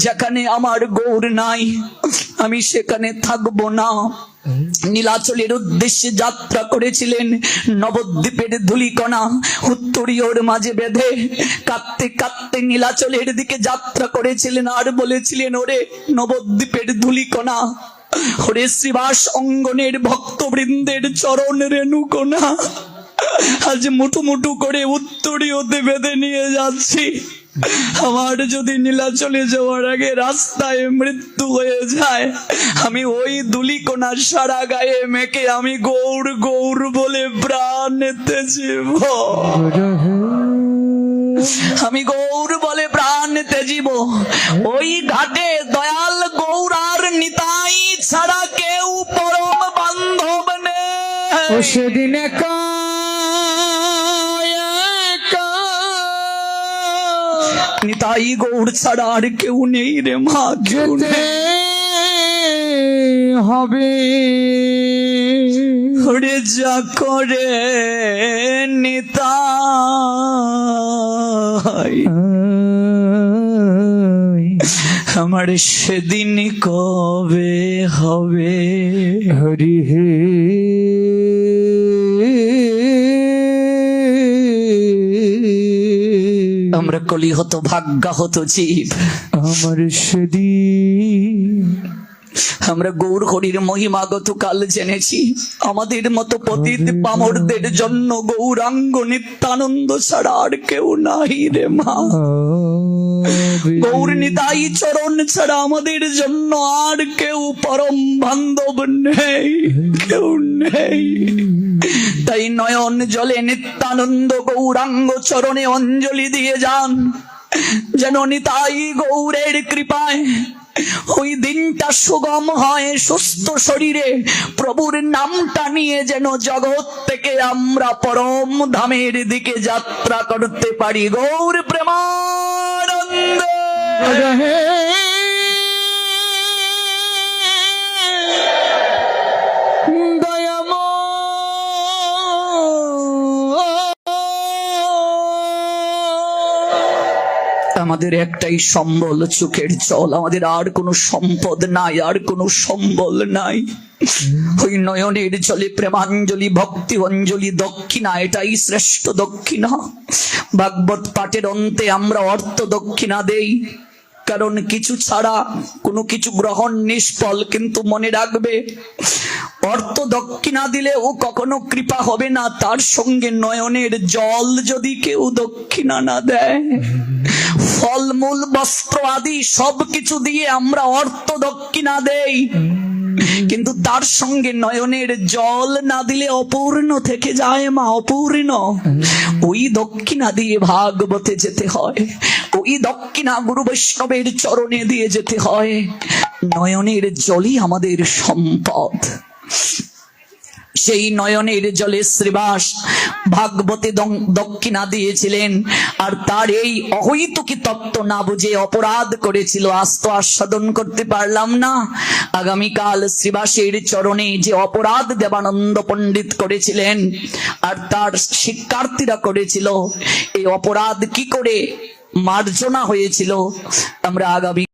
যেখানে আমার গৌর নাই আমি সেখানে থাকবো না। নীলাচলের উদ্দেশ্যে যাত্রা করেছিলেন। নবদ্বীপের ধূলিকণা উত্তরীয়র মাঝে বেঁধে কাঁদতে কাঁদতে নীলাচলের দিকে যাত্রা করেছিলেন, আর বলেছিলেন, ওরে নবদ্বীপের ধূলিকণা, ওরে শ্রীবাস অঙ্গনের ভক্তবৃন্দের চরণ রেণুকণা, আজ মুঠু মুঠু করে উত্তরীয়তে বেঁধে নিয়ে যাচ্ছি। আমার যদি নীলাচলে যাওয়ার আগে রাস্তায় মৃত্যু হয়ে যায়, আমি ওই ধূলিকণা সারা গায়ে মেখে আমি গৌর গৌর বলে প্রাণ নিতে জীব। আমি গৌর বলে প্রাণ নিতে জীব। ওই ঘাটে দয়াল গৌর আর নিতাই ছাড়া কেউ পরম বান্ধব নেই। সেদিন নিতাই গৌর ছাড়া আর কেউ নেই রে মা, কেউ নেই। হবে ওরে যা করে নিতাই আমার সেদিন কবে হবে। হরি হে আমরা কলিহত ভাগ্যাহত জীব, আমার সেদিন আমরা গৌর হরির মহিমা গতকাল জেনেছি। আমাদের মতো পতিত পামরদের জন্য গৌরাঙ্গ নিত্যানন্দ ছাড়া আর কেউ নাই রে মা। গৌর নিতাই চরণ ছাড়া আমাদের জন্য আর কেউ পরম বান্ধব নেই, কেউ নেই। তাই নয়ন জলে নিত্যানন্দ গৌরাঙ্গ চরণে অঞ্জলি দিয়ে যান, যেন নিতাই গৌরের কৃপায় ওই দিনটা সুগম হয়। সুস্থ শরীরে প্রভুর নামটা নিয়ে যেন জগৎ থেকে আমরা পরম ধামের দিকে যাত্রা করতে পারি। গৌর প্রেমানন্দ। আমাদের একটাই সম্বল চোখের জল, আমাদের আর কোনো সম্পদ নাই, আর কোনো সম্বল নাই। ওই নয়নের জলে প্রেমাঞ্জলি, ভক্তি অঞ্জলি, দক্ষিণা, এটাই শ্রেষ্ঠ দক্ষিণা। ভাগবত পাঠের অন্তে আমরা অর্থ দক্ষিণা দেই, কারণ কিছু ছাড়া কোনো কিছু গ্রহণ নিষ্ফল। কিন্তু মনে রাখবে, অর্থ দক্ষিণা দিলেও কখনো কৃপা হবে না। তার সঙ্গে নয়নের জল যদি কেউ দক্ষিণা না দেয়, ফলমূল বস্ত্র আদি সবকিছু দিয়ে আমরা অর্থ দক্ষিণা দেই, কিন্তু তার সঙ্গে নয়নের জল না দিলে অপূর্ণ থেকে যায় মা, অপূর্ণ। ওই দক্ষিণা দিয়ে ভাগবতে যেতে হয়, ওই দক্ষিণা গুরু বৈষ্ণবের চরণে দিয়ে যেতে হয়। নয়নের জলই আমাদের সম্পদ। সেই নয়নের জলে শ্রীবাস ভাগবতে দক্ষিণা দিয়েছিলেন, আর তার এই অহৈতুকী তত্ত্ব না বুঝে অপরাধ করেছিল। আজ তো আস্বাদন করতে পারলাম না, আগামীকাল শ্রীবাসের চরণে যে অপরাধ দেবানন্দ পণ্ডিত করেছিলেন আর তার শিক্ষার্থীরা করেছিল, এই অপরাধ কি করে মার্জনা হয়েছিল আমরা আগামী